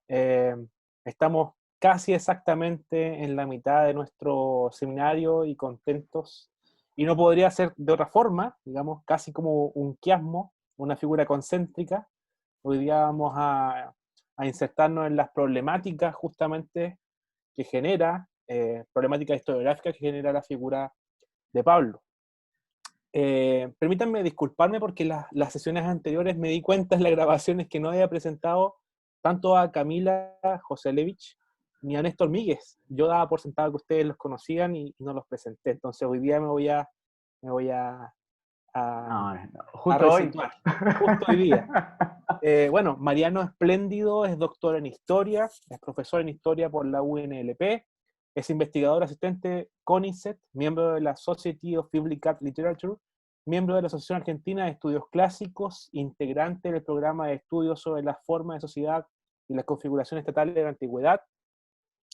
Eh, Estamos casi exactamente en la mitad de nuestro seminario y contentos. Y no podría ser de otra forma, digamos, casi como un quiasmo, una figura concéntrica. Hoy día vamos a insertarnos en las problemáticas justamente que genera, problemáticas historiográficas que genera la figura de Pablo. Permítanme disculparme porque las sesiones anteriores me di cuenta en las grabaciones que no había presentado tanto a Camila Joselevich ni a Néstor Míguez. Yo daba por sentado que ustedes los conocían y no los presenté. Entonces hoy día me voy a, No, no, a justo hoy. resituar. Justo hoy día. Bueno, Mariano Espléndido es doctor en historia, es profesor en historia por la UNLP, es investigador asistente CONICET, miembro de la Society of Biblical Literature, miembro de la Asociación Argentina de Estudios Clásicos, integrante del programa de estudios sobre la forma de sociedad y la configuración estatal de la antigüedad,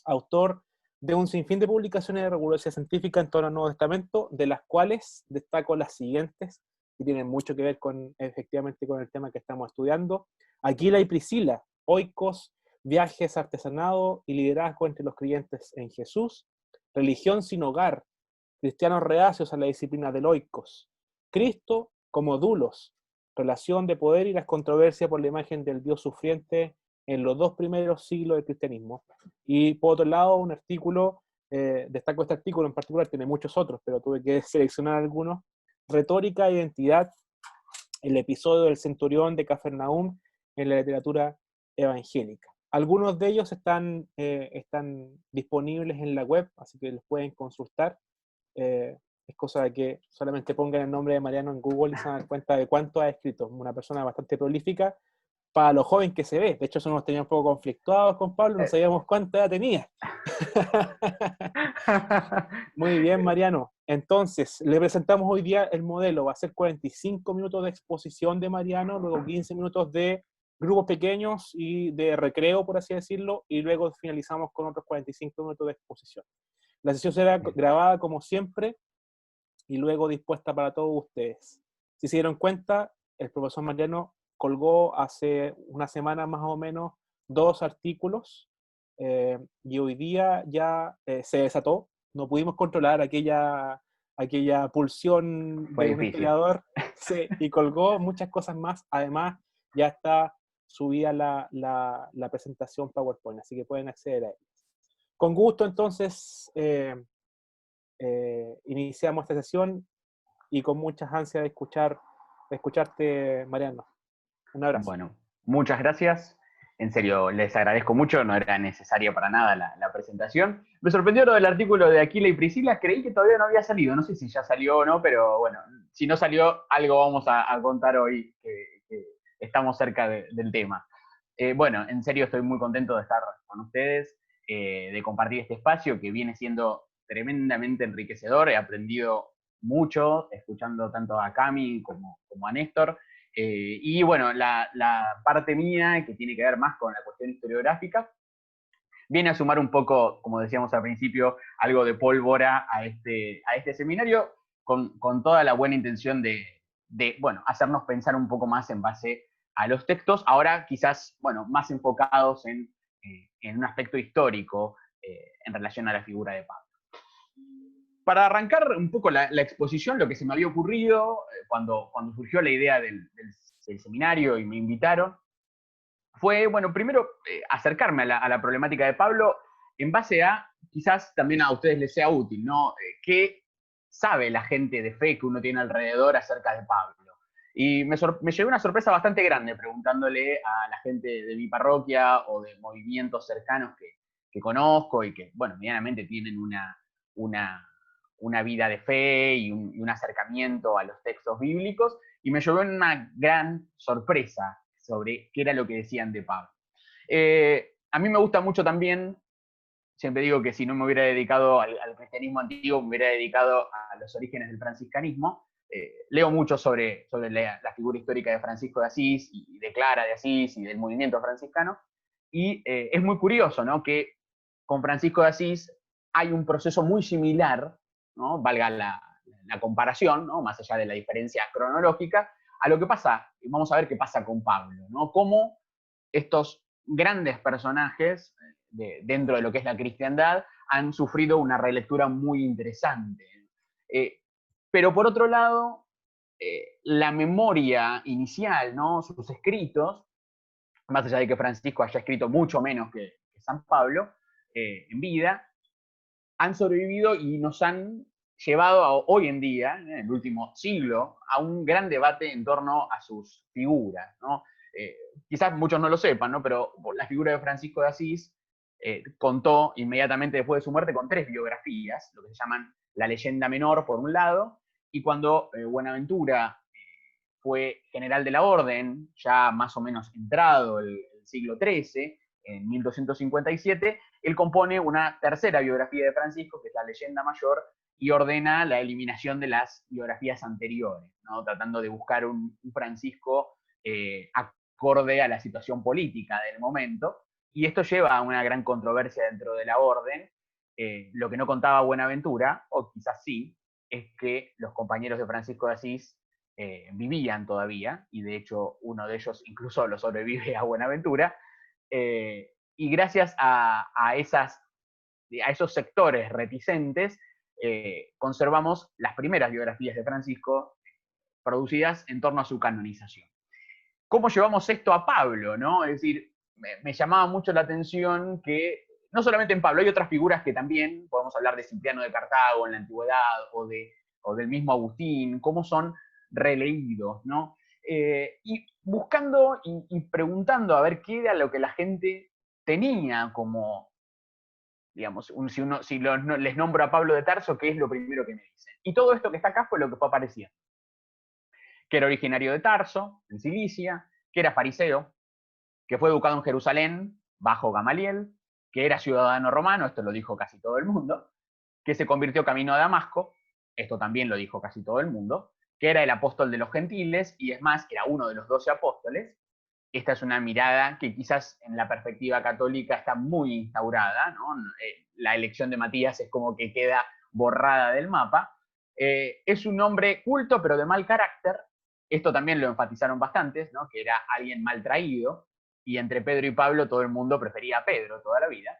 autor de un sinfín de publicaciones de rigurosidad científica en torno al Nuevo Testamento, de las cuales destaco las siguientes, que tienen mucho que ver efectivamente con el tema que estamos estudiando. Aquila y Priscila, Oikos, viajes, artesanado y liderazgo entre los creyentes en Jesús, religión sin hogar, cristianos reacios a la disciplina del Oikos, Cristo como dulos, relación de poder y las controversias por la imagen del Dios sufriente en los dos primeros siglos del cristianismo. Y por otro lado, un artículo, destaco este artículo en particular, tiene muchos otros, pero tuve que seleccionar algunos, Retórica e Identidad, el episodio del centurión de Cafarnaúm en la literatura evangélica. Algunos de ellos están disponibles en la web, así que los pueden consultar. Es cosa de que solamente pongan el nombre de Mariano en Google y se dan cuenta de cuánto ha escrito. Una persona bastante prolífica para lo joven que se ve. De hecho, eso nos tenía un poco conflictuados con Pablo, no sabíamos cuánta edad tenía. Muy bien, Mariano. Entonces, le presentamos hoy día el modelo. Va a ser 45 minutos de exposición de Mariano, luego 15 minutos de grupos pequeños y de recreo, por así decirlo, y luego finalizamos con otros 45 minutos de exposición. La sesión será grabada como siempre y luego dispuesta para todos ustedes. Si se dieron cuenta, el profesor Mariano colgó hace una semana más o menos 2 artículos y hoy día ya se desató. No pudimos controlar aquella pulsión Fue de un difícil. historiador y colgó muchas cosas más. Además, ya está subida la presentación PowerPoint, así que pueden acceder a ella. Con gusto, entonces, iniciamos esta sesión y con muchas ansias de escucharte, Mariano. Un abrazo. Bueno, muchas gracias. En serio, les agradezco mucho, no era necesaria para nada la presentación. Me sorprendió lo del artículo de Aquila y Priscila, creí que todavía no había salido, no sé si ya salió o no, pero bueno, si no salió, algo vamos a contar hoy, que estamos cerca del tema. Bueno, en serio estoy muy contento de estar con ustedes, de compartir este espacio que viene siendo tremendamente enriquecedor, he aprendido mucho escuchando tanto a Cami como a Néstor. Y bueno, la parte mía, que tiene que ver más con la cuestión historiográfica, viene a sumar un poco, como decíamos al principio, algo de pólvora a este seminario, con toda la buena intención bueno, hacernos pensar un poco más en base a los textos, ahora quizás, bueno, más enfocados en un aspecto histórico en relación a la figura de Pablo. Para arrancar un poco la exposición, lo que se me había ocurrido cuando surgió la idea del seminario y me invitaron, fue, bueno, primero acercarme a la problemática de Pablo en base a, quizás también a ustedes les sea útil, ¿no? ¿Qué sabe la gente de fe que uno tiene alrededor acerca de Pablo? Y me llevé una sorpresa bastante grande preguntándole a la gente de mi parroquia o de movimientos cercanos que conozco y que, bueno, medianamente tienen una vida de fe y un acercamiento a los textos bíblicos, y me llevó una gran sorpresa sobre qué era lo que decían de Pablo. A mí me gusta mucho también, siempre digo que si no me hubiera dedicado al cristianismo antiguo, me hubiera dedicado a los orígenes del franciscanismo. Leo mucho sobre la figura histórica de Francisco de Asís y de Clara de Asís y del movimiento franciscano, y es muy curioso, ¿no?, que con Francisco de Asís hay un proceso muy similar, ¿no?, valga la comparación, ¿no?, más allá de la diferencia cronológica, a lo que pasa, vamos a ver qué pasa con Pablo, ¿no? Cómo estos grandes personajes dentro de lo que es la cristiandad han sufrido una relectura muy interesante. Pero por otro lado, la memoria inicial, ¿no? Sus escritos, más allá de que Francisco haya escrito mucho menos que San Pablo en vida, han sobrevivido y nos han llevado hoy en día, en el último siglo, a un gran debate en torno a sus figuras, ¿no? Quizás muchos no lo sepan, ¿no? Pero la figura de Francisco de Asís contó inmediatamente después de su muerte con 3 biografías, lo que se llaman la leyenda menor, por un lado, y cuando Buenaventura fue general de la orden, ya más o menos entrado el siglo XIII, en 1257, él compone una tercera biografía de Francisco, que es la Leyenda Mayor, y ordena la eliminación de las biografías anteriores, ¿no? Tratando de buscar un Francisco acorde a la situación política del momento. Y esto lleva a una gran controversia dentro de la orden. Lo que no contaba Buenaventura, o quizás sí, es que los compañeros de Francisco de Asís vivían todavía, y de hecho uno de ellos incluso lo sobrevive a Buenaventura, y gracias a esos sectores reticentes, conservamos las primeras biografías de Francisco producidas en torno a su canonización. ¿Cómo llevamos esto a Pablo, no? Es decir, me llamaba mucho la atención que, no solamente en Pablo, hay otras figuras que también, podemos hablar de Cipriano de Cartago en la antigüedad, o del mismo Agustín, cómo son releídos, ¿no? Y buscando y preguntando a ver qué era lo que la gente tenía como, digamos, les nombro a Pablo de Tarso, ¿qué es lo primero que me dicen? Y todo esto que está acá fue lo que fue apareciendo. Que era originario de Tarso, en Cilicia, que era fariseo, que fue educado en Jerusalén, bajo Gamaliel, que era ciudadano romano, esto lo dijo casi todo el mundo, que se convirtió camino a Damasco, esto también lo dijo casi todo el mundo, que era el apóstol de los gentiles, y es más, era uno de los 12 apóstoles. Esta es una mirada que quizás en la perspectiva católica está muy instaurada, ¿no? La elección de Matías es como que queda borrada del mapa. Es un hombre culto, pero de mal carácter. Esto también lo enfatizaron bastantes, ¿no? Que era alguien mal traído, y entre Pedro y Pablo todo el mundo prefería a Pedro toda la vida,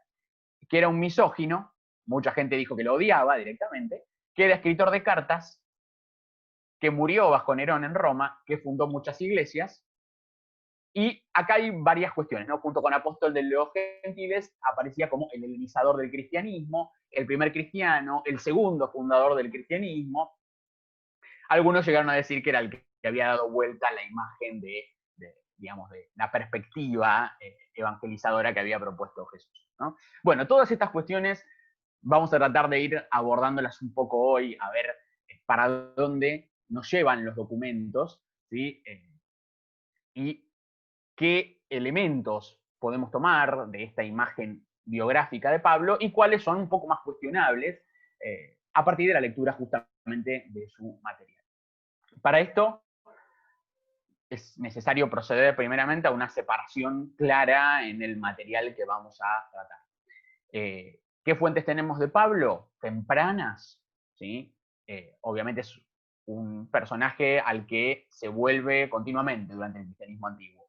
que era un misógino, mucha gente dijo que lo odiaba directamente, que era escritor de cartas, que murió bajo Nerón en Roma, que fundó muchas iglesias. Y acá hay varias cuestiones, ¿no? Junto con apóstol de los gentiles, aparecía como el helenizador del cristianismo, el primer cristiano, el segundo fundador del cristianismo. Algunos llegaron a decir que era el que había dado vuelta a la imagen digamos, de la perspectiva evangelizadora que había propuesto Jesús, ¿no? Bueno, todas estas cuestiones vamos a tratar de ir abordándolas un poco hoy, a ver para dónde nos llevan los documentos, ¿sí? Y qué elementos podemos tomar de esta imagen biográfica de Pablo y cuáles son un poco más cuestionables a partir de la lectura justamente de su material. Para esto es necesario proceder primeramente a una separación clara en el material que vamos a tratar. ¿Qué fuentes tenemos de Pablo? Tempranas, ¿sí? Obviamente es un personaje al que se vuelve continuamente durante el cristianismo antiguo.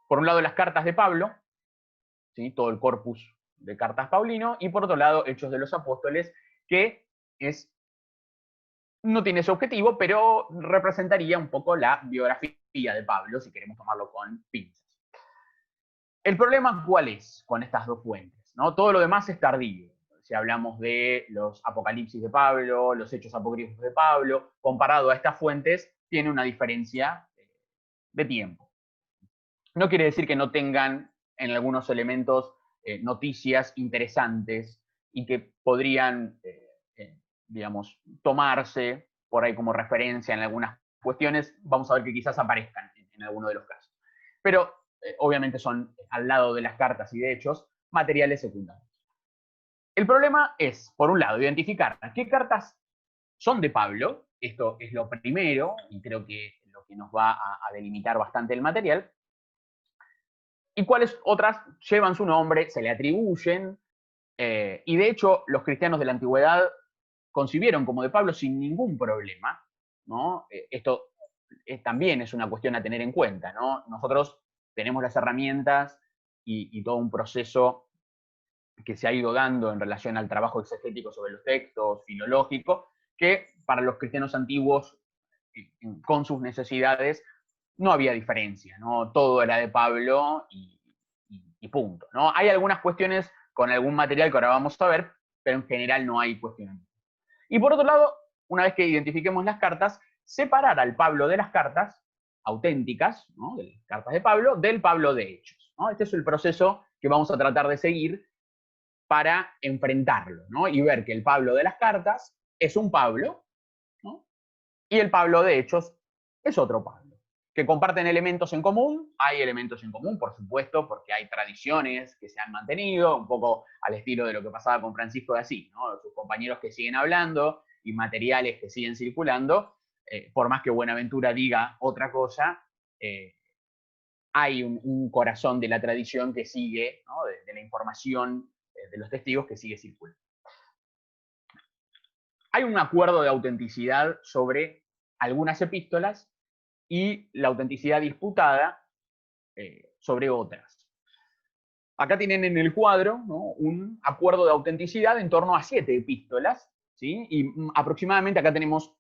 Por un lado, las cartas de Pablo, ¿sí? Todo el corpus de cartas paulino, y por otro lado, Hechos de los Apóstoles, que no tiene ese objetivo, pero representaría un poco la biografía de Pablo, si queremos tomarlo con pinzas. El problema, ¿cuál es con estas dos fuentes? ¿No? Todo lo demás es tardío. Si hablamos de los Apocalipsis de Pablo, los Hechos Apócrifos de Pablo, comparado a estas fuentes, tiene una diferencia de tiempo. No quiere decir que no tengan en algunos elementos noticias interesantes y que podrían, digamos, tomarse por ahí como referencia en algunas cuestiones. Vamos a ver que quizás aparezcan en alguno de los casos. Pero obviamente son, al lado de las cartas y de hechos, materiales secundarios. El problema es, por un lado, identificar qué cartas son de Pablo. Esto es lo primero, y creo que lo que nos va a delimitar bastante el material. Y cuáles otras llevan su nombre, se le atribuyen, y de hecho los cristianos de la antigüedad concibieron como de Pablo sin ningún problema, ¿no? Esto también es una cuestión a tener en cuenta, ¿no? Nosotros tenemos las herramientas y todo un proceso que se ha ido dando en relación al trabajo exegético sobre los textos, filológico, que para los cristianos antiguos, con sus necesidades, no había diferencia, ¿no? Todo era de Pablo y punto, ¿no? Hay algunas cuestiones con algún material que ahora vamos a ver, pero en general no hay cuestionamiento. Y por otro lado, una vez que identifiquemos las cartas, separar al Pablo de las cartas auténticas, ¿no? De las cartas de Pablo, del Pablo de Hechos, ¿no? Este es el proceso que vamos a tratar de seguir para enfrentarlo, ¿no? Y ver que el Pablo de las cartas es un Pablo, ¿no? Y el Pablo de Hechos es otro Pablo. Que comparten elementos en común, hay elementos en común, por supuesto, porque hay tradiciones que se han mantenido, un poco al estilo de lo que pasaba con Francisco de Asís, ¿no? Sus compañeros que siguen hablando y materiales que siguen circulando, por más que Buenaventura diga otra cosa, hay un corazón de la tradición que sigue, ¿no? de la información de los testigos que sigue circulando. Hay un acuerdo de autenticidad sobre algunas epístolas y la autenticidad disputada sobre otras. Acá tienen en el cuadro, ¿no? Un acuerdo de autenticidad en torno a 7 epístolas, ¿sí? Y aproximadamente acá tenemos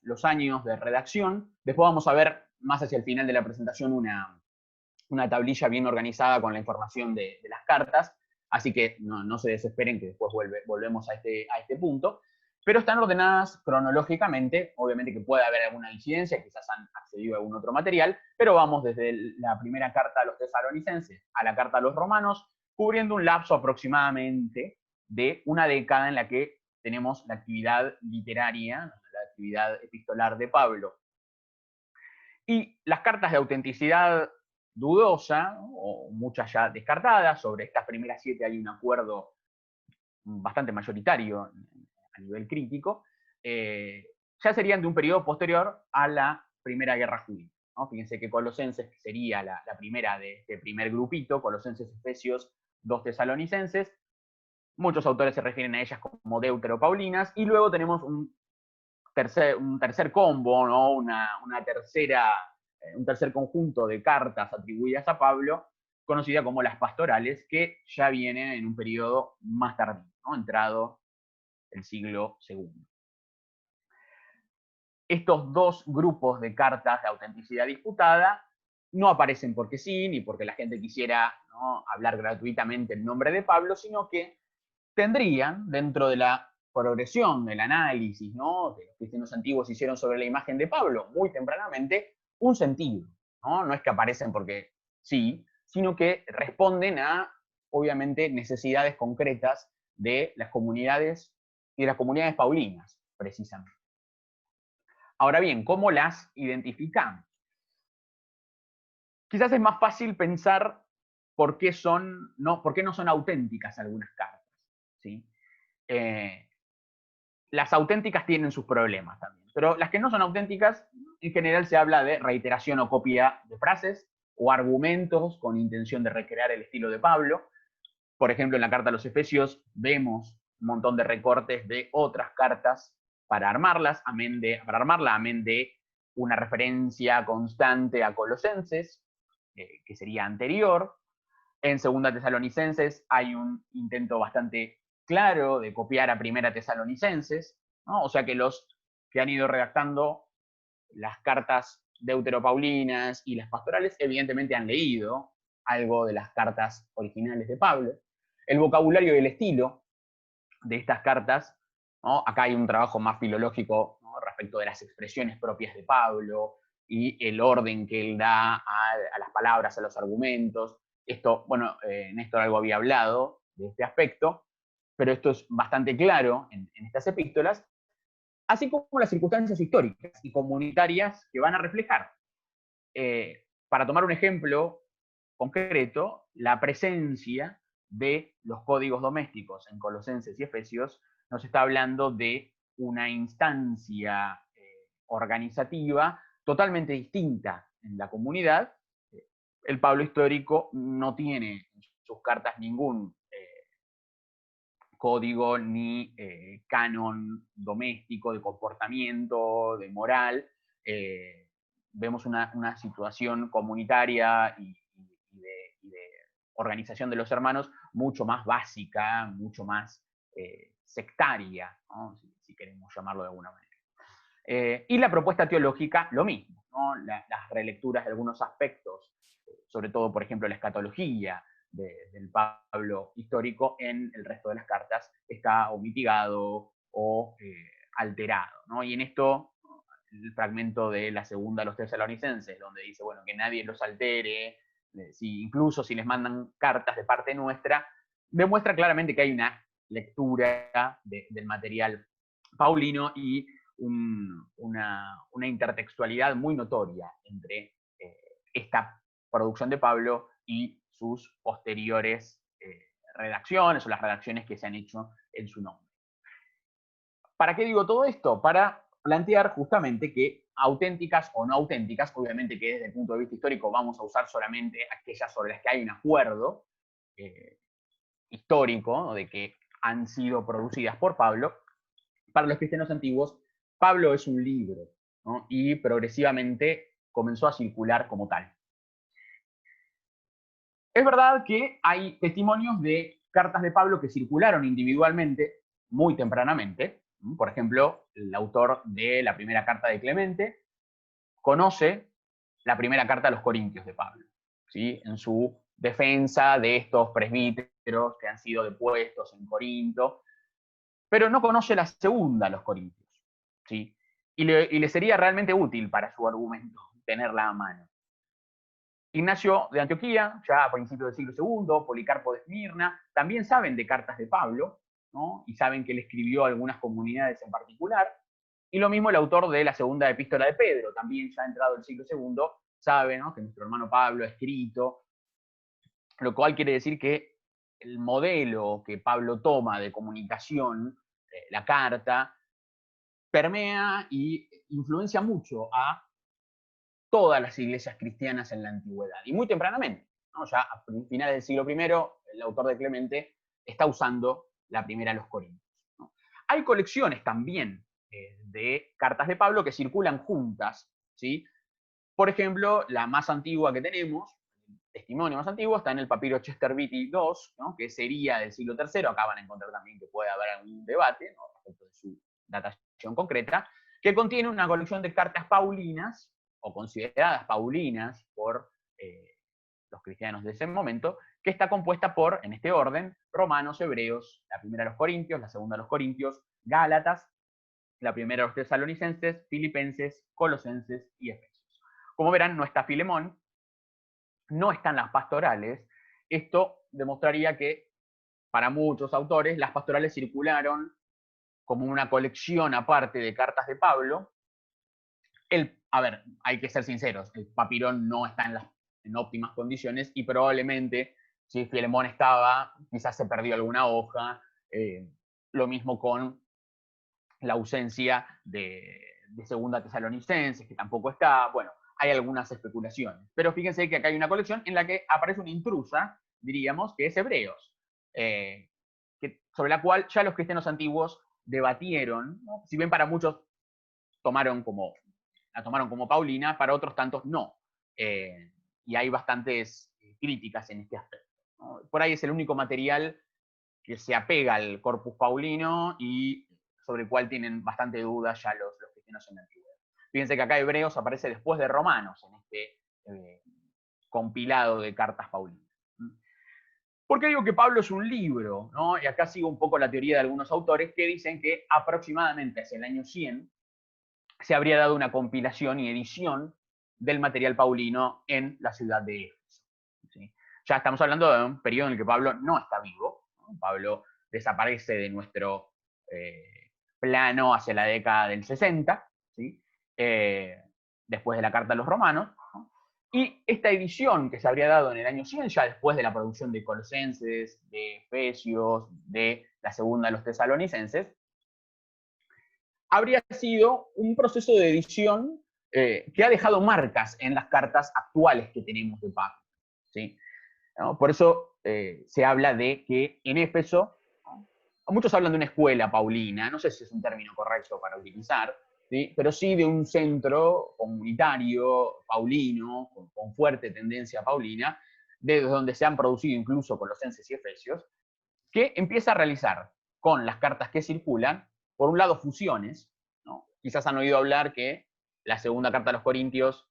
los años de redacción. Después vamos a ver más hacia el final de la presentación una tablilla bien organizada con la información de las cartas, así que no se desesperen que después volvemos a este punto, pero están ordenadas cronológicamente, obviamente que puede haber alguna disidencia, quizás han accedido a algún otro material, pero vamos desde la primera carta a los tesalonicenses a la carta a los romanos, cubriendo un lapso aproximadamente de una década en la que tenemos la actividad literaria, la actividad epistolar de Pablo. Y las cartas de autenticidad dudosa, ¿no? O muchas ya descartadas, sobre estas primeras 7 hay un acuerdo bastante mayoritario a nivel crítico, ya serían de un periodo posterior a la Primera Guerra Judía, ¿no? Fíjense que Colosenses sería la primera de este primer grupito, Colosenses, Efesios, 2 Tesalonicenses, muchos autores se refieren a ellas como deuteropaulinas, y luego tenemos un tercer combo, ¿no? Un tercer conjunto de cartas atribuidas a Pablo, conocida como las pastorales, que ya vienen en un periodo más tardío, ¿no? Entrado el siglo II. Estos dos grupos de cartas de autenticidad disputada no aparecen porque sí, ni porque la gente quisiera, ¿no? hablar gratuitamente en nombre de Pablo, sino que tendrían, dentro de la progresión del análisis, ¿no? que los cristianos antiguos hicieron sobre la imagen de Pablo muy tempranamente, un sentido. No es que aparecen porque sí, sino que responden a, obviamente, necesidades concretas de las comunidades y de las comunidades paulinas, precisamente. Ahora bien, ¿cómo las identificamos? Quizás es más fácil pensar por qué no son auténticas algunas cartas, ¿sí? Las auténticas tienen sus problemas también, pero las que no son auténticas, en general se habla de reiteración o copia de frases o argumentos con intención de recrear el estilo de Pablo. Por ejemplo, en la carta a los Efesios vemos un montón de recortes de otras cartas para armarla, amén de una referencia constante a Colosenses, que sería anterior. En Segunda Tesalonicenses hay un intento bastante claro de copiar a Primera Tesalonicenses, ¿no? O sea que los que han ido redactando las cartas deuteropaulinas y las pastorales evidentemente han leído algo de las cartas originales de Pablo. El vocabulario y el estilo de estas cartas, ¿no? Acá hay un trabajo más filológico, ¿no? respecto de las expresiones propias de Pablo y el orden que él da a las palabras, a los argumentos. Esto, bueno, Néstor algo había hablado de este aspecto, pero esto es bastante claro en estas epístolas, así como las circunstancias históricas y comunitarias que van a reflejar. Para tomar un ejemplo concreto, la presencia de los códigos domésticos en Colosenses y Efesios nos está hablando de una instancia organizativa totalmente distinta en la comunidad. El Pablo histórico no tiene en sus cartas ningún código ni canon doméstico de comportamiento, de moral. Vemos una situación comunitaria y organización de los hermanos mucho más básica, mucho más sectaria, ¿no? si queremos llamarlo de alguna manera. Y la propuesta teológica, lo mismo, ¿no? Las relecturas de algunos aspectos, sobre todo, por ejemplo, la escatología del Pablo histórico, en el resto de las cartas está o mitigado o alterado, ¿no? Y en esto, el fragmento de la segunda a los tesalonicenses, donde dice, bueno, que nadie los altere, incluso si les mandan cartas de parte nuestra, demuestra claramente que hay una lectura del material paulino y una intertextualidad muy notoria entre esta producción de Pablo y sus posteriores redacciones o las redacciones que se han hecho en su nombre. ¿Para qué digo todo esto? Para plantear justamente que auténticas o no auténticas, obviamente que desde el punto de vista histórico vamos a usar solamente aquellas sobre las que hay un acuerdo histórico, ¿no? De que han sido producidas por Pablo. Para los cristianos antiguos, Pablo es un libro, ¿no? Y progresivamente comenzó a circular como tal. Es verdad que hay testimonios de cartas de Pablo que circularon individualmente muy tempranamente. Por ejemplo, el autor de la primera carta de Clemente conoce la primera carta a los Corintios de Pablo, ¿sí? En su defensa de estos presbíteros que han sido depuestos en Corinto, pero no conoce la segunda a los Corintios, ¿sí? Y le sería realmente útil para su argumento tenerla a mano. Ignacio de Antioquía, ya a principios del siglo II, Policarpo de Esmirna, también saben de cartas de Pablo, ¿no? Y saben que él escribió a algunas comunidades en particular. Y lo mismo el autor de la segunda epístola de Pedro, también ya entrado el siglo II, sabe, ¿no?, que nuestro hermano Pablo ha escrito, lo cual quiere decir que el modelo que Pablo toma de comunicación, la carta, permea y influencia mucho a todas las iglesias cristianas en la antigüedad, y muy tempranamente, ¿no? Ya a finales del siglo I, el autor de Clemente está usando la primera a los Corintios, ¿no? Hay colecciones también de cartas de Pablo que circulan juntas, ¿sí? Por ejemplo, la más antigua que tenemos, el testimonio más antiguo, está en el papiro Chester Beatty II, ¿no?, que sería del siglo III. Acá van a encontrar también que puede haber algún debate, ¿no?, respecto de su datación concreta, que contiene una colección de cartas paulinas, o consideradas paulinas por los cristianos de ese momento, que está compuesta por, en este orden, Romanos, Hebreos, la primera a los Corintios, la segunda a los Corintios, Gálatas, la primera a los Tesalonicenses, Filipenses, Colosenses y Efesios. Como verán, no está Filemón, no están las pastorales. Esto demostraría que para muchos autores las pastorales circularon como una colección aparte de cartas de Pablo. A ver, hay que ser sinceros, el papirón no está en óptimas condiciones y probablemente si Filemón estaba, quizás se perdió alguna hoja. Lo mismo con la ausencia de segunda Tesalonicenses, que tampoco está. Bueno, hay algunas especulaciones. Pero fíjense que acá hay una colección en la que aparece una intrusa, diríamos, que es Hebreos, sobre la cual ya los cristianos antiguos debatieron, ¿no? Si bien para muchos la tomaron como Paulina, para otros tantos no. Y hay bastantes críticas en este aspecto, ¿no? Por ahí es el único material que se apega al corpus paulino y sobre el cual tienen bastante dudas ya los cristianos en la antigüedad. Fíjense que acá Hebreos aparece después de Romanos en este compilado de cartas paulinas. ¿Por qué digo que Pablo es un libro, ¿no? Y acá sigo un poco la teoría de algunos autores que dicen que aproximadamente hacia el año 100 se habría dado una compilación y edición del material paulino en la ciudad de Éfeso, ¿sí? Ya estamos hablando de un periodo en el que Pablo no está vivo, ¿no? Pablo desaparece de nuestro plano hacia la década del 60, ¿sí? Después de la carta a los romanos, ¿no? Y esta edición que se habría dado en el año 100, ya después de la producción de Colosenses, de Efesios, de la segunda de los Tesalonicenses, habría sido un proceso de edición que ha dejado marcas en las cartas actuales que tenemos de Pablo, ¿sí? ¿No? Por eso se habla de que en Éfeso, ¿no?, muchos hablan de una escuela paulina, no sé si es un término correcto para utilizar, ¿sí?, pero sí de un centro comunitario paulino, con fuerte tendencia paulina, desde donde se han producido incluso Colosenses y Efesios, que empieza a realizar con las cartas que circulan, por un lado, fusiones, ¿no? Quizás han oído hablar que la segunda carta a los Corintios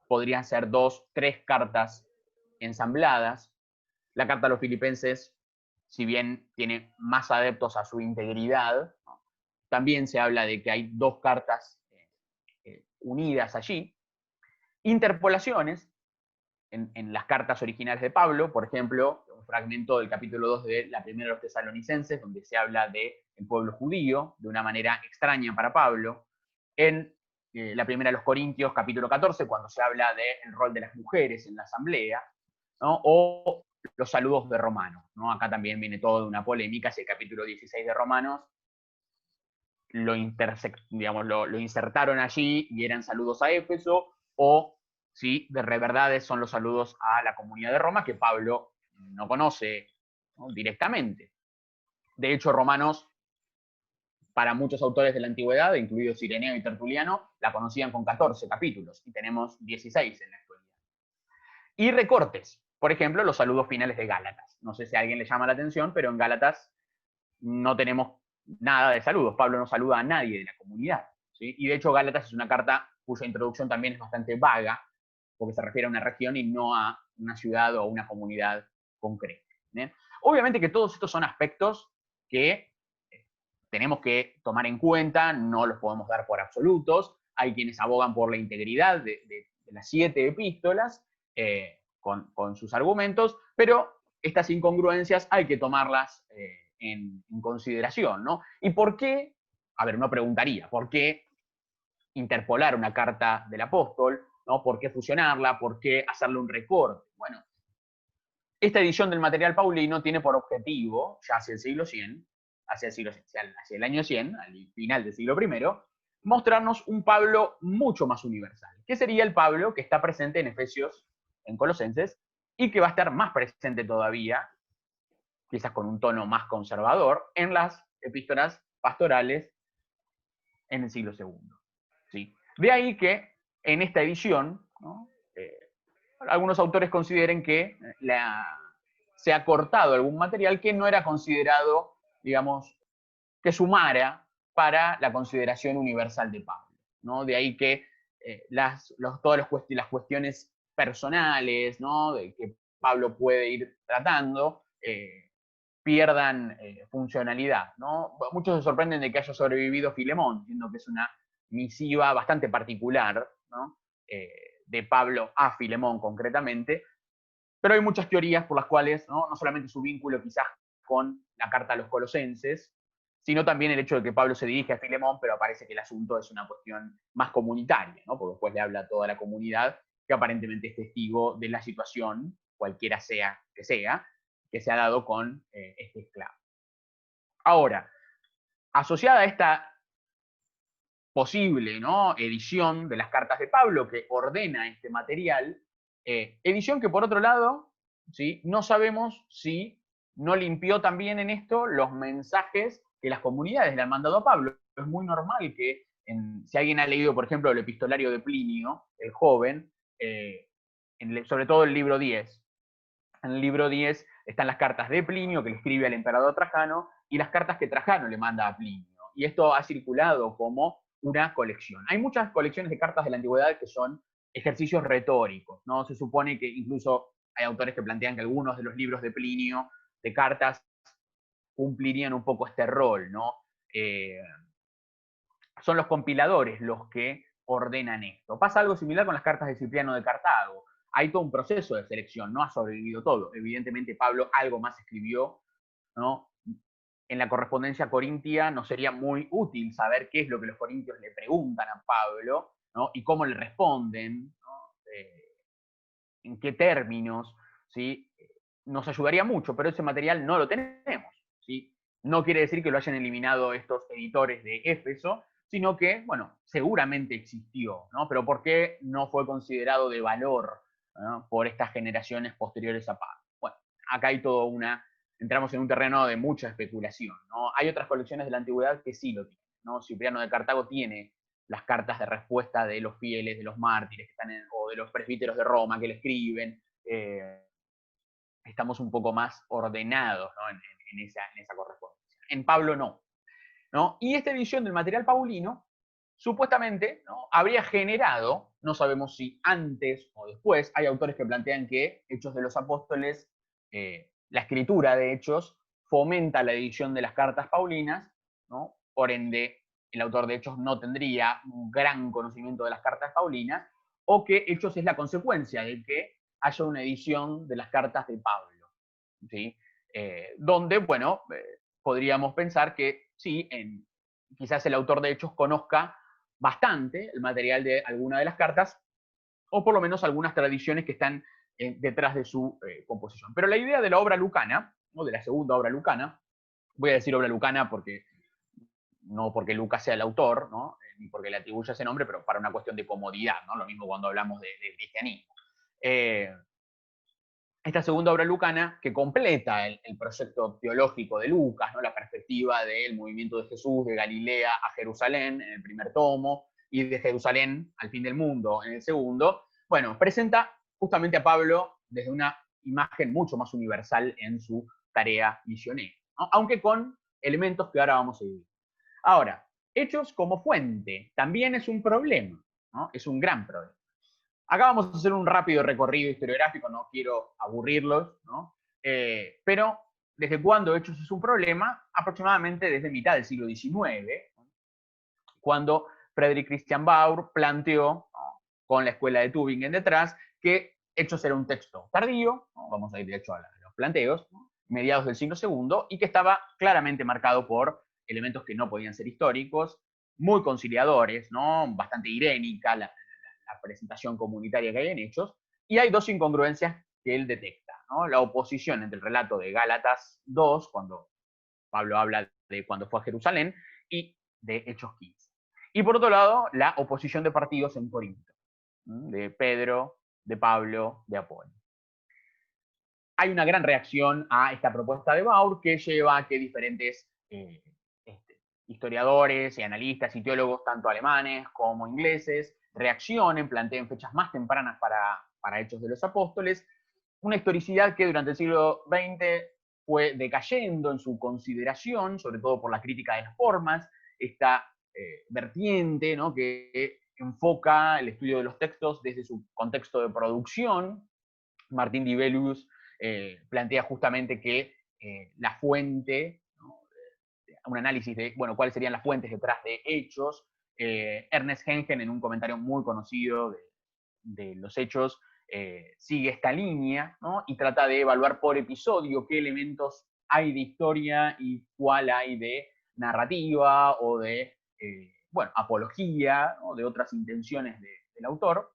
podrían ser 2, 3 cartas ensambladas. La carta a los Filipenses, si bien tiene más adeptos a su integridad, ¿no? También se habla de que hay 2 cartas unidas allí. Interpolaciones en las cartas originales de Pablo, por ejemplo, un fragmento del capítulo 2 de la primera de los Tesalonicenses, donde se habla del pueblo judío de una manera extraña para Pablo. En la primera de los Corintios, capítulo 14, cuando se habla del rol de las mujeres en la asamblea, ¿no? O los saludos de Romanos, ¿no? Acá también viene todo de una polémica, si el capítulo 16 de Romanos lo insertaron allí y eran saludos a Éfeso, o si de verdades son los saludos a la comunidad de Roma, que Pablo no conoce, ¿no? Directamente. De hecho, Romanos, para muchos autores de la antigüedad, incluidos Ireneo y Tertuliano, la conocían con 14 capítulos, y tenemos 16 en la actualidad. Y recortes, por ejemplo, los saludos finales de Gálatas. No sé si a alguien le llama la atención, pero en Gálatas no tenemos nada de saludos. Pablo no saluda a nadie de la comunidad, ¿sí? Y de hecho Gálatas es una carta cuya introducción también es bastante vaga, porque se refiere a una región y no a una ciudad o a una comunidad concreta. ¿Bien? Obviamente que todos estos son aspectos que tenemos que tomar en cuenta, no los podemos dar por absolutos. Hay quienes abogan por la integridad de las 7 epístolas con sus argumentos, pero estas incongruencias hay que tomarlas en consideración, ¿no? ¿Y por qué? A ver, uno preguntaría, ¿por qué interpolar una carta del apóstol? ¿No? ¿Por qué fusionarla? ¿Por qué hacerle un recorte? Bueno, esta edición del material paulino tiene por objetivo, ya hacia el siglo 100, hacia el año 100, al final del siglo I, mostrarnos un Pablo mucho más universal, que sería el Pablo que está presente en Efesios, en Colosenses, y que va a estar más presente todavía, quizás con un tono más conservador, en las epístolas pastorales en el siglo II. ¿Sí? De ahí que en esta edición, ¿no? Algunos autores consideren que se ha cortado algún material que no era considerado, digamos, que sumara para la consideración universal de Pablo, ¿no? De ahí que todas las cuestiones personales, ¿no? De que Pablo puede ir tratando, pierdan funcionalidad, ¿no? Muchos se sorprenden de que haya sobrevivido Filemón, siendo que es una misiva bastante particular, ¿no? De Pablo a Filemón concretamente, pero hay muchas teorías por las cuales, no solamente su vínculo quizás con la carta a los Colosenses, sino también el hecho de que Pablo se dirige a Filemón, pero parece que el asunto es una cuestión más comunitaria, ¿no? Porque después le habla a toda la comunidad, que aparentemente es testigo de la situación, cualquiera sea, que se ha dado con este esclavo. Ahora, asociada a esta posible, ¿no? Edición de las cartas de Pablo que ordena este material, edición que por otro lado, ¿sí? No sabemos si no limpió también en esto los mensajes que las comunidades le han mandado a Pablo. Es muy normal que, si alguien ha leído, por ejemplo, el epistolario de Plinio, el joven, sobre todo el libro 10, en el libro 10 están las cartas de Plinio que le escribe al emperador Trajano y las cartas que Trajano le manda a Plinio. Y esto ha circulado como una colección. Hay muchas colecciones de cartas de la antigüedad que son ejercicios retóricos, ¿no? Se supone que incluso hay autores que plantean que algunos de los libros de Plinio, de cartas, cumplirían un poco este rol, ¿no? Son los compiladores los que ordenan esto. Pasa algo similar con las cartas de Cipriano de Cartago. Hay todo un proceso de selección, no ha sobrevivido todo. Evidentemente Pablo algo más escribió, ¿no? En la correspondencia corintia nos sería muy útil saber qué es lo que los corintios le preguntan a Pablo, ¿no? Y cómo le responden, ¿no? En qué términos, ¿sí? Nos ayudaría mucho, pero ese material no lo tenemos, ¿sí? No quiere decir que lo hayan eliminado estos editores de Éfeso, sino que, bueno, seguramente existió, ¿no? Pero ¿por qué no fue considerado de valor, ¿no? Por estas generaciones posteriores a Pablo? Bueno, acá hay todo entramos en un terreno de mucha especulación, ¿no? Hay otras colecciones de la antigüedad que sí lo tienen, ¿no? Cipriano de Cartago tiene las cartas de respuesta de los fieles, de los mártires que están o de los presbíteros de Roma que le escriben. estamos un poco más ordenados, ¿no? en esa correspondencia. En Pablo no, ¿no? Y esta edición del material paulino supuestamente, ¿no?, habría generado, no sabemos si antes o después, hay autores que plantean que Hechos de los Apóstoles, la escritura de Hechos, fomenta la edición de las cartas paulinas, ¿no? Por ende, el autor de Hechos no tendría un gran conocimiento de las cartas paulinas, o que Hechos es la consecuencia de que haya una edición de las cartas de Pablo, ¿sí? Donde, bueno, podríamos pensar que sí, quizás el autor de Hechos conozca bastante el material de alguna de las cartas, o por lo menos algunas tradiciones que están detrás de su composición. Pero la idea de la obra lucana, ¿no?, de la segunda obra lucana, voy a decir obra lucana porque no porque Lucas sea el autor, ¿no?, ni porque le atribuya ese nombre, pero para una cuestión de comodidad, ¿no? Lo mismo cuando hablamos de cristianismo. Esta segunda obra lucana que completa el proyecto teológico de Lucas, ¿no?, la perspectiva del movimiento de Jesús de Galilea a Jerusalén en el primer tomo, y de Jerusalén al fin del mundo en el segundo, bueno, presenta justamente a Pablo desde una imagen mucho más universal en su tarea misionera, ¿no?, aunque con elementos que ahora vamos a ver. Ahora, Hechos como fuente también es un problema, ¿no? Es un gran problema. Acá vamos a hacer un rápido recorrido historiográfico, no quiero aburrirlos, ¿no? Pero ¿desde cuándo Hechos es un problema? Aproximadamente desde mitad del siglo XIX, cuando Friedrich Christian Baur planteó, ¿no?, con la escuela de Tübingen detrás, que Hechos era un texto tardío, ¿no?, vamos a ir de hecho a los planteos, ¿no?, mediados del siglo II, y que estaba claramente marcado por elementos que no podían ser históricos, muy conciliadores, ¿no?, bastante irénica la presentación comunitaria que hay en Hechos, y hay dos incongruencias que él detecta, ¿no? La oposición entre el relato de Gálatas 2, cuando Pablo habla de cuando fue a Jerusalén, y de Hechos 15. Y por otro lado, la oposición de partidos en Corinto, de Pedro, de Pablo, de Apolo. Hay una gran reacción a esta propuesta de Baur que lleva a que diferentes historiadores y analistas y teólogos, tanto alemanes como ingleses, reaccionen, planteen fechas más tempranas para Hechos de los Apóstoles, una historicidad que durante el siglo XX fue decayendo en su consideración, sobre todo por la crítica de las formas, esta vertiente, ¿no?, que enfoca el estudio de los textos desde su contexto de producción. Martín Dibelius plantea justamente que la fuente, ¿no?, un análisis de, bueno, cuáles serían las fuentes detrás de Hechos. Ernest Hengen, en un comentario muy conocido de los Hechos, sigue esta línea, ¿no?, y trata de evaluar por episodio qué elementos hay de historia y cuál hay de narrativa o de, bueno, apología, ¿no?, de otras intenciones del autor.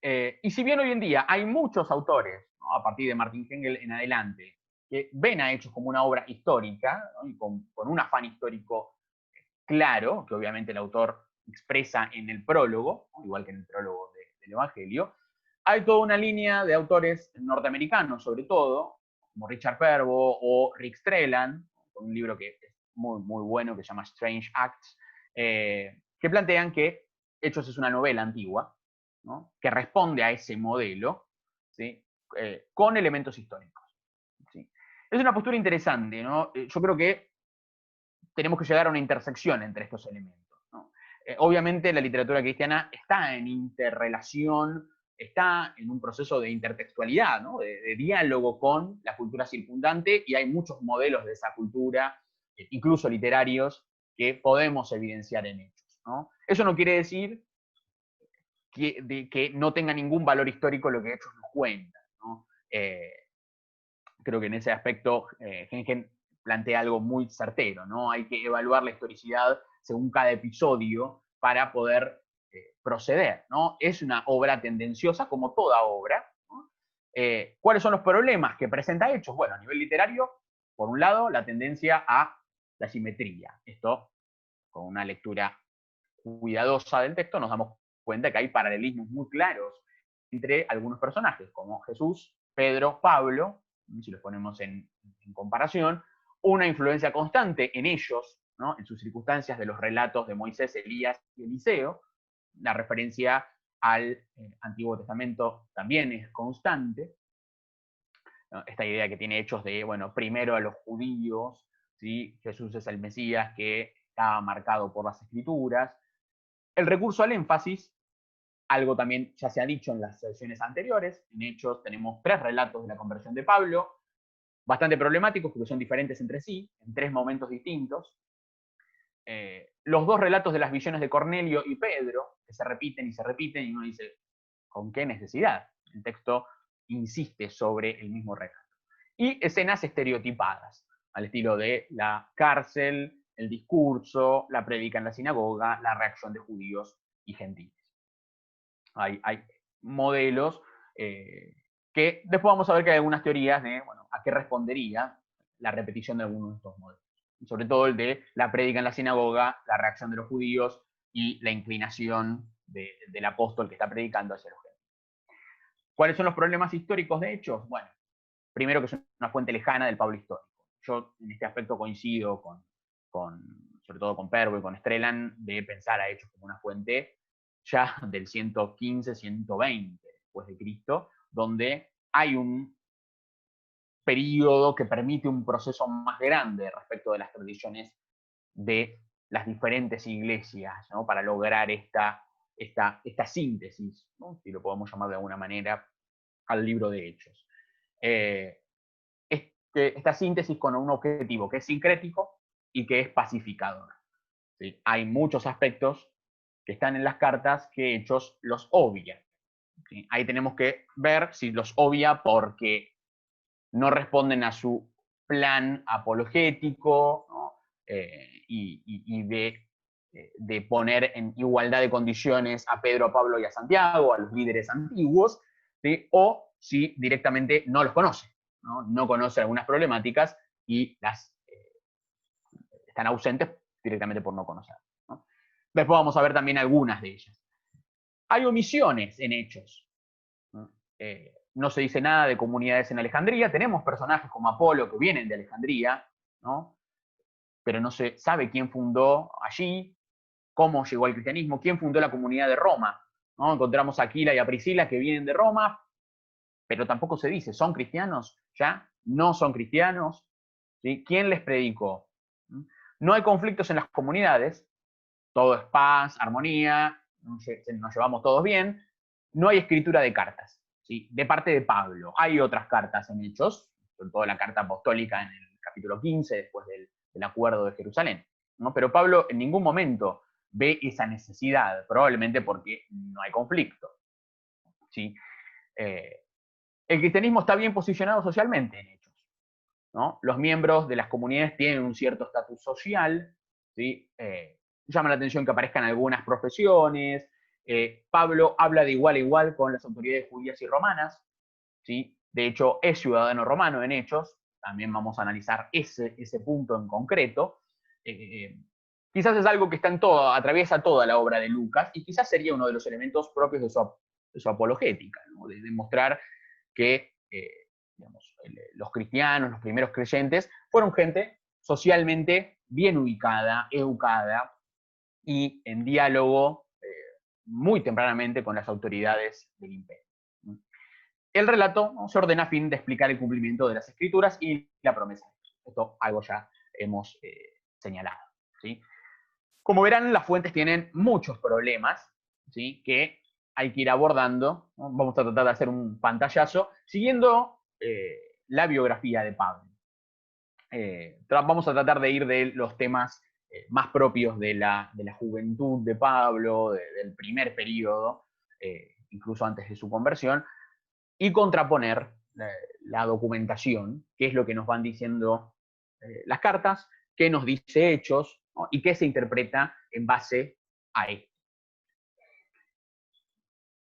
Y si bien hoy en día hay muchos autores, ¿no?, a partir de Martin Hengel en adelante, que ven a Hechos como una obra histórica, ¿no?, y con un afán histórico claro, que obviamente el autor expresa en el prólogo, ¿no?, igual que en el prólogo del Evangelio, hay toda una línea de autores norteamericanos, sobre todo, como Richard Pervo o Rick Strellan, con un libro que es muy, muy bueno, que se llama Strange Acts, que plantean que Hechos es una novela antigua, ¿no?, que responde a ese modelo, ¿sí?, con elementos históricos, ¿sí? Es una postura interesante, ¿no? Yo creo que tenemos que llegar a una intersección entre estos elementos, ¿no? Obviamente la literatura cristiana está en interrelación, está en un proceso de intertextualidad, ¿no?, de diálogo con la cultura circundante, y hay muchos modelos de esa cultura, incluso literarios, que podemos evidenciar en Hechos, ¿no? Eso no quiere decir que no tenga ningún valor histórico lo que Hechos nos cuenta, ¿no? Creo que en ese aspecto Hengen plantea algo muy certero, ¿no? Hay que evaluar la historicidad según cada episodio para poder proceder, ¿no? Es una obra tendenciosa como toda obra, ¿no? ¿Cuáles son los problemas que presenta Hechos? Bueno, a nivel literario, por un lado, la tendencia a la simetría. Esto, con una lectura cuidadosa del texto, nos damos cuenta que hay paralelismos muy claros entre algunos personajes, como Jesús, Pedro, Pablo, si los ponemos en comparación, una influencia constante en ellos, ¿no?, en sus circunstancias, de los relatos de Moisés, Elías y Eliseo. La referencia al Antiguo Testamento también es constante. ¿no? Esta idea que tiene Hechos de, bueno, primero a los judíos, ¿sí? Jesús es el Mesías que estaba marcado por las Escrituras. El recurso al énfasis, algo también ya se ha dicho en las sesiones anteriores. En Hechos tenemos 3 relatos de la conversión de Pablo, bastante problemáticos porque son diferentes entre sí, en 3 momentos distintos. Los 2 relatos de las visiones de Cornelio y Pedro, que se repiten y uno dice, ¿con qué necesidad? El texto insiste sobre el mismo relato. Y escenas estereotipadas, al estilo de la cárcel, el discurso, la prédica en la sinagoga, la reacción de judíos y gentiles. Hay modelos que después vamos a ver que hay algunas teorías de, bueno, a qué respondería la repetición de algunos de estos modelos. Sobre todo el de la prédica en la sinagoga, la reacción de los judíos y la inclinación del apóstol que está predicando hacia los gentiles. ¿Cuáles son los problemas históricos de Hechos? Bueno, primero que es una fuente lejana del Pablo histórico. Yo en este aspecto coincido sobre todo con Pervo y con Strellan, de pensar a Hechos como una fuente ya del 115, 120 después de Cristo, donde hay un periodo que permite un proceso más grande respecto de las tradiciones de las diferentes iglesias, ¿no? Para lograr esta síntesis, ¿no? Si lo podemos llamar de alguna manera, al libro de Hechos. Esta síntesis con un objetivo que es sincrético y que es pacificador. ¿Sí? Hay muchos aspectos que están en las cartas que Hechos los obvia. ¿Sí? Ahí tenemos que ver si los obvia porque no responden a su plan apologético, ¿no? Y de poner en igualdad de condiciones a Pedro, a Pablo y a Santiago, a los líderes antiguos, ¿sí? O si directamente no los conoce, no conoce algunas problemáticas y las están ausentes directamente por no conocer, ¿no? Después vamos a ver también algunas de ellas. Hay omisiones en Hechos. No se dice nada de comunidades en Alejandría. Tenemos personajes como Apolo que vienen de Alejandría, ¿no? Pero no se sabe quién fundó allí, cómo llegó al cristianismo, quién fundó la comunidad de Roma, ¿no? Encontramos a Aquila y a Priscila que vienen de Roma, pero tampoco se dice, ¿son cristianos? ¿Ya? ¿No son cristianos? ¿Sí? ¿Quién les predicó? No hay conflictos en las comunidades, todo es paz, armonía, nos llevamos todos bien. No hay escritura de cartas, ¿sí? De parte de Pablo. Hay otras cartas en Hechos, sobre todo la carta apostólica en el capítulo 15, después del acuerdo de Jerusalén, ¿no? Pero Pablo en ningún momento ve esa necesidad, probablemente porque no hay conflicto, ¿sí? El cristianismo está bien posicionado socialmente en Hechos, ¿no? Los miembros de las comunidades tienen un cierto estatus social, ¿sí? Llama la atención que aparezcan algunas profesiones. Pablo habla de igual a igual con las autoridades judías y romanas, ¿sí? De hecho, es ciudadano romano en Hechos. También vamos a analizar ese punto en concreto. Quizás es algo que está atraviesa toda la obra de Lucas y quizás sería uno de los elementos propios de su apologética, ¿no? De demostrar que digamos, los cristianos, los primeros creyentes, fueron gente socialmente bien ubicada, educada y en diálogo muy tempranamente con las autoridades del imperio. El relato, ¿no?, se ordena a fin de explicar el cumplimiento de las escrituras y la promesa. Esto algo ya hemos señalado, ¿sí? Como verán, las fuentes tienen muchos problemas, ¿sí?, que hay que ir abordando, ¿no? Vamos a tratar de hacer un pantallazo siguiendo la biografía de Pablo. Vamos a tratar de ir de los temas más propios de la juventud de Pablo, del primer periodo, incluso antes de su conversión, y contraponer la documentación, qué es lo que nos van diciendo las cartas, qué nos dice Hechos, ¿no?, y qué se interpreta en base a esto.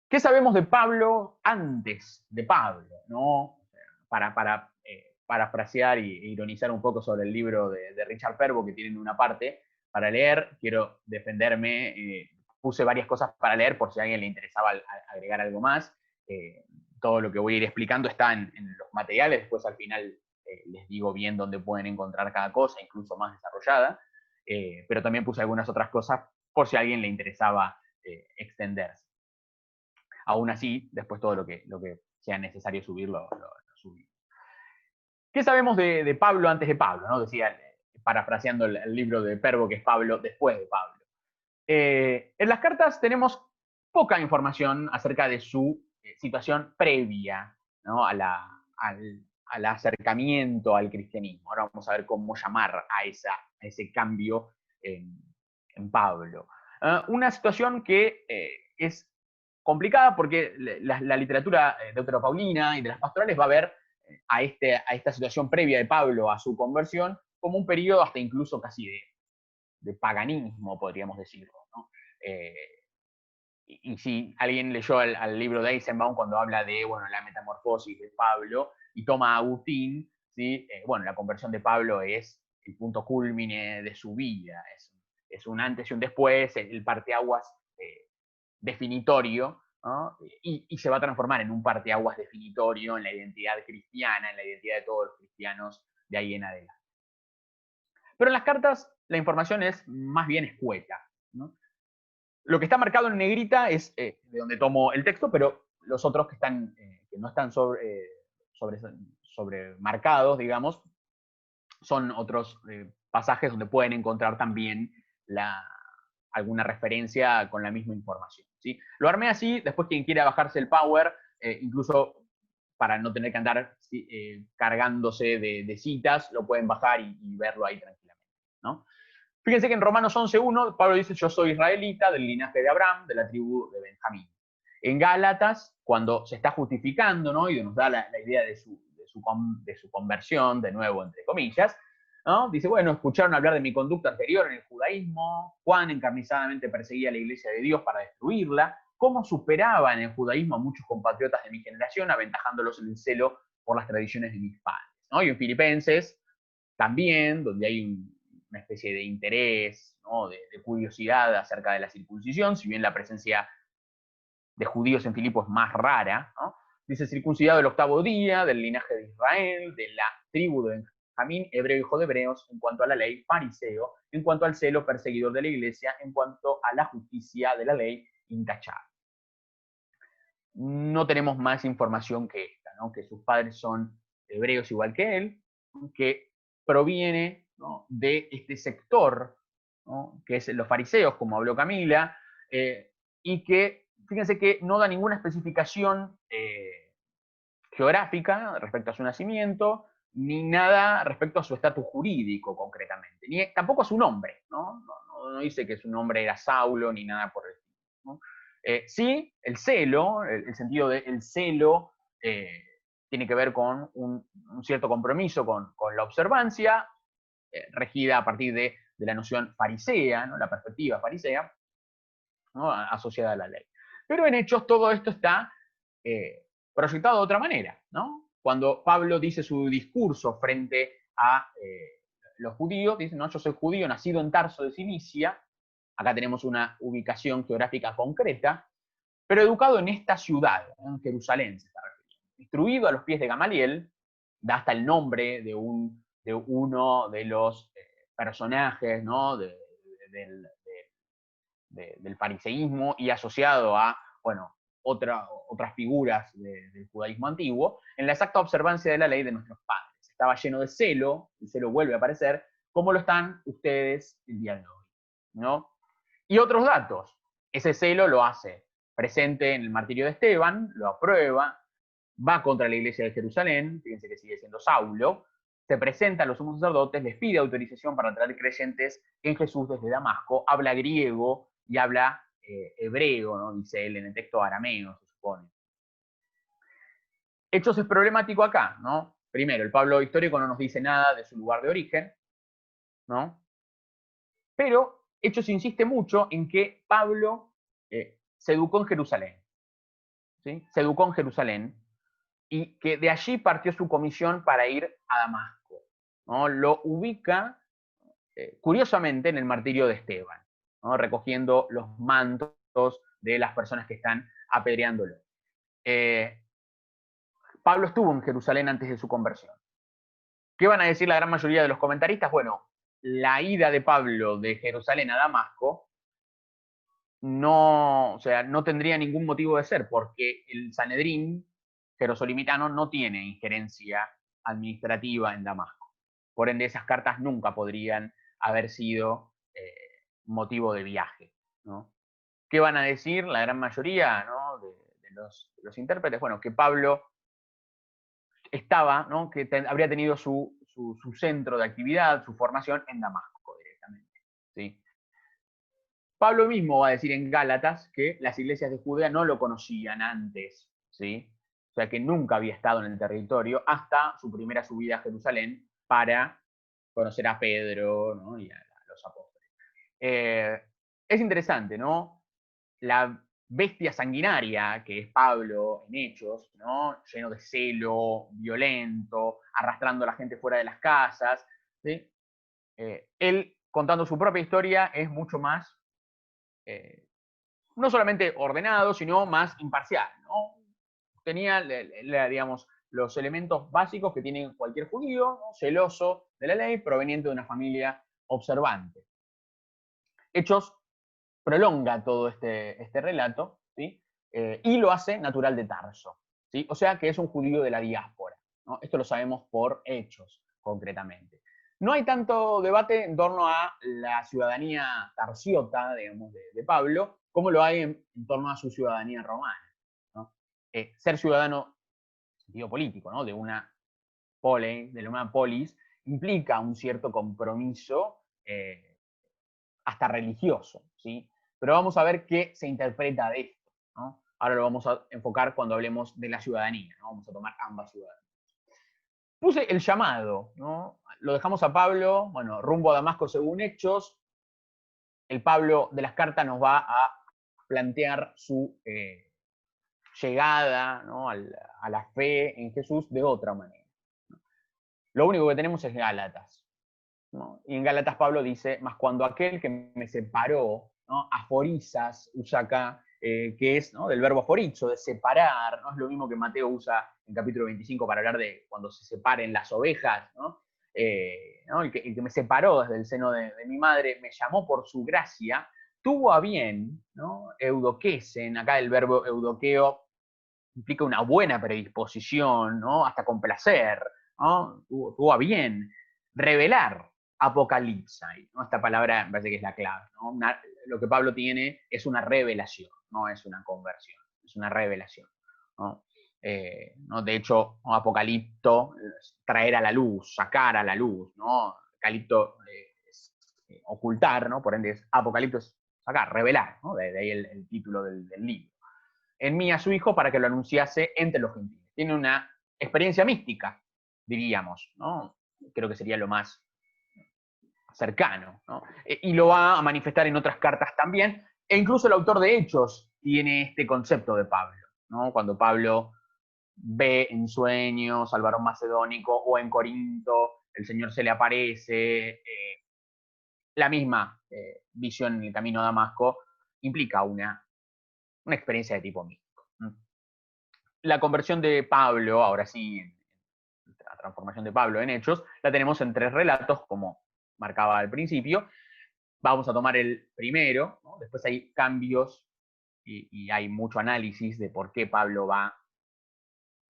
¿Qué sabemos de Pablo antes de Pablo, ¿no? Para parafrasear e ironizar un poco sobre el libro de Richard Pervo, que tienen una parte para leer. Quiero defenderme, puse varias cosas para leer por si a alguien le interesaba agregar algo más. Todo lo que voy a ir explicando está en los materiales, después al final les digo bien dónde pueden encontrar cada cosa, incluso más desarrollada, pero también puse algunas otras cosas por si a alguien le interesaba extenderse. Aún así, después todo lo que sea necesario subir, lo subí. ¿Qué sabemos de Pablo antes de Pablo? ¿No? Decía, parafraseando el libro de Pergo, que es Pablo después de Pablo. En las cartas tenemos poca información acerca de su situación previa, ¿no? al acercamiento al cristianismo. Ahora vamos a ver cómo llamar a ese cambio en Pablo. Una situación que es complicada porque la literatura deuteropaulina y de las pastorales va a ver a esta situación previa de Pablo a su conversión como un periodo hasta incluso casi de paganismo, podríamos decirlo, ¿no? Y si alguien leyó al libro de Eisenbaum cuando habla de, bueno, la metamorfosis de Pablo y toma a Agustín, ¿sí? Bueno, la conversión de Pablo es el punto culmine de su vida, es un antes y un después, el parteaguas definitorio, ¿no? Y se va a transformar en un parteaguas definitorio en la identidad cristiana, en la identidad de todos los cristianos de ahí en adelante. Pero en las cartas la información es más bien escueta, ¿no? Lo que está marcado en negrita es de donde tomo el texto, pero los otros que no están sobre marcados, digamos, son otros pasajes donde pueden encontrar también alguna referencia con la misma información, ¿sí? Lo armé así, después quien quiera bajarse el Power, incluso para no tener que andar cargándose de citas, lo pueden bajar y verlo ahí tranquilamente, ¿no? Fíjense que en Romanos 11.1 Pablo dice, yo soy israelita del linaje de Abraham, de la tribu de Benjamín. En Gálatas, cuando se está justificando, ¿no? Y nos da la idea de su conversión, de nuevo, entre comillas, ¿no? Dice, bueno, escucharon hablar de mi conducta anterior en el judaísmo, cuán encarnizadamente perseguía a la iglesia de Dios para destruirla, cómo superaba en el judaísmo a muchos compatriotas de mi generación, aventajándolos en el celo por las tradiciones de mis padres, ¿no? Y en Filipenses, también, donde hay una especie de interés, ¿no? de curiosidad acerca de la circuncisión, si bien la presencia de judíos en Filipo es más rara, ¿no? Dice, circuncidado el 8º día, del linaje de Israel, de la tribu de Benjamín, hebreo hijo de hebreos, en cuanto a la ley, fariseo, en cuanto al celo, perseguidor de la iglesia, en cuanto a la justicia de la ley, intachable. No tenemos más información que esta, ¿no? Que sus padres son hebreos igual que él, que proviene, ¿no? de este sector, ¿no? Que es los fariseos, como habló Camila, y que, fíjense que no da ninguna especificación geográfica respecto a su nacimiento, ni nada respecto a su estatus jurídico concretamente, ni tampoco a su nombre, ¿no? No dice que su nombre era Saulo, ni nada por el estilo, ¿no? Sí, el celo, el sentido del celo, tiene que ver con un cierto compromiso con la observancia, regida a partir de la noción farisea, ¿no? La perspectiva farisea, ¿no? Asociada a la ley. Pero en hechos todo esto está proyectado de otra manera, ¿no? Cuando Pablo dice su discurso frente a los judíos, dice, no, yo soy judío, nacido en Tarso de Cilicia, acá tenemos una ubicación geográfica concreta, pero educado en esta ciudad, en Jerusalén se está refiriendo. Instruido a los pies de Gamaliel, da hasta el nombre de uno de los personajes, ¿no? del fariseísmo y asociado a, bueno, otras figuras del judaísmo antiguo, en la exacta observancia de la ley de nuestros padres. Estaba lleno de celo, el celo vuelve a aparecer, como lo están ustedes el día de hoy, ¿no? Y otros datos, ese celo lo hace presente en el martirio de Esteban, lo aprueba, va contra la iglesia de Jerusalén, fíjense que sigue siendo Saulo, se presenta a los sumos sacerdotes, les pide autorización para traer creyentes en Jesús desde Damasco, habla griego y habla hebreo, ¿no? Dice él en el texto arameo, se supone. Hechos es problemático acá, ¿no? Primero, el Pablo histórico no nos dice nada de su lugar de origen, ¿no? Pero Hechos insiste mucho en que Pablo se educó en Jerusalén, ¿sí? Se educó en Jerusalén y que de allí partió su comisión para ir a Damasco, ¿no? Lo ubica, curiosamente, en el martirio de Esteban, ¿no? Recogiendo los mantos de las personas que están apedreándolo. Pablo estuvo en Jerusalén antes de su conversión. ¿Qué van a decir la gran mayoría de los comentaristas? Bueno, la ida de Pablo de Jerusalén a Damasco no tendría ningún motivo de ser, porque el Sanedrín jerosolimitano no tiene injerencia administrativa en Damasco. Por ende, esas cartas nunca podrían haber sido motivo de viaje, ¿no? ¿Qué van a decir la gran mayoría, ¿no?, de los intérpretes? Bueno, que Pablo estaba, ¿no?, que habría tenido su centro de actividad, su formación en Damasco directamente, ¿sí? Pablo mismo va a decir en Gálatas que las iglesias de Judea no lo conocían antes, ¿sí? O sea, que nunca había estado en el territorio hasta su primera subida a Jerusalén para conocer a Pedro, ¿no?, y a los apóstoles. Es interesante, ¿no?, la bestia sanguinaria que es Pablo en Hechos, ¿no?, lleno de celo, violento, arrastrando a la gente fuera de las casas, ¿sí? Él, contando su propia historia, es mucho más, no solamente ordenado, sino más imparcial, ¿no? Tenía, digamos, los elementos básicos que tiene cualquier judío, ¿no?, celoso de la ley, proveniente de una familia observante. Hechos prolonga todo este relato, ¿sí? Y lo hace natural de Tarso, ¿sí? O sea que es un judío de la diáspora, ¿no? Esto lo sabemos por Hechos, concretamente. No hay tanto debate en torno a la ciudadanía tarsiota, digamos, de Pablo, como lo hay en torno a su ciudadanía romana, ¿no? Ser ciudadano, en sentido político, ¿no?, de una polis, implica un cierto compromiso, hasta religioso, ¿sí? Pero vamos a ver qué se interpreta de esto, ¿no? Ahora lo vamos a enfocar cuando hablemos de la ciudadanía, ¿no? Vamos a tomar ambas ciudadanías. Puse el llamado, ¿no? Lo dejamos a Pablo, bueno, rumbo a Damasco según Hechos. El Pablo de las cartas nos va a plantear su llegada, ¿no?, a la fe en Jesús de otra manera. Lo único que tenemos es Gálatas, ¿no? Y en Gálatas Pablo dice, más cuando aquel que me separó, ¿no?, aforizas, usa acá, que es, ¿no?, del verbo aforizo, de separar, ¿no? Es lo mismo que Mateo usa en capítulo 25 para hablar de cuando se separen las ovejas, ¿no? ¿No? El que me separó desde el seno de mi madre, me llamó por su gracia, tuvo a bien, ¿no?, eudoquesen, acá el verbo eudoqueo implica una buena predisposición, ¿no?, hasta con placer, ¿no? Tuvo a bien revelar apocalipsa, ¿no? Esta palabra me parece que es la clave, ¿no? Lo que Pablo tiene es una revelación, no es una conversión, es una revelación, ¿no? ¿No? De hecho, ¿no?, apocalipto, traer a la luz, sacar a la luz, ¿no? Calipto es ocultar, ¿no? Por ende, apocalipto es sacar, revelar, ¿no? De ahí el título del libro. Envía a su hijo para que lo anunciase entre los gentiles. Tiene una experiencia mística, diríamos, ¿no? Creo que sería lo más cercano, ¿no? Y lo va a manifestar en otras cartas también, e incluso el autor de Hechos tiene este concepto de Pablo, ¿no? Cuando Pablo ve en sueños al varón macedónico o en Corinto, el Señor se le aparece, la misma visión en el camino a Damasco implica una experiencia de tipo místico. La conversión de Pablo, ahora sí, la transformación de Pablo en Hechos, la tenemos en 3 relatos, como marcaba al principio. Vamos a tomar el primero, ¿no? Después hay cambios y hay mucho análisis de por qué Pablo va,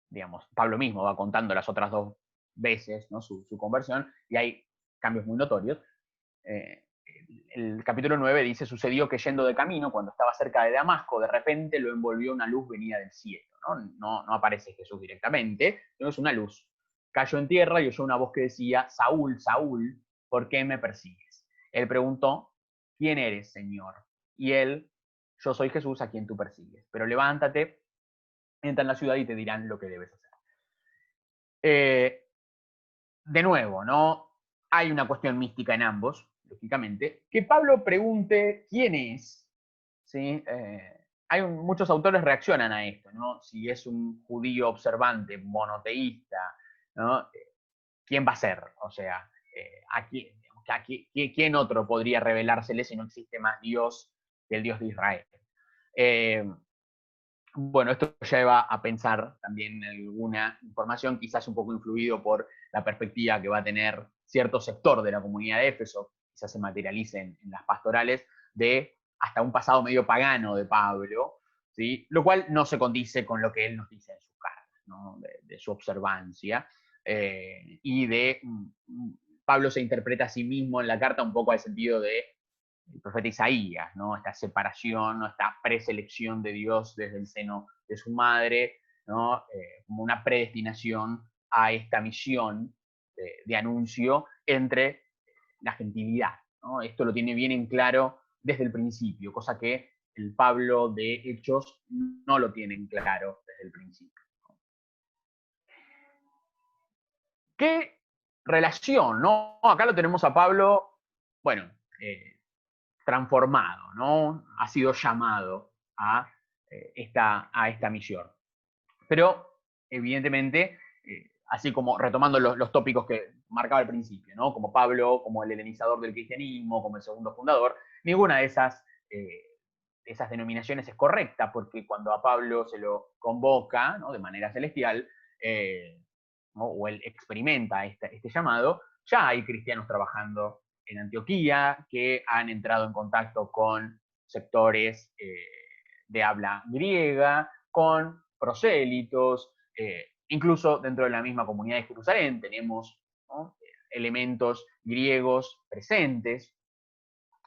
digamos, Pablo mismo va contando las otras 2 veces, ¿no?, su conversión, y hay cambios muy notorios. El capítulo 9 dice, sucedió que yendo de camino, cuando estaba cerca de Damasco, de repente lo envolvió una luz venida del cielo, ¿no? No aparece Jesús directamente, sino es una luz. Cayó en tierra y oyó una voz que decía, Saúl, Saúl, ¿por qué me persigues? Él preguntó, ¿quién eres, Señor? Y él, yo soy Jesús a quien tú persigues, pero levántate, entra en la ciudad y te dirán lo que debes hacer. De nuevo, ¿no? Hay una cuestión mística en ambos, lógicamente. Que Pablo pregunte quién es, ¿sí? Muchos autores reaccionan a esto, ¿no? Si es un judío observante, monoteísta, ¿no? ¿Quién va a ser? O sea, ¿quién otro podría revelársele si no existe más Dios que el Dios de Israel? Bueno, esto lleva a pensar también en alguna información, quizás un poco influido por la perspectiva que va a tener cierto sector de la comunidad de Éfeso, quizás se materialice en las pastorales, de hasta un pasado medio pagano de Pablo, ¿sí? Lo cual no se condice con lo que él nos dice en sus cartas, ¿no?, de su observancia. y de Pablo se interpreta a sí mismo en la carta un poco al sentido de el profeta Isaías, ¿no? Esta separación, ¿no? Esta preselección de Dios desde el seno de su madre, ¿no? Como una predestinación a esta misión de anuncio entre la gentilidad, ¿no? Esto lo tiene bien en claro desde el principio, cosa que el Pablo de Hechos no lo tiene en claro desde el principio. ¿Qué relación, no? Acá lo tenemos a Pablo, bueno, transformado, ¿no? Ha sido llamado a esta misión. Pero, evidentemente, así como retomando los tópicos que marcaba al principio, ¿no? Como Pablo, como el helenizador del cristianismo, como el segundo fundador, ninguna de esas denominaciones es correcta, porque cuando a Pablo se lo convoca, ¿no? De manera celestial, ¿no? O él experimenta este llamado, ya hay cristianos trabajando en Antioquía que han entrado en contacto con sectores de habla griega, con prosélitos, incluso dentro de la misma comunidad de Jerusalén tenemos, ¿no? Elementos griegos presentes,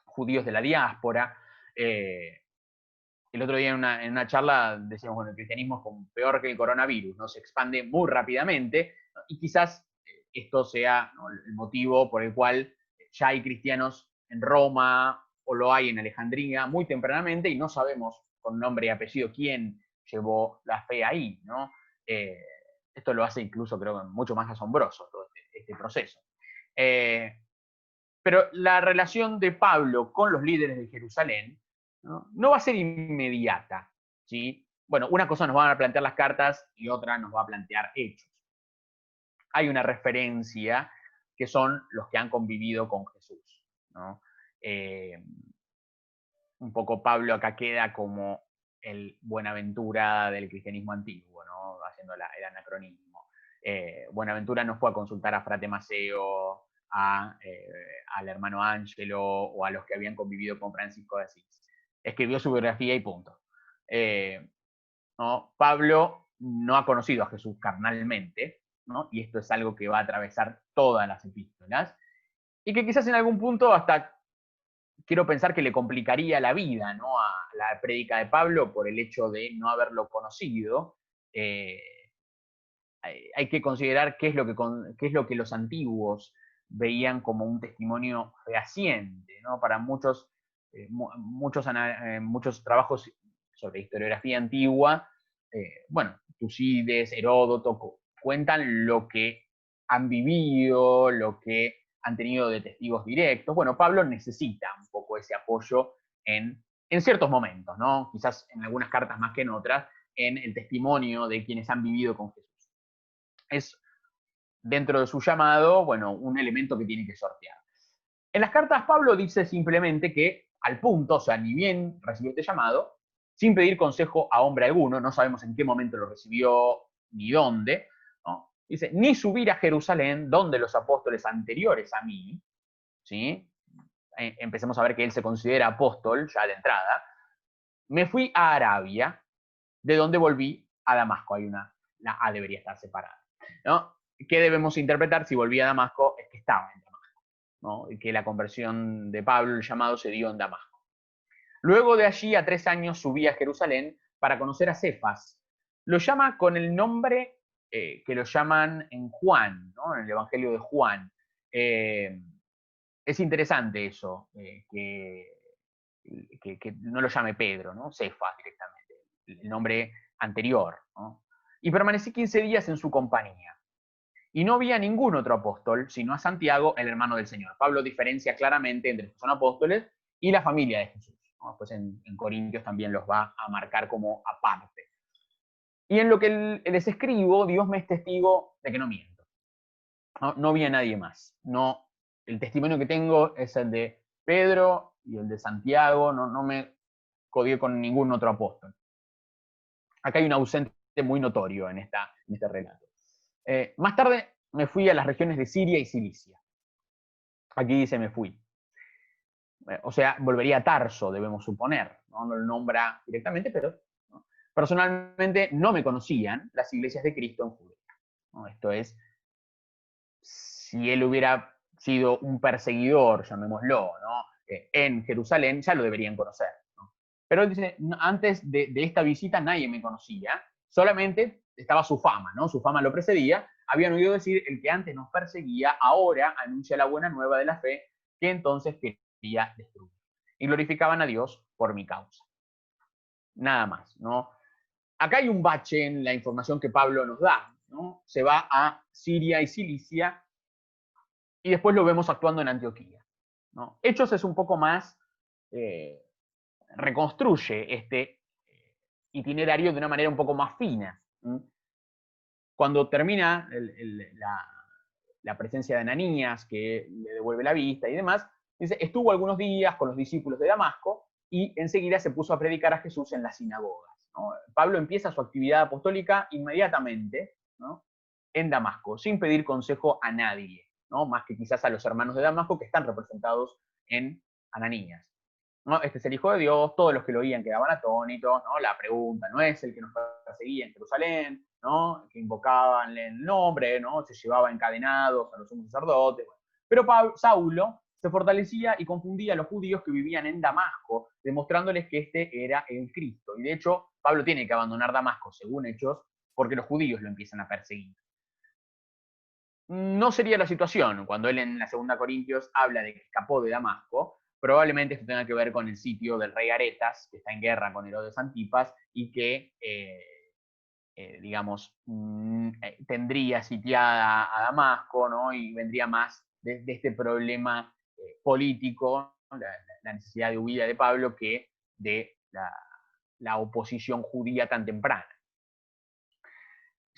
judíos de la diáspora. El otro día en una charla decíamos, bueno, el cristianismo es como peor que el coronavirus, ¿no? Se expande muy rápidamente, ¿no? Y quizás esto sea, ¿no? El motivo por el cual ya hay cristianos en Roma o lo hay en Alejandría muy tempranamente y no sabemos con nombre y apellido quién llevó la fe ahí, ¿no? Esto lo hace incluso, creo, mucho más asombroso todo este proceso. Pero la relación de Pablo con los líderes de Jerusalén no va a ser inmediata, ¿sí? Bueno, una cosa nos van a plantear las cartas y otra nos va a plantear hechos. Hay una referencia que son los que han convivido con Jesús, ¿no? Un poco Pablo acá queda como el Buenaventura del cristianismo antiguo, ¿no? Haciendo el anacronismo. Buenaventura no fue a consultar a Frate Maceo, al hermano Ángelo o a los que habían convivido con Francisco de Asís. Escribió su biografía y punto. ¿No? Pablo no ha conocido a Jesús carnalmente, ¿no? Y esto es algo que va a atravesar todas las epístolas, y que quizás en algún punto hasta quiero pensar que le complicaría la vida, ¿no? A la prédica de Pablo por el hecho de no haberlo conocido. Hay que considerar qué es lo que los antiguos veían como un testimonio fehaciente, ¿no? Para muchos trabajos sobre historiografía antigua, bueno, Tucídides, Heródoto, cuentan lo que han vivido, lo que han tenido de testigos directos. Bueno, Pablo necesita un poco ese apoyo en ciertos momentos, ¿no? Quizás en algunas cartas más que en otras, en el testimonio de quienes han vivido con Jesús. Es, dentro de su llamado, bueno, un elemento que tiene que sortear. En las cartas Pablo dice simplemente que al punto, o sea, ni bien recibió este llamado, sin pedir consejo a hombre alguno, no sabemos en qué momento lo recibió ni dónde, ¿no? Dice, ni subir a Jerusalén, donde los apóstoles anteriores a mí, ¿sí? Empecemos a ver que él se considera apóstol ya de entrada, me fui a Arabia, de donde volví a Damasco. Hay la A debería estar separada, ¿no? ¿Qué debemos interpretar? Si volví a Damasco, es que estaba en Damasco, ¿no? Y que la conversión de Pablo, el llamado, se dio en Damasco. Luego de allí, a 3 años, subí a Jerusalén para conocer a Cefas. Lo llama con el nombre que lo llaman en Juan, ¿no? En el Evangelio de Juan. Es interesante eso, que no lo llame Pedro, ¿no? Cefas directamente, el nombre anterior, ¿no? Y permanecí 15 días en su compañía. Y no vi a ningún otro apóstol, sino a Santiago, el hermano del Señor. Pablo diferencia claramente entre los que son apóstoles y la familia de Jesús, ¿no? Pues en Corintios también los va a marcar como aparte. Y en lo que les escribo, Dios me es testigo de que no miento. No vi a nadie más. No, el testimonio que tengo es el de Pedro y el de Santiago. No me codié con ningún otro apóstol. Acá hay un ausente muy notorio en este relato. Más tarde me fui a las regiones de Siria y Cilicia. Aquí dice me fui. O sea, volvería a Tarso, debemos suponer. No lo nombra directamente, pero ¿no? Personalmente no me conocían las iglesias de Cristo en Judea, ¿no? Esto es si él hubiera sido un perseguidor, llamémoslo, ¿no? En Jerusalén, ya lo deberían conocer, ¿no? Pero él dice, antes de esta visita nadie me conocía, solamente estaba su fama, ¿no? Su fama lo precedía. Habían oído decir, el que antes nos perseguía, ahora anuncia la buena nueva de la fe, que entonces quería destruir. Y glorificaban a Dios por mi causa. Nada más, ¿no? Acá hay un bache en la información que Pablo nos da, ¿no? Se va a Siria y Cilicia y después lo vemos actuando en Antioquía, ¿no? Hechos es un poco más, reconstruye este itinerario de una manera un poco más fina. Cuando termina la presencia de Ananías, que le devuelve la vista y demás, dice, estuvo algunos días con los discípulos de Damasco y enseguida se puso a predicar a Jesús en las sinagogas, ¿no? Pablo empieza su actividad apostólica inmediatamente, ¿no? En Damasco, sin pedir consejo a nadie, ¿no? Más que quizás a los hermanos de Damasco que están representados en Ananías, ¿no? Este es el Hijo de Dios, todos los que lo oían quedaban atónitos, ¿no? La pregunta, ¿no es el que nos perseguía en Jerusalén, ¿no? Que invocaban el nombre, ¿no? Se llevaba encadenados a los sumos sacerdotes. Bueno. Pero Saulo se fortalecía y confundía a los judíos que vivían en Damasco, demostrándoles que este era el Cristo. Y de hecho, Pablo tiene que abandonar Damasco, según Hechos, porque los judíos lo empiezan a perseguir. No sería la situación cuando él en la segunda Corintios habla de que escapó de Damasco. Probablemente esto tenga que ver con el sitio del rey Aretas, que está en guerra con Herodes Antipas y que, digamos, tendría sitiada a Damasco, ¿no? Y vendría más de este problema político, ¿no? La necesidad de huida de Pablo, que de la oposición judía tan temprana.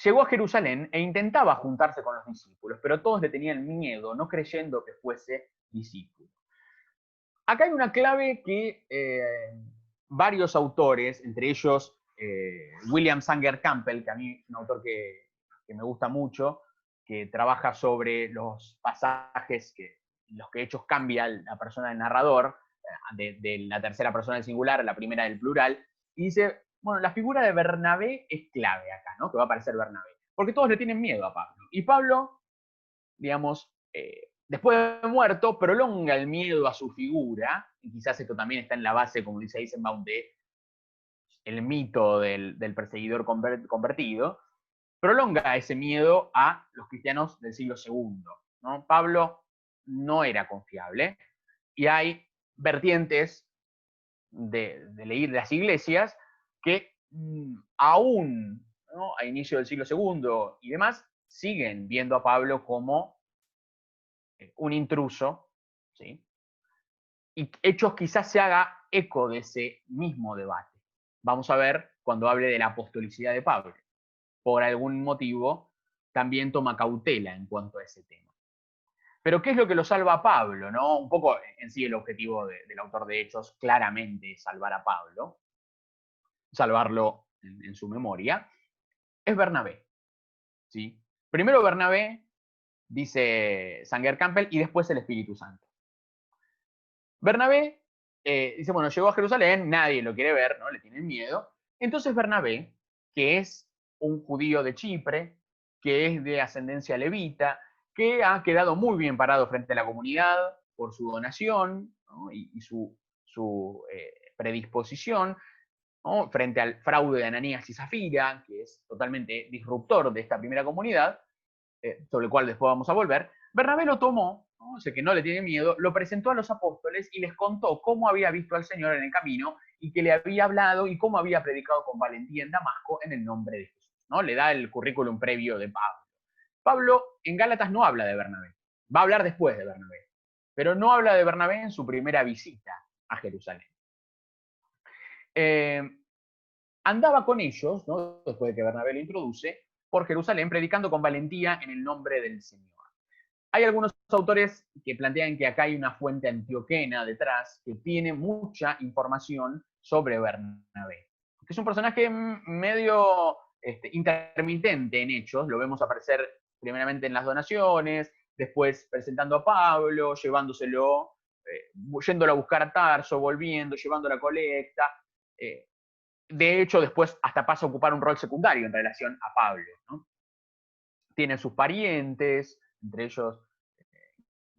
Llegó a Jerusalén e intentaba juntarse con los discípulos, pero todos le tenían miedo, no creyendo que fuese discípulo. Acá hay una clave que varios autores, entre ellos William Sanger Campbell, que a mí es un autor que me gusta mucho, que trabaja sobre los pasajes en los que Hechos cambia la persona del narrador, de la tercera persona del singular a la primera del plural, y dice, bueno, la figura de Bernabé es clave acá, ¿no? Que va a aparecer Bernabé, porque todos le tienen miedo a Pablo. Y Pablo, digamos, después de muerto, prolonga el miedo a su figura, y quizás esto también está en la base, como dice Eisenbaum, de el mito del perseguidor convertido, prolonga ese miedo a los cristianos del siglo II, ¿no? Pablo no era confiable, y hay vertientes de las iglesias que aún, ¿no? A inicio del siglo II y demás, siguen viendo a Pablo como un intruso, ¿sí? Y Hechos quizás se haga eco de ese mismo debate. Vamos a ver cuando hable de la apostolicidad de Pablo. Por algún motivo, también toma cautela en cuanto a ese tema. Pero ¿qué es lo que lo salva a Pablo, ¿no? Un poco en sí el objetivo del autor de Hechos claramente es salvar a Pablo, salvarlo en su memoria, es Bernabé, ¿sí? Primero Bernabé, dice Sanger Campbell, y después el Espíritu Santo. Bernabé dice, bueno, llegó a Jerusalén, nadie lo quiere ver, ¿no? Le tienen miedo. Entonces Bernabé, que es un judío de Chipre, que es de ascendencia levita, que ha quedado muy bien parado frente a la comunidad por su donación, ¿no? y su predisposición, ¿no? Frente al fraude de Ananías y Zafira, que es totalmente disruptor de esta primera comunidad, sobre el cual después vamos a volver. Bernabé lo tomó, ¿no? O sea, que no le tiene miedo, lo presentó a los apóstoles y les contó cómo había visto al Señor en el camino y que le había hablado y cómo había predicado con valentía en Damasco en el nombre de Jesús, ¿no? Le da el currículum previo de Pablo. Pablo en Gálatas no habla de Bernabé, va a hablar después de Bernabé, pero no habla de Bernabé en su primera visita a Jerusalén. Andaba con ellos, ¿no? Después de que Bernabé lo introduce, por Jerusalén, predicando con valentía en el nombre del Señor. Hay algunos autores que plantean que acá hay una fuente antioquena detrás que tiene mucha información sobre Bernabé. Que es un personaje medio intermitente en Hechos, lo vemos aparecer primeramente en las donaciones, después presentando a Pablo, llevándoselo, yéndolo a buscar a Tarso, volviendo, llevando la colecta. De hecho, después hasta pasa a ocupar un rol secundario en relación a Pablo, ¿no? Tiene sus parientes, entre ellos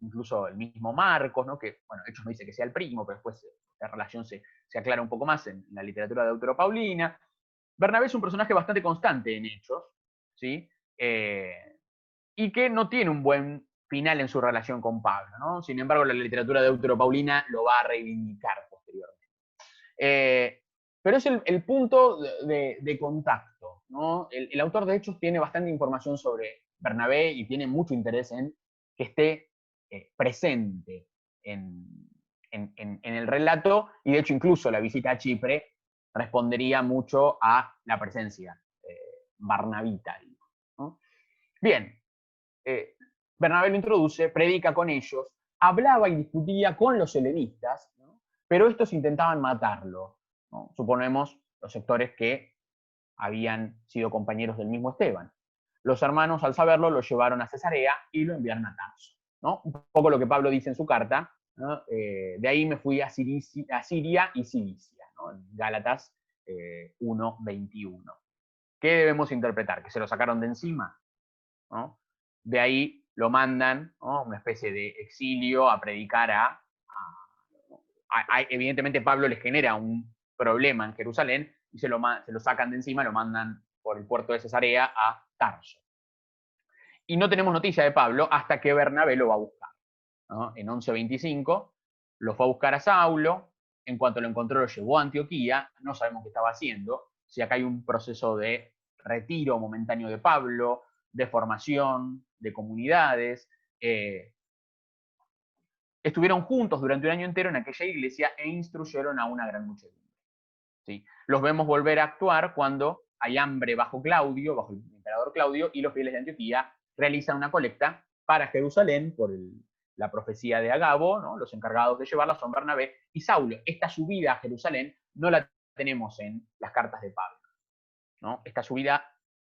incluso el mismo Marcos, ¿no? Que, bueno, Hechos no dice que sea el primo, pero después la relación se aclara un poco más en la literatura de Deuteropaulina. Bernabé es un personaje bastante constante en Hechos, ¿sí? Y que no tiene un buen final en su relación con Pablo, ¿no? Sin embargo, la literatura de Deuteropaulina lo va a reivindicar posteriormente. Pero es el punto de contacto, ¿no? El autor, de Hechos, tiene bastante información sobre Bernabé y tiene mucho interés en que esté presente en el relato, y de hecho incluso la visita a Chipre respondería mucho a la presencia barnabita, ¿no? Bien, Bernabé lo introduce, predica con ellos, hablaba y discutía con los helenistas, ¿no? Pero estos intentaban matarlo, ¿no? Suponemos los sectores que habían sido compañeros del mismo Esteban. Los hermanos, al saberlo, lo llevaron a Cesarea y lo enviaron a Tarso, ¿no? Un poco lo que Pablo dice en su carta, ¿no? De ahí me fui a Siria y Cilicia, ¿no? En Gálatas 1:21. ¿Qué debemos interpretar? ¿Que se lo sacaron de encima? ¿No? De ahí lo mandan, ¿no? Una especie de exilio a predicar evidentemente Pablo les genera un problema en Jerusalén y se lo sacan de encima, lo mandan por el puerto de Cesarea a Tarso. Y no tenemos noticia de Pablo hasta que Bernabé lo va a buscar, ¿no? En 11:25 lo fue a buscar a Saulo, en cuanto lo encontró lo llevó a Antioquía, no sabemos qué estaba haciendo, si acá hay un proceso de retiro momentáneo de Pablo, de formación, de comunidades. Estuvieron juntos durante un año entero en aquella iglesia e instruyeron a una gran muchedumbre, ¿sí? Los vemos volver a actuar cuando hay hambre bajo Claudio, bajo el emperador Claudio, y los fieles de Antioquía realizan una colecta para Jerusalén por la profecía de Agabo, ¿no? Los encargados de llevarla son Bernabé y Saulo. Esta subida a Jerusalén no la tenemos en las cartas de Pablo, ¿no? Esta subida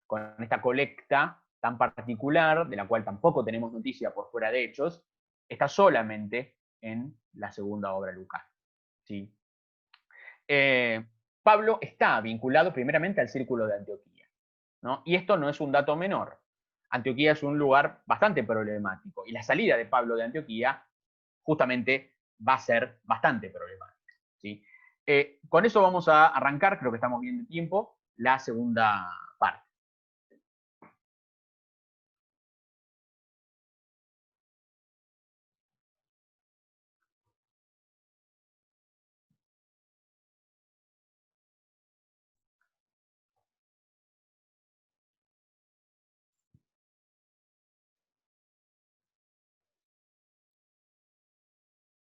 con esta colecta tan particular, de la cual tampoco tenemos noticia por fuera de Hechos, está solamente en la segunda obra lucana, ¿sí? Pablo está vinculado primeramente al círculo de Antioquía, ¿no? Y esto no es un dato menor. Antioquía es un lugar bastante problemático y la salida de Pablo de Antioquía justamente va a ser bastante problemática, ¿sí? Con eso vamos a arrancar, creo que estamos bien de tiempo, la segunda parte.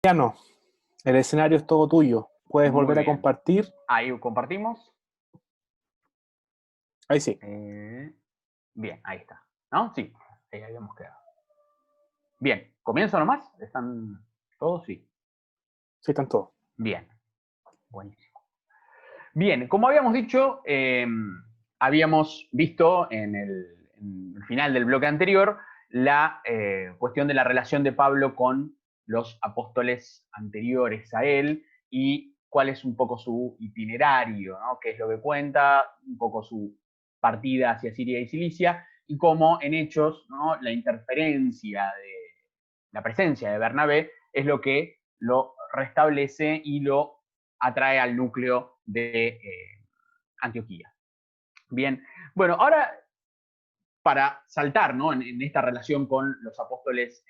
Mariano, el escenario es todo tuyo. Puedes Muy volver a bien. compartir. Ahí compartimos. Ahí sí. Bien, ahí está. ¿No? Sí, ahí habíamos quedado. Bien, ¿comienzo nomás? ¿Están todos? Sí. Sí, están todos. Bien, buenísimo. Bien, como habíamos dicho, habíamos visto en el final del bloque anterior la cuestión de la relación de Pablo con los apóstoles anteriores a él y cuál es un poco su itinerario, ¿no? Qué es lo que cuenta, un poco su partida hacia Siria y Cilicia, y cómo en Hechos, ¿no? La interferencia de la presencia de Bernabé es lo que lo restablece y lo atrae al núcleo de Antioquía. Bien, bueno, ahora para saltar, ¿no? en esta relación con los apóstoles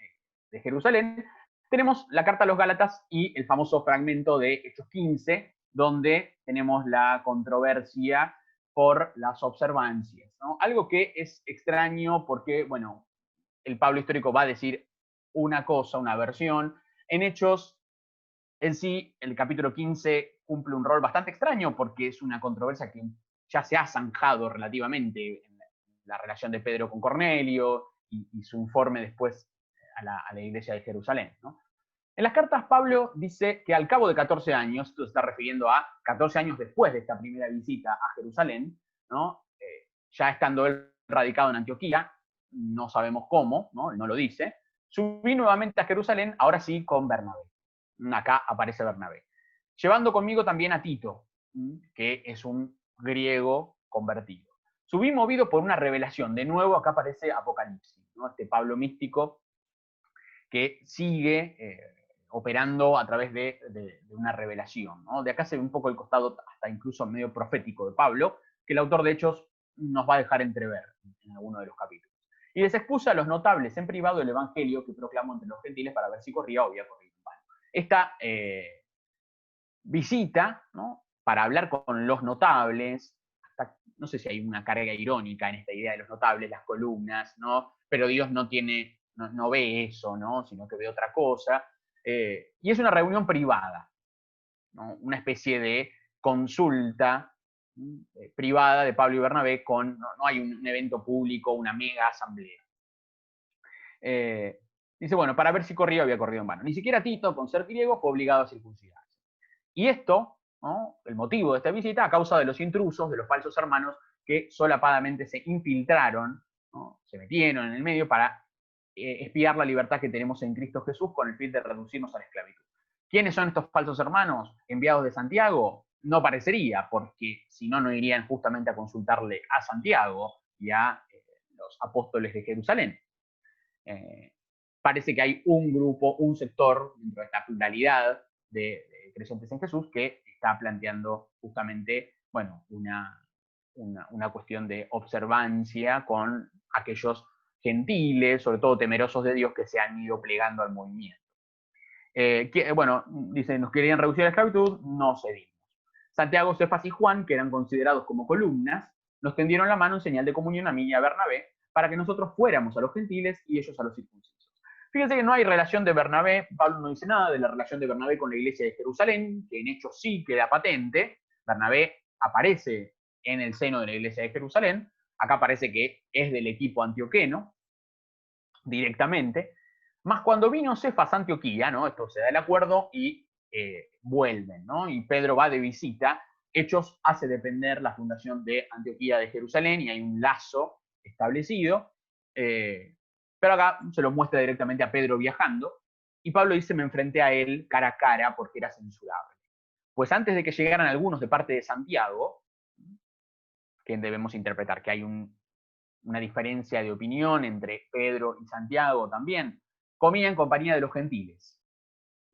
de Jerusalén, tenemos la carta a los Gálatas y el famoso fragmento de Hechos 15, donde tenemos la controversia por las observancias, ¿no? Algo que es extraño porque, bueno, el Pablo histórico va a decir una cosa, una versión. En Hechos, en sí, el capítulo 15 cumple un rol bastante extraño porque es una controversia que ya se ha zanjado relativamente en la relación de Pedro con Cornelio y su informe después a la iglesia de Jerusalén, ¿no? En las cartas Pablo dice que al cabo de 14 años, esto se está refiriendo a 14 años después de esta primera visita a Jerusalén, ¿no? Ya estando él radicado en Antioquía, no sabemos cómo, ¿no? Él no lo dice, subí nuevamente a Jerusalén, ahora sí con Bernabé. Acá aparece Bernabé. Llevando conmigo también a Tito, que es un griego convertido. Subí movido por una revelación. De nuevo, acá aparece Apocalipsis, ¿no? Este Pablo místico que sigue operando a través de una revelación, ¿no? De acá se ve un poco el costado hasta incluso medio profético de Pablo, que el autor de Hechos nos va a dejar entrever en alguno de los capítulos. Y les expuso a los notables en privado el evangelio que proclamó entre los gentiles para ver si corría o había corrido en vano. Esta visita, ¿no?, para hablar con los notables, hasta, no sé si hay una carga irónica en esta idea de los notables, las columnas, ¿no? Pero Dios no ve eso, ¿no?, sino que ve otra cosa. Y es una reunión privada, ¿no?, una especie de consulta privada de Pablo y Bernabé no hay un evento público, una mega asamblea. Dice, bueno, para ver si corría o había corrido en vano. Ni siquiera Tito, con ser griego, fue obligado a circuncidarse. Y esto, ¿no?, el motivo de esta visita, a causa de los intrusos, de los falsos hermanos, que solapadamente se infiltraron, ¿no?, se metieron en el medio para espiar la libertad que tenemos en Cristo Jesús con el fin de reducirnos a la esclavitud. ¿Quiénes son estos falsos hermanos enviados de Santiago? No parecería, porque si no, no irían justamente a consultarle a Santiago y a los apóstoles de Jerusalén. Parece que hay un grupo, un sector dentro de esta pluralidad de creyentes en Jesús que está planteando justamente, bueno, una cuestión de observancia con aquellos gentiles, sobre todo temerosos de Dios, que se han ido plegando al movimiento. Bueno, dicen, nos querían reducir a la esclavitud, no cedimos. Santiago, Cefas y Juan, que eran considerados como columnas, nos tendieron la mano en señal de comunión a mí y a Bernabé, para que nosotros fuéramos a los gentiles y ellos a los circuncisos. Fíjense que no hay relación de Bernabé, Pablo no dice nada de la relación de Bernabé con la iglesia de Jerusalén, que en hecho sí queda patente. Bernabé aparece en el seno de la iglesia de Jerusalén, acá parece que es del equipo antioqueno, directamente, más cuando vino Cefas a Antioquía, ¿no?, esto se da el acuerdo y vuelven, ¿no?, y Pedro va de visita. Hechos hace depender la fundación de Antioquía de Jerusalén y hay un lazo establecido, pero acá se lo muestra directamente a Pedro viajando, y Pablo dice, me enfrenté a él cara a cara porque era censurable. Pues antes de que llegaran algunos de parte de Santiago, que debemos interpretar que hay una diferencia de opinión entre Pedro y Santiago también, comía en compañía de los gentiles.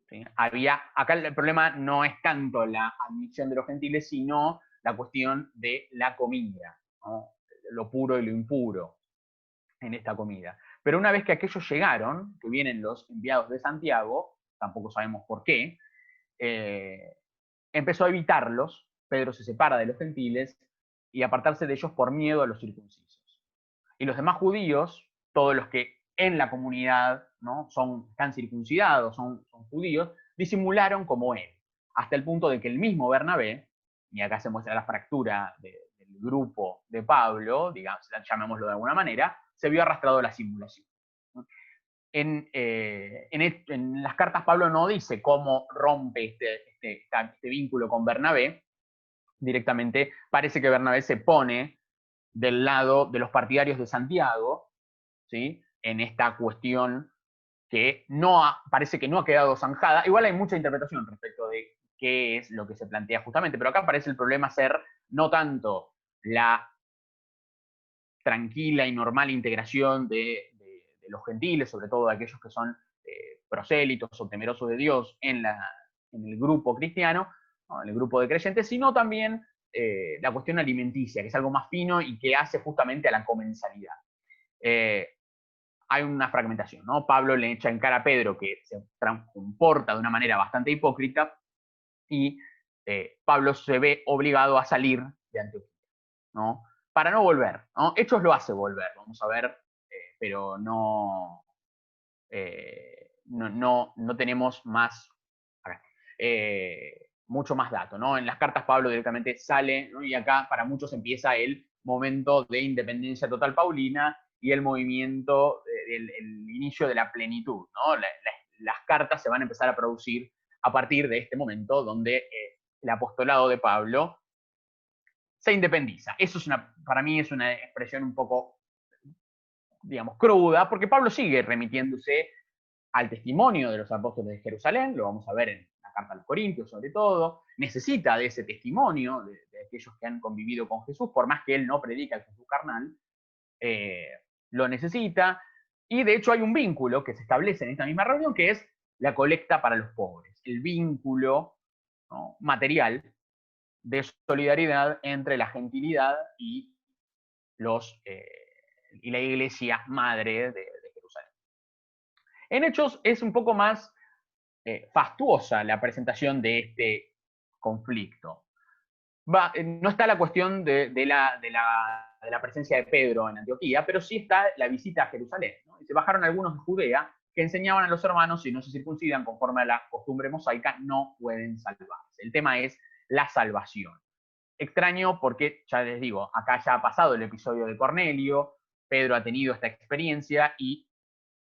¿Sí? Acá el problema no es tanto la admisión de los gentiles, sino la cuestión de la comida, ¿no?, lo puro y lo impuro en esta comida. Pero una vez que aquellos llegaron, que vienen los enviados de Santiago, tampoco sabemos por qué, empezó a evitarlos. Pedro se separa de los gentiles y apartarse de ellos por miedo a los circuncisos. Y los demás judíos, todos los que en la comunidad, ¿no?, están circuncidados, son judíos, disimularon como él, hasta el punto de que el mismo Bernabé, y acá se muestra la fractura del grupo de Pablo, digamos, llamémoslo de alguna manera, se vio arrastrado a la simulación. En las cartas Pablo no dice cómo rompe este vínculo con Bernabé. Directamente parece que Bernabé se pone del lado de los partidarios de Santiago, ¿sí?, en esta cuestión que parece que no ha quedado zanjada. Igual hay mucha interpretación respecto de qué es lo que se plantea justamente, pero acá parece el problema ser no tanto la tranquila y normal integración de los gentiles, sobre todo de aquellos que son prosélitos o temerosos de Dios en el grupo cristiano, ¿no?, en el grupo de creyentes, sino también la cuestión alimenticia, que es algo más fino y que hace justamente a la comensalidad. Hay una fragmentación, ¿no? Pablo le echa en cara a Pedro que se comporta de una manera bastante hipócrita y Pablo se ve obligado a salir de Antioquía, ¿no?, para no volver, ¿no? Hechos lo hace volver, vamos a ver, pero no tenemos más, mucho más dato, ¿no? En las cartas Pablo directamente sale, ¿no?, y acá para muchos empieza el momento de independencia total paulina y el movimiento, el inicio de la plenitud, ¿no? Las cartas se van a empezar a producir a partir de este momento donde el apostolado de Pablo se independiza. Eso para mí es una expresión un poco, digamos, cruda, porque Pablo sigue remitiéndose al testimonio de los apóstoles de Jerusalén, lo vamos a ver en la carta a los Corintios sobre todo, necesita de ese testimonio de aquellos que han convivido con Jesús, por más que él no predica el Jesús carnal, lo necesita. Y de hecho hay un vínculo que se establece en esta misma reunión, que es la colecta para los pobres, el vínculo, ¿no?, material de solidaridad entre la gentilidad y, y la iglesia madre de Jerusalén. En Hechos es un poco más fastuosa la presentación de este conflicto. No está la cuestión de la presencia de Pedro en Antioquía, pero sí está la visita a Jerusalén, ¿no? Y se bajaron algunos de Judea que enseñaban a los hermanos, si no se circuncidan conforme a la costumbre mosaica, no pueden salvarse. El tema es la salvación. Extraño porque, ya les digo, acá ya ha pasado el episodio de Cornelio, Pedro ha tenido esta experiencia y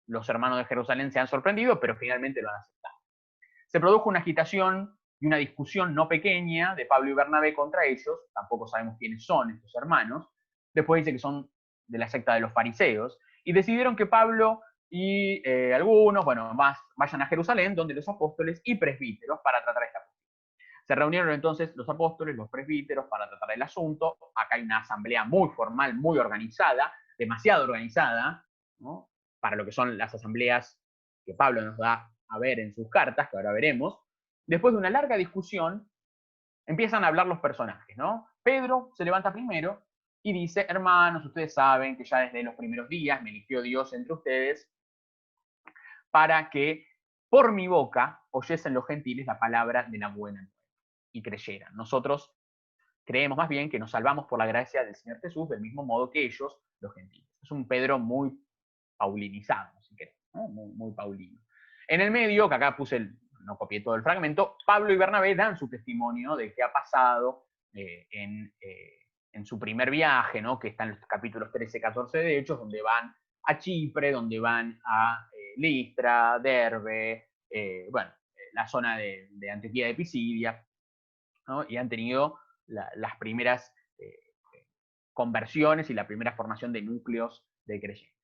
los hermanos de Jerusalén se han sorprendido, pero finalmente lo han aceptado. Se produjo una agitación y una discusión no pequeña de Pablo y Bernabé contra ellos, tampoco sabemos quiénes son estos hermanos, después dice que son de la secta de los fariseos, y decidieron que Pablo y algunos, bueno, más vayan a Jerusalén, donde los apóstoles y presbíteros para tratar esta cuestión. Se reunieron entonces los apóstoles, los presbíteros para tratar el asunto. Acá hay una asamblea muy formal, muy organizada, demasiado organizada, ¿no?, para lo que son las asambleas que Pablo nos da a ver en sus cartas, que ahora veremos. Después de una larga discusión, empiezan a hablar los personajes, ¿no? Pedro se levanta primero y dice: hermanos, ustedes saben que ya desde los primeros días me eligió Dios entre ustedes para que por mi boca oyesen los gentiles la palabra de la buena nueva y creyeran. Nosotros creemos más bien que nos salvamos por la gracia del Señor Jesús, del mismo modo que ellos, los gentiles. Es un Pedro muy paulinizado, si querés, ¿no? Muy paulino. En el medio, que acá no copié todo el fragmento, Pablo y Bernabé dan su testimonio de qué ha pasado en su primer viaje, ¿no?, que está en los capítulos 13 14 de Hechos, donde van a Chipre, donde van a Listra, Derbe, la zona de Antioquía de Pisidia, ¿no?, y han tenido las primeras conversiones y la primera formación de núcleos de creyentes.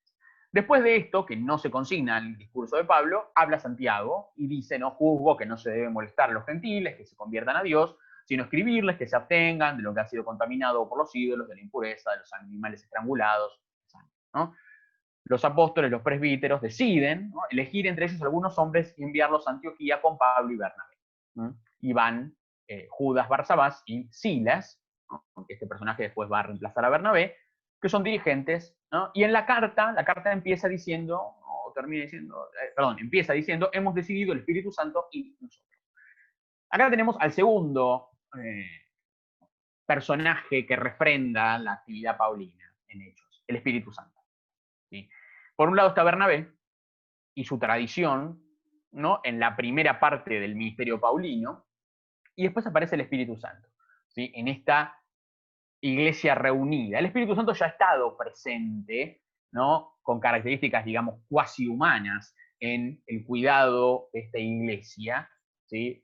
Después de esto, que no se consigna en el discurso de Pablo, habla Santiago y dice: no juzgo que no se debe molestar a los gentiles, que se conviertan a Dios, sino escribirles que se abstengan de lo que ha sido contaminado por los ídolos, de la impureza, de los animales estrangulados, ¿no? Los apóstoles, los presbíteros, deciden, ¿no?, elegir entre ellos algunos hombres y enviarlos a Antioquía con Pablo y Bernabé, ¿no? Y van Judas Barsabás y Silas, ¿no?, porque este personaje después va a reemplazar a Bernabé, que son dirigentes, ¿no? Y en la carta empieza diciendo, o termina diciendo, empieza diciendo: hemos decidido el Espíritu Santo y nosotros. Acá tenemos al segundo personaje que refrenda la actividad paulina en Hechos, el Espíritu Santo, ¿sí? Por un lado está Bernabé y su tradición, ¿no?, en la primera parte del ministerio paulino, y después aparece el Espíritu Santo, ¿sí?, en esta iglesia reunida. El Espíritu Santo ya ha estado presente, ¿no?, con características, digamos, cuasi humanas en el cuidado de esta iglesia, ¿sí?,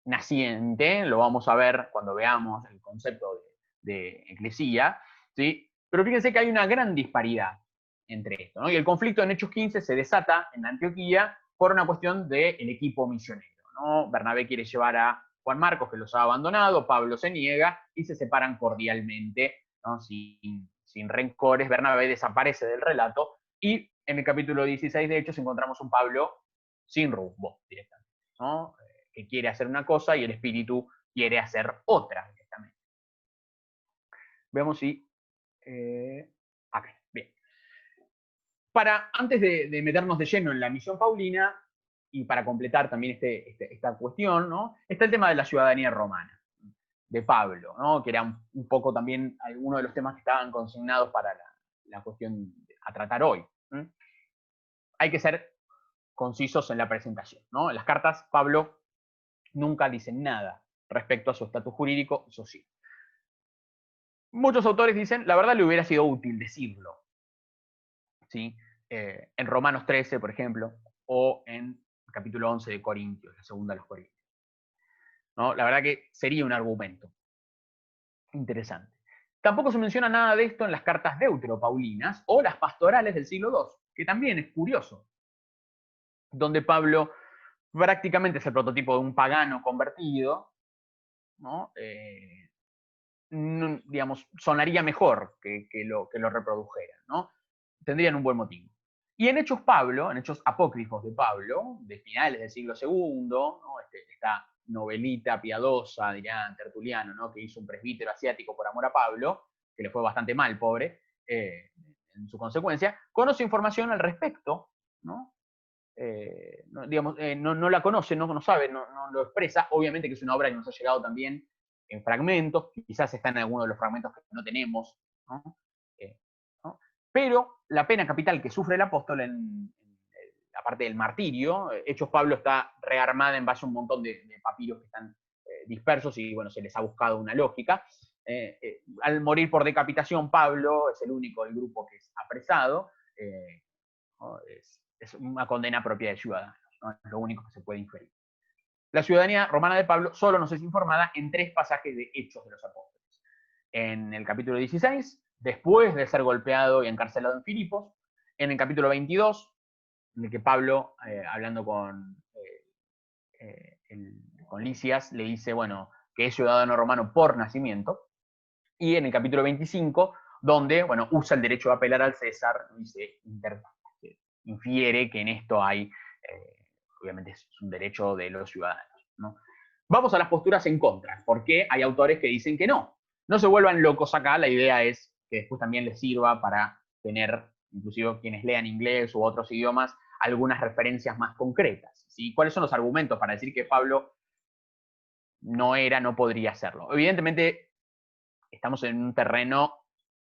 naciente. Lo vamos a ver cuando veamos el concepto de eclesía, ¿sí? Pero fíjense que hay una gran disparidad entre esto, ¿no? Y el conflicto en Hechos 15 se desata en Antioquía por una cuestión del equipo misionero, ¿no? Bernabé quiere llevar a Juan Marcos, que los ha abandonado, Pablo se niega y se separan cordialmente, ¿no?, sin rencores. Bernabé desaparece del relato y en el capítulo 16 de Hechos encontramos un Pablo sin rumbo directamente, ¿no?, que quiere hacer una cosa y el espíritu quiere hacer otra directamente. Vemos si... acá, bien. Antes de meternos de lleno en la misión paulina, y para completar también esta cuestión, ¿no?, está el tema de la ciudadanía romana, de Pablo, ¿no?, que era un poco también alguno de los temas que estaban consignados para la cuestión a tratar hoy. Hay que ser concisos en la presentación, ¿no? En las cartas, Pablo nunca dicen nada respecto a su estatus jurídico y social. Muchos autores dicen: la verdad le hubiera sido útil decirlo, ¿sí? En Romanos 13, por ejemplo, o en el capítulo 11 de Corintios, la segunda de los Corintios, ¿no? La verdad que sería un argumento interesante. Tampoco se menciona nada de esto en las cartas deuteropaulinas o las pastorales del siglo II, que también es curioso, donde Pablo prácticamente es el prototipo de un pagano convertido, ¿no? Digamos, sonaría mejor que lo reprodujeran, ¿no? tendrían un buen motivo. Y en Hechos Pablo, en Hechos apócrifos de Pablo, de finales del siglo segundo, ¿no? Esta novelita piadosa, diría Tertuliano, ¿no? Que hizo un presbítero asiático por amor a Pablo, que le fue bastante mal, pobre, en su consecuencia, conoce información al respecto, ¿no? Digamos, no la conoce, no sabe, no lo expresa. Obviamente que es una obra que nos ha llegado también en fragmentos, quizás está en alguno de los fragmentos que no tenemos, ¿no? ¿No? Pero la pena capital que sufre el apóstol en la parte del martirio, Hechos Pablo está rearmada en base a un montón de papiros que están dispersos y bueno, se les ha buscado una lógica. Al morir por decapitación, Pablo es el único del grupo que es apresado. ¿No? Es una condena propia de ciudadanos, ¿no? Es lo único que se puede inferir. La ciudadanía romana de Pablo solo nos es informada en 3 pasajes de Hechos de los Apóstoles. En el capítulo 16, después de ser golpeado y encarcelado en Filipos. En el capítulo 22, en el que Pablo, hablando con Lisias, le dice, bueno, que es ciudadano romano por nacimiento. Y en el capítulo 25, donde, bueno, usa el derecho a apelar al César y se infiere que en esto hay, obviamente es un derecho de los ciudadanos, ¿no? Vamos a las posturas en contra, porque hay autores que dicen que no. No se vuelvan locos acá, la idea es que después también les sirva para tener, inclusive quienes lean inglés u otros idiomas, algunas referencias más concretas, ¿sí? ¿Cuáles son los argumentos para decir que Pablo no podría hacerlo? Evidentemente, estamos en un terreno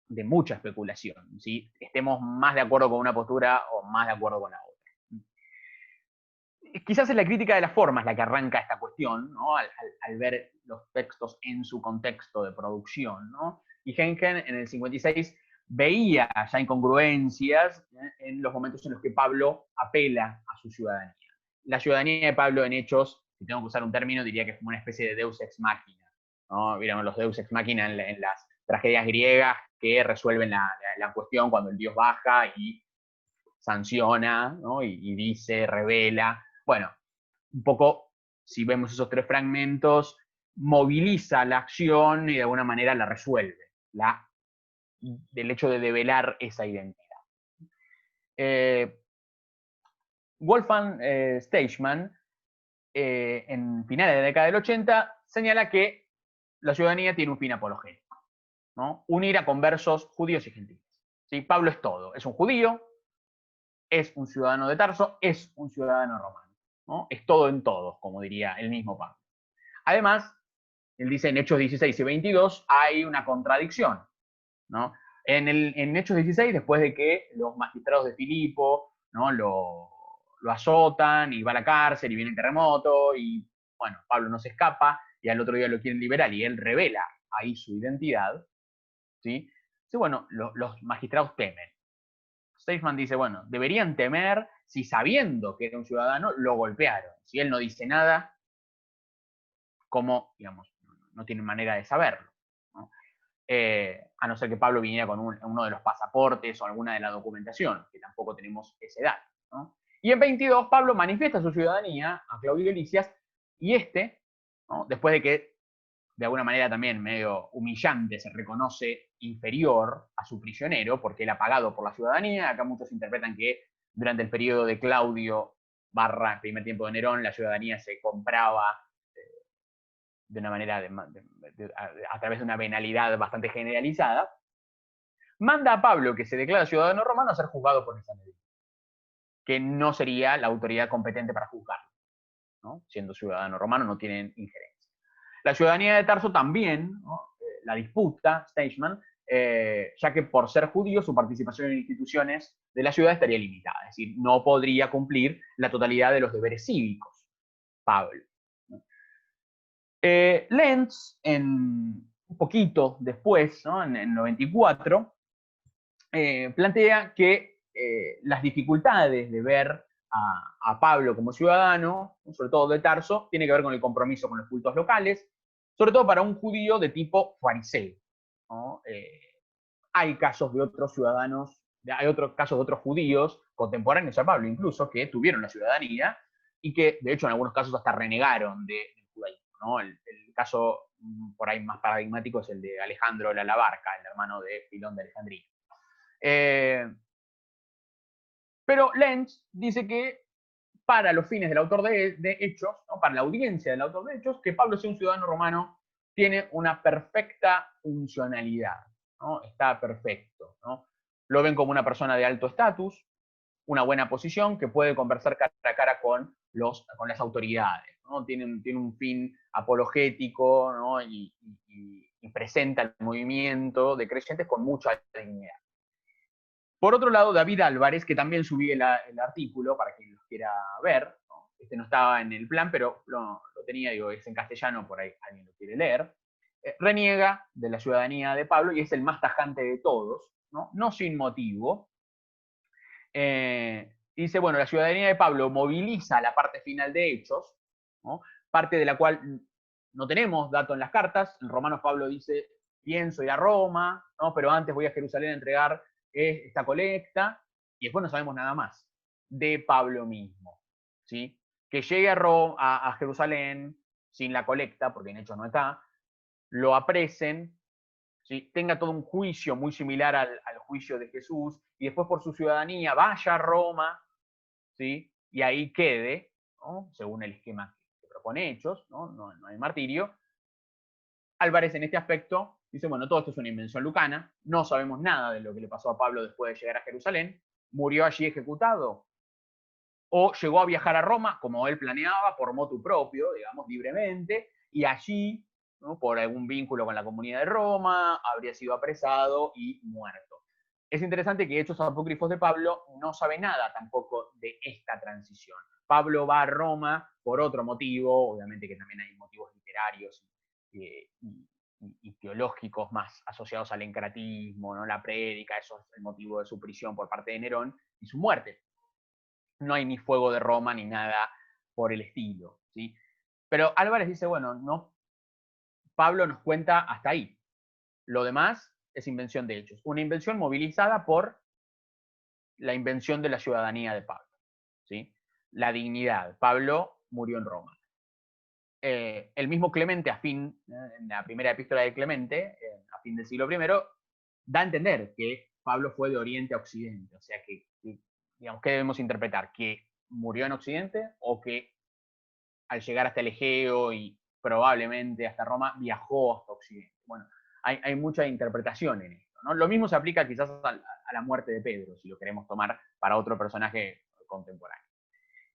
de mucha especulación, ¿sí? Estemos más de acuerdo con una postura o más de acuerdo con la otra. Quizás es la crítica de las formas la que arranca esta cuestión, ¿no? Al ver los textos en su contexto de producción, ¿no? Y Henken en el 56 veía ya incongruencias en los momentos en los que Pablo apela a su ciudadanía. La ciudadanía de Pablo en Hechos, si tengo que usar un término, diría que es como una especie de deus ex machina, ¿no? Vieron los deus ex machina en las tragedias griegas que resuelven la cuestión cuando el dios baja y sanciona, ¿no? Y dice, revela. Bueno, un poco, si vemos esos 3 fragmentos, moviliza la acción y de alguna manera la resuelve, del hecho de develar esa identidad. Wolfgang Steichmann, en finales de la década del 80, señala que la ciudadanía tiene un fin apologético, ¿no? Unir a conversos judíos y gentiles. ¿Sí? Pablo es todo, es un judío, es un ciudadano de Tarso, es un ciudadano romano, ¿no? Es todo en todos, como diría el mismo Pablo. Además, él dice en Hechos 16 y 22 hay una contradicción, ¿no? En Hechos 16, después de que los magistrados de Filipo, ¿no? lo azotan y va a la cárcel y viene el terremoto y, bueno, Pablo no se escapa y al otro día lo quieren liberar y él revela ahí su identidad, ¿sí? Entonces, bueno, los magistrados temen. Steichmann dice, bueno, deberían temer si sabiendo que era un ciudadano lo golpearon. Si él no dice nada, ¿cómo, digamos, no tienen manera de saberlo? ¿No? A no ser que Pablo viniera con uno de los pasaportes o alguna de la documentación, que tampoco tenemos ese dato, ¿no? Y en 22 Pablo manifiesta su ciudadanía a Claudio Lisias y ¿no? Después de que de alguna manera también medio humillante se reconoce inferior a su prisionero porque él ha pagado por la ciudadanía. Acá muchos interpretan que durante el periodo de Claudio / primer tiempo de Nerón la ciudadanía se compraba de una manera a través de una venalidad bastante generalizada. Manda a Pablo, que se declara ciudadano romano, a ser juzgado por el Sanedrín, que no sería la autoridad competente para juzgarlo, ¿no? Siendo ciudadano romano no tienen injerencia. La ciudadanía de Tarso también, ¿no? La disputa, Steichmann, ya que por ser judío su participación en instituciones de la ciudad estaría limitada, es decir, no podría cumplir la totalidad de los deberes cívicos, Pablo. Lenz, un poquito después, ¿no? en el 94, plantea que las dificultades de ver a Pablo como ciudadano, sobre todo de Tarso, tiene que ver con el compromiso con los cultos locales, sobre todo para un judío de tipo fariseo, ¿no? Hay casos de otros ciudadanos, hay otros casos de otros judíos contemporáneos a Pablo incluso, que tuvieron la ciudadanía y que de hecho en algunos casos hasta renegaron del judaísmo, ¿no? El caso por ahí más paradigmático es el de Alejandro de la Barca, el hermano de Filón de Alejandría. Pero Lenz dice que para los fines del autor de Hechos, ¿no? Para la audiencia del autor de Hechos, que Pablo sea un ciudadano romano tiene una perfecta funcionalidad, ¿no? Está perfecto, ¿no? Lo ven como una persona de alto estatus, una buena posición, que puede conversar cara a cara con las autoridades, ¿no? Tiene un fin apologético, ¿no? y presenta el movimiento de creyentes con mucha dignidad. Por otro lado, David Álvarez, que también subí el artículo para quien los quiera ver, ¿no? Este no estaba en el plan, pero lo tenía, digo, es en castellano, por ahí alguien lo quiere leer, reniega de la ciudadanía de Pablo y es el más tajante de todos, no sin motivo. Dice, bueno, la ciudadanía de Pablo moviliza la parte final de Hechos, ¿no? Parte de la cual no tenemos dato en las cartas. En Romanos Pablo dice, pienso ir a Roma, ¿no? Pero antes voy a Jerusalén a entregar esta colecta, y después no sabemos nada más de Pablo mismo, ¿sí? Que llegue a Jerusalén sin la colecta, porque en Hechos no está, lo apresen, ¿sí? Tenga todo un juicio muy similar al juicio de Jesús, y después por su ciudadanía vaya a Roma, ¿sí? Y ahí quede, ¿no? Según el esquema que propone Hechos, no hay martirio. Álvarez en este aspecto dice, bueno, todo esto es una invención lucana, no sabemos nada de lo que le pasó a Pablo después de llegar a Jerusalén, murió allí ejecutado, o llegó a viajar a Roma como él planeaba, por motu propio, digamos, libremente, y allí, ¿no? Por algún vínculo con la comunidad de Roma, habría sido apresado y muerto. Es interesante que Hechos Apócrifos de Pablo no sabe nada tampoco de esta transición. Pablo va a Roma por otro motivo, obviamente que también hay motivos literarios y teológicos más asociados al encratismo, ¿no? La prédica, eso es el motivo de su prisión por parte de Nerón y su muerte. No hay ni fuego de Roma ni nada por el estilo, ¿sí? Pero Álvarez dice, bueno, no, Pablo nos cuenta hasta ahí. Lo demás es invención de Hechos. Una invención movilizada por la invención de la ciudadanía de Pablo, ¿sí? La dignidad. Pablo murió en Roma. El mismo Clemente, en la primera epístola de Clemente, a fin del siglo I, da a entender que Pablo fue de Oriente a Occidente. O sea que digamos, ¿qué debemos interpretar? ¿Que murió en Occidente o que al llegar hasta el Egeo y probablemente hasta Roma viajó hasta Occidente? Bueno, hay mucha interpretación en esto, ¿no? Lo mismo se aplica quizás a la muerte de Pedro, si lo queremos tomar para otro personaje contemporáneo.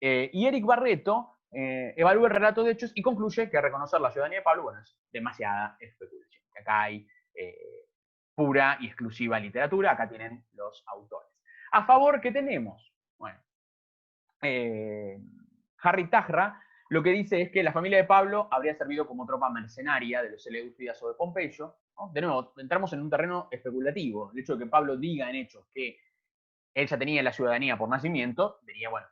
Y Eric Barreto evalúa el relato de Hechos y concluye que reconocer la ciudadanía de Pablo, bueno, es demasiada especulación. Que acá hay pura y exclusiva literatura, acá tienen los autores. A favor, ¿qué tenemos? Bueno, Harry Tajra lo que dice es que la familia de Pablo habría servido como tropa mercenaria de los Seleucidas o de Pompeyo, ¿no? De nuevo, entramos en un terreno especulativo. El hecho de que Pablo diga en Hechos que él ya tenía la ciudadanía por nacimiento, diría, bueno,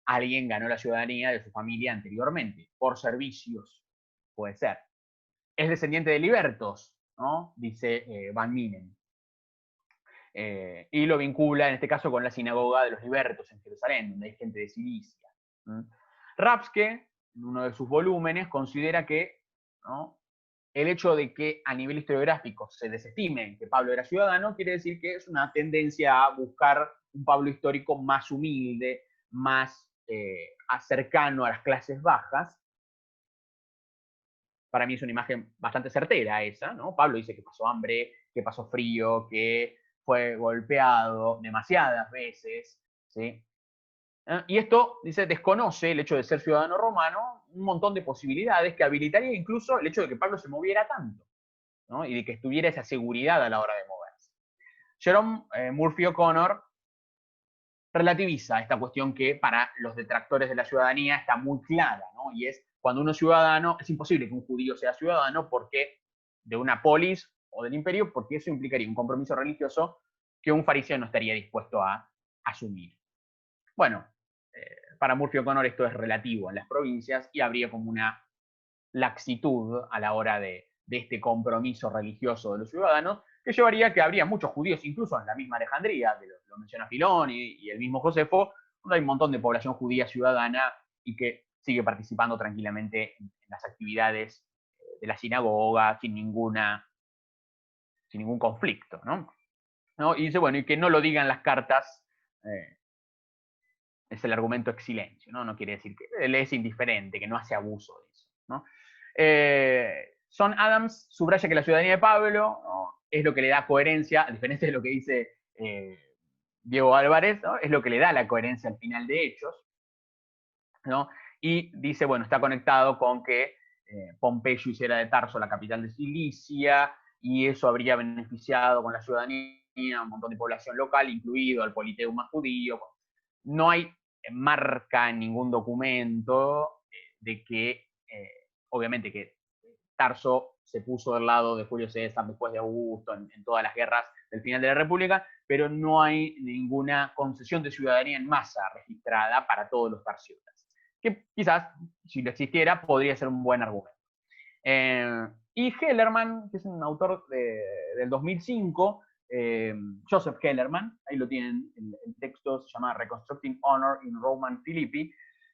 alguien ganó la ciudadanía de su familia anteriormente, por servicios, puede ser. Es descendiente de libertos, ¿no? Dice Van Minen. Y lo vincula, en este caso, con la sinagoga de los libertos en Jerusalén, donde hay gente de Cilicia. Rapske, en uno de sus volúmenes, considera que, ¿no?, el hecho de que a nivel historiográfico se desestime que Pablo era ciudadano quiere decir que es una tendencia a buscar un Pablo histórico más humilde, más cercano a las clases bajas. Para mí es una imagen bastante certera esa, ¿no? Pablo dice que pasó hambre, que pasó frío, que fue golpeado demasiadas veces, ¿sí? Y esto, dice, desconoce el hecho de ser ciudadano romano, un montón de posibilidades que habilitaría incluso el hecho de que Pablo se moviera tanto, ¿no? Y de que estuviera esa seguridad a la hora de moverse. Jerome Murphy O'Connor relativiza esta cuestión que para los detractores de la ciudadanía está muy clara, ¿no? Y es, cuando uno es ciudadano, es imposible que un judío sea ciudadano porque de una polis o del imperio, porque eso implicaría un compromiso religioso que un fariseo no estaría dispuesto a asumir. Bueno, para Murphy O'Connor esto es relativo en las provincias y habría como una laxitud a la hora de este compromiso religioso de los ciudadanos, que llevaría a que habría muchos judíos, incluso en la misma Alejandría, que lo menciona Filón y el mismo Josefo, donde hay un montón de población judía ciudadana y que sigue participando tranquilamente en las actividades de la sinagoga sin ningún conflicto, ¿no? Y dice, bueno, y que no lo digan las cartas Es el argumento ex silencio, ¿no? No quiere decir que él es indiferente, que no hace abuso de eso, ¿no? Son Adams subraya que la ciudadanía de Pablo, ¿no?, es lo que le da coherencia, a diferencia de lo que dice Diego Álvarez, ¿no?, es lo que le da la coherencia al final de Hechos, ¿no? Y dice, bueno, está conectado con que Pompeyo hiciera de Tarso la capital de Cilicia, y eso habría beneficiado con la ciudadanía a un montón de población local, incluido al Politeum más judío. No hay marca en ningún documento de que, obviamente, que Tarso se puso del lado de Julio César después de Augusto en todas las guerras del final de la República, pero no hay ninguna concesión de ciudadanía en masa registrada para todos los tarsiotas, que quizás, si lo existiera, podría ser un buen argumento. Y Hellerman, que es un autor del 2005, Joseph Hellerman, ahí lo tienen, el texto se llama Reconstructing Honor in Roman Philippi,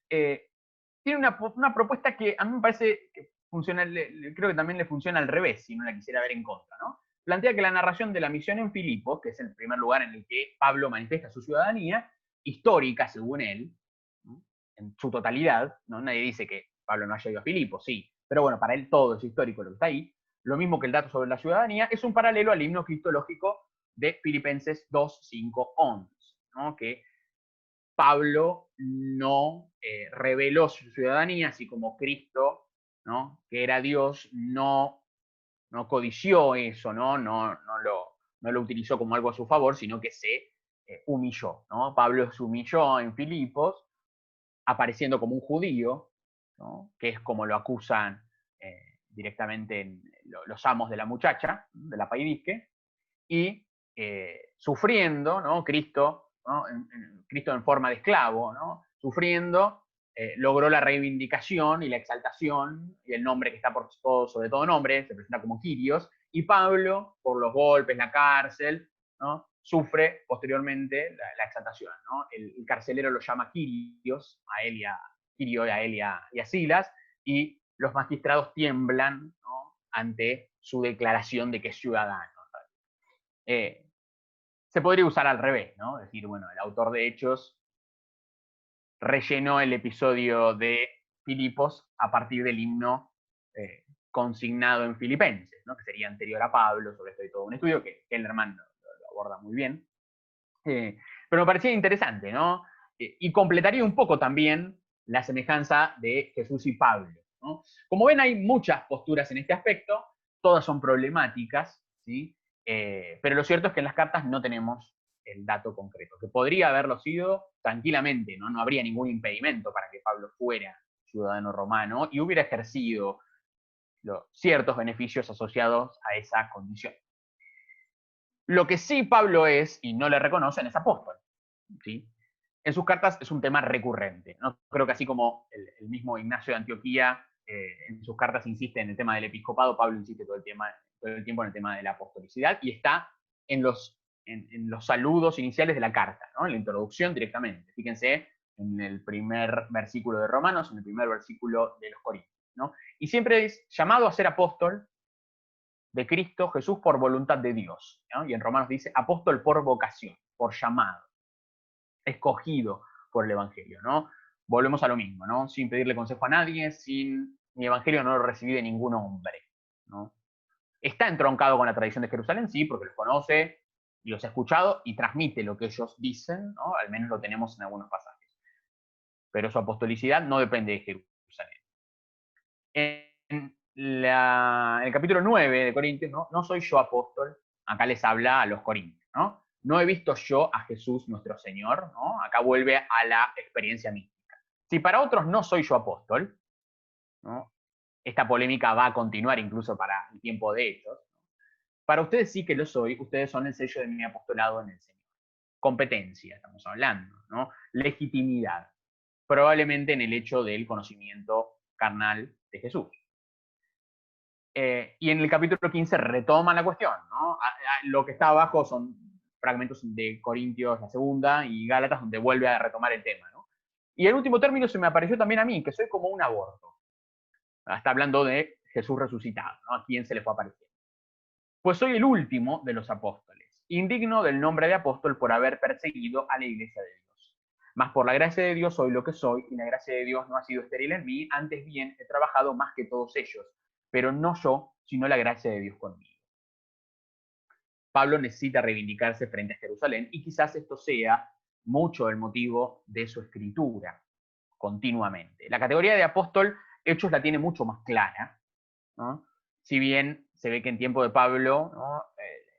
tiene una propuesta que a mí me parece que funciona, creo que también le funciona al revés, si no la quisiera ver en contra, ¿no? Plantea que la narración de la misión en Filipos, que es el primer lugar en el que Pablo manifiesta su ciudadanía, histórica según él, ¿no?, en su totalidad, ¿no? Nadie dice que Pablo no haya ido a Filipos, sí, pero bueno, para él todo es histórico lo que está ahí. Lo mismo que el dato sobre la ciudadanía, es un paralelo al himno cristológico de Filipenses 2, 5, 11, ¿no?, que Pablo no reveló su ciudadanía, así como Cristo, ¿no?, que era Dios, no codició eso, no lo utilizó como algo a su favor, sino que se humilló, ¿no? Pablo se humilló en Filipos, apareciendo como un judío, ¿no?, que es como lo acusan directamente los amos de la muchacha, de la paidisque, y sufriendo, ¿no?, Cristo, ¿no?, Cristo en forma de esclavo, ¿no?, sufriendo, logró la reivindicación y la exaltación, y el nombre que está sobre todo nombre, se presenta como Kyrios, y Pablo, por los golpes, la cárcel, ¿no?, sufre posteriormente la exaltación, ¿no? El carcelero lo llama Kyrios, a él y a Quirio, a él y a Silas, y los magistrados tiemblan, ¿no?, ante su declaración de que es ciudadano. Se podría usar al revés, ¿no? Decir, bueno, el autor de Hechos rellenó el episodio de Filipos a partir del himno consignado en Filipenses, ¿no?, que sería anterior a Pablo. Sobre esto hay todo un estudio que Kellerman lo aborda muy bien. Pero me parecía interesante, ¿no? Y completaría un poco también la semejanza de Jesús y Pablo, ¿no? Como ven, hay muchas posturas en este aspecto, todas son problemáticas, ¿sí? Pero lo cierto es que en las cartas no tenemos el dato concreto, que podría haberlo sido tranquilamente, ¿no? No habría ningún impedimento para que Pablo fuera ciudadano romano y hubiera ejercido ciertos beneficios asociados a esa condición. Lo que sí Pablo es, y no le reconocen, es apóstol, ¿sí? En sus cartas es un tema recurrente, ¿no? Creo que así como el mismo Ignacio de Antioquía en sus cartas insiste en el tema del episcopado, Pablo insiste todo el tiempo en el tema de la apostolicidad, y está en los saludos iniciales de la carta, ¿no?, en la introducción directamente. Fíjense en el primer versículo de Romanos, en el primer versículo de los Corintios, ¿no? Y siempre es llamado a ser apóstol de Cristo Jesús por voluntad de Dios, ¿no? Y en Romanos dice apóstol por vocación, por llamado, escogido por el Evangelio, ¿no? Volvemos a lo mismo, ¿no? Sin pedirle consejo a nadie, mi Evangelio no lo recibí de ningún hombre, ¿no? Está entroncado con la tradición de Jerusalén, sí, porque los conoce y los ha escuchado y transmite lo que ellos dicen, ¿no? Al menos lo tenemos en algunos pasajes. Pero su apostolicidad no depende de Jerusalén. En el capítulo 9 de Corintios, ¿no?, no soy yo apóstol, acá les habla a los corintios, ¿no? No he visto yo a Jesús nuestro Señor, ¿no? Acá vuelve a la experiencia mística. Si para otros no soy yo apóstol, ¿no?, esta polémica va a continuar incluso para el tiempo de Hechos, para ustedes sí que lo soy, ustedes son el sello de mi apostolado en el Señor. Competencia, estamos hablando, ¿no? Legitimidad, probablemente en el hecho del conocimiento carnal de Jesús. Y en el capítulo 15 retoma la cuestión, ¿no? Lo que está abajo son fragmentos de Corintios, la segunda, y Gálatas, donde vuelve a retomar el tema, ¿no? Y el último término se me apareció también a mí, que soy como un aborto. Está hablando de Jesús resucitado, ¿no? ¿A quién se le fue a aparecer? Pues soy el último de los apóstoles, indigno del nombre de apóstol por haber perseguido a la iglesia de Dios. Mas por la gracia de Dios soy lo que soy, y la gracia de Dios no ha sido estéril en mí, antes bien he trabajado más que todos ellos, pero no yo, sino la gracia de Dios conmigo. Pablo necesita reivindicarse frente a Jerusalén, y quizás esto sea mucho el motivo de su escritura continuamente. La categoría de apóstol, Hechos la tiene mucho más clara, ¿no? Si bien se ve que en tiempo de Pablo, ¿no?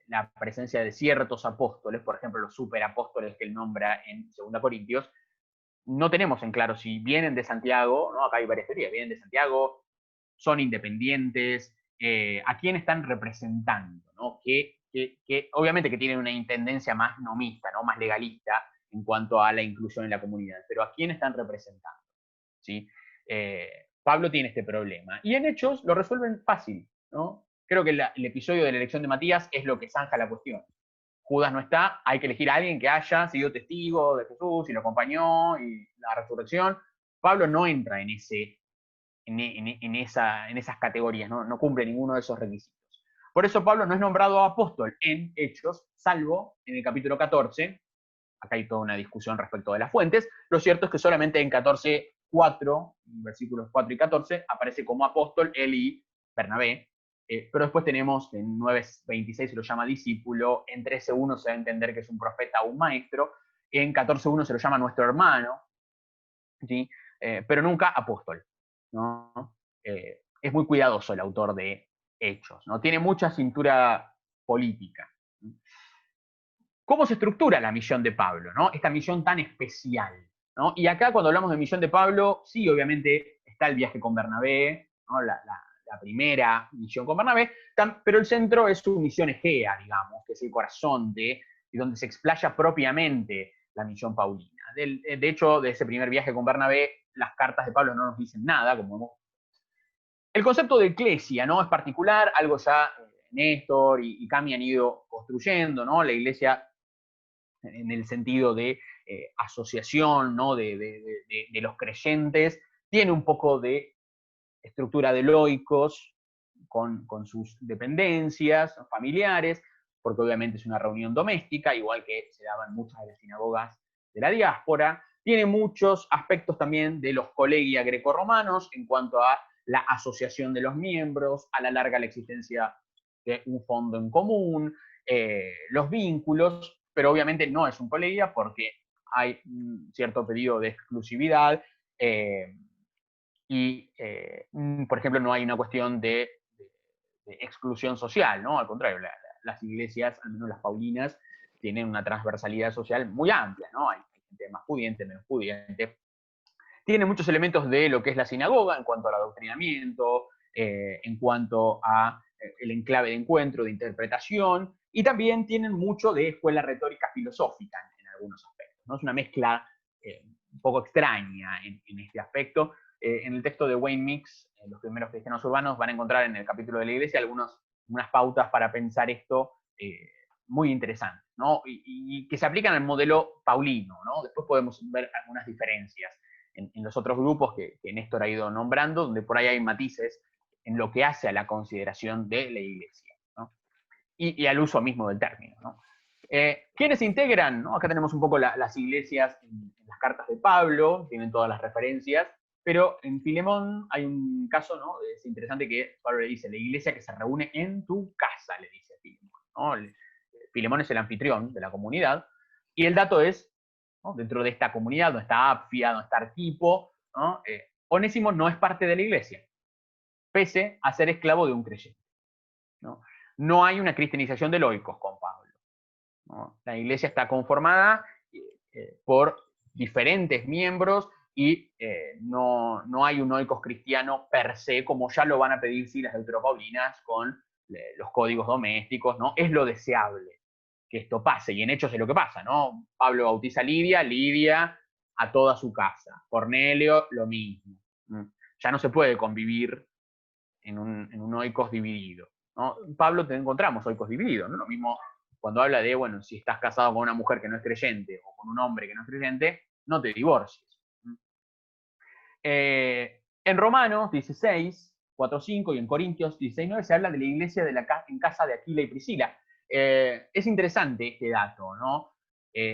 La presencia de ciertos apóstoles, por ejemplo los superapóstoles que él nombra en 2 Corintios, no tenemos en claro si vienen de Santiago, ¿no? Acá hay varias teorías, vienen de Santiago, son independientes, a quién están representando, ¿no? Que obviamente que tienen una intendencia más nomista, ¿no? Más legalista en cuanto a la inclusión en la comunidad, pero a quién están representando, ¿sí? Pablo tiene este problema. Y en Hechos lo resuelven fácil, ¿no? Creo que el episodio de la elección de Matías es lo que zanja la cuestión. Judas no está, hay que elegir a alguien que haya sido testigo de Jesús y lo acompañó y la resurrección. Pablo no entra en esas categorías, ¿no? Cumple ninguno de esos requisitos. Por eso Pablo no es nombrado apóstol en Hechos, salvo en el capítulo 14. Acá hay toda una discusión respecto de las fuentes. Lo cierto es que solamente en 14:4, versículos 4 y 14, aparece como apóstol él y Bernabé. Pero después tenemos que en 9:26 se lo llama discípulo, en 13:1 se va a entender que es un profeta o un maestro, en 14:1 se lo llama nuestro hermano, ¿sí? Pero nunca apóstol, ¿no? Es muy cuidadoso el autor de Hechos, ¿no? Tiene mucha cintura política. ¿Cómo se estructura la misión de Pablo, ¿no? Esta misión tan especial, ¿no? Y acá cuando hablamos de misión de Pablo, sí, obviamente está el viaje con Bernabé, ¿no? La primera misión con Bernabé, pero el centro es su misión egea, digamos, que es el corazón y donde se explaya propiamente la misión paulina. De hecho, de ese primer viaje con Bernabé, las cartas de Pablo no nos dicen nada, como hemos... El concepto de eclesia, ¿no? Es particular, algo ya Néstor y Cami han ido construyendo, ¿no? La iglesia en el sentido de asociación, ¿no? de los creyentes, tiene un poco de estructura de loicos con sus dependencias familiares, porque obviamente es una reunión doméstica, igual que se daban muchas de las sinagogas de la diáspora. Tiene muchos aspectos también de los colegia grecorromanos en cuanto a la asociación de los miembros, a la larga la existencia de un fondo en común, los vínculos, pero obviamente no es un colegia porque hay un cierto periodo de exclusividad y, por ejemplo, no hay una cuestión de exclusión social, ¿no? Al contrario, las iglesias, al menos las paulinas, tienen una transversalidad social muy amplia, ¿no? Hay gente más pudiente, menos pudiente. Tiene muchos elementos de lo que es la sinagoga en cuanto al adoctrinamiento, en cuanto a el enclave de encuentro, de interpretación, y también tienen mucho de escuela retórica filosófica en algunos aspectos, ¿no? Es una mezcla un poco extraña en este aspecto. En el texto de Wayne Mix, los primeros cristianos urbanos, van a encontrar en el capítulo de la iglesia unas pautas para pensar esto muy interesantes, ¿no? Y que se aplican al modelo paulino, ¿no? Después podemos ver algunas diferencias en los otros grupos que Néstor ha ido nombrando, donde por ahí hay matices en lo que hace a la consideración de la iglesia, ¿no? Y al uso mismo del término, ¿no? ¿Quiénes se integran? ¿No? Acá tenemos un poco las iglesias en las cartas de Pablo, tienen todas las referencias, pero en Filemón hay un caso, ¿no? Es interesante que Pablo le dice, la iglesia que se reúne en tu casa, le dice a Filemón, ¿no? Filemón es el anfitrión de la comunidad, y el dato es, ¿no? Dentro de esta comunidad, donde está Apfia, donde está Arquipo, ¿no? Onésimo no es parte de la iglesia, pese a ser esclavo de un creyente, ¿no? No hay una cristianización de loicos con Pablo, ¿no? La iglesia está conformada por diferentes miembros y no hay un oikos cristiano per se, como ya lo van a pedir sí, las deuteropaulinas con los códigos domésticos, ¿no? Es lo deseable que esto pase, y en Hechos es lo que pasa, ¿no? Pablo bautiza a Lidia a toda su casa, Cornelio lo mismo. Ya no se puede convivir en un oikos dividido, ¿no? Pablo te encontramos oikos divididos, ¿no? Lo mismo cuando habla de, bueno, si estás casado con una mujer que no es creyente o con un hombre que no es creyente, no te divorcies. En Romanos 16, 4, 5 y en Corintios 16, 9 se habla de la iglesia en casa de Aquila y Priscila. Es interesante este dato, ¿no?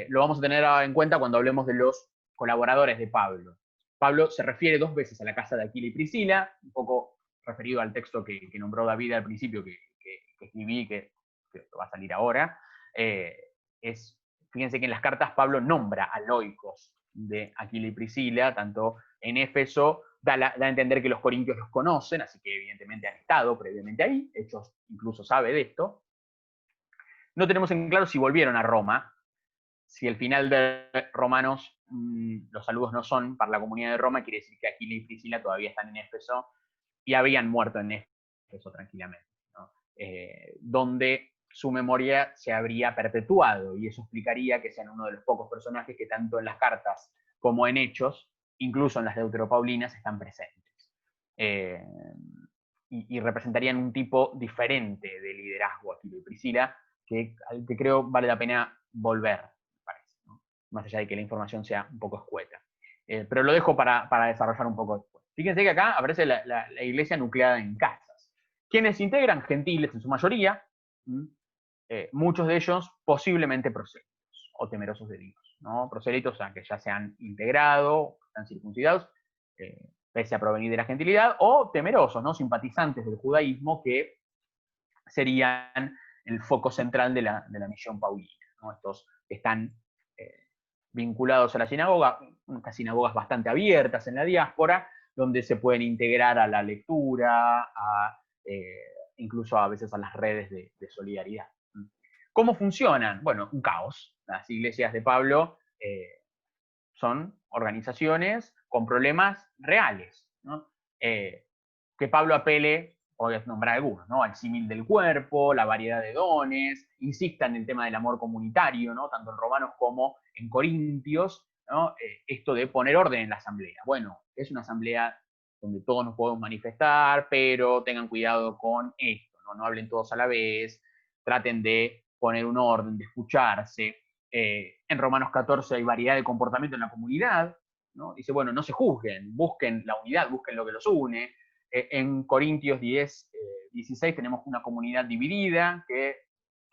Lo vamos a tener en cuenta cuando hablemos de los colaboradores de Pablo. Pablo se refiere 2 veces a la casa de Aquila y Priscila, un poco referido al texto que nombró David al principio, que escribí, que va a salir ahora. Fíjense que en las cartas Pablo nombra a Loicos de Aquila y Priscila, tanto en Éfeso, da a entender que los corintios los conocen, así que evidentemente han estado previamente ahí, Hechos incluso sabe de esto. No tenemos en claro si volvieron a Roma, si el final de Romanos, los saludos no son para la comunidad de Roma, quiere decir que Aquila y Priscila todavía están en Éfeso y habían muerto en Éfeso tranquilamente, ¿no? Donde su memoria se habría perpetuado, y eso explicaría que sean uno de los pocos personajes que tanto en las cartas como en Hechos, incluso en las deuteropaulinas, están presentes. Y representarían un tipo diferente de liderazgo, Aquila y Priscila, al que creo vale la pena volver, me parece, ¿no? Más allá de que la información sea un poco escueta. Pero lo dejo para desarrollar un poco después. Fíjense que acá aparece la iglesia nucleada en casas. ¿Quiénes integran? Gentiles en su mayoría, muchos de ellos posiblemente prosélitos o temerosos de Dios, ¿no? Prosélitos, o sea, que ya se han integrado, están circuncidados, pese a provenir de la gentilidad, o temerosos, ¿no? Simpatizantes del judaísmo, que serían el foco central de la misión paulina, ¿no? Estos que están vinculados a la sinagoga, unas sinagogas bastante abiertas en la diáspora, donde se pueden integrar a la lectura, incluso a veces a las redes de solidaridad. ¿Cómo funcionan? Bueno, un caos. Las iglesias de Pablo son organizaciones con problemas reales, ¿no? Que Pablo apele, voy a nombrar algunos, ¿no? Al símil del cuerpo, la variedad de dones, insista en el tema del amor comunitario, ¿no? Tanto en Romanos como en Corintios, ¿no? Esto de poner orden en la asamblea. Bueno, es una asamblea donde todos nos podemos manifestar, pero tengan cuidado con esto, ¿no? No hablen todos a la vez, traten de poner un orden, de escucharse. En Romanos 14 hay variedad de comportamiento en la comunidad, ¿no? Dice, bueno, no se juzguen, busquen la unidad, busquen lo que los une. En Corintios 10, 16 tenemos una comunidad dividida que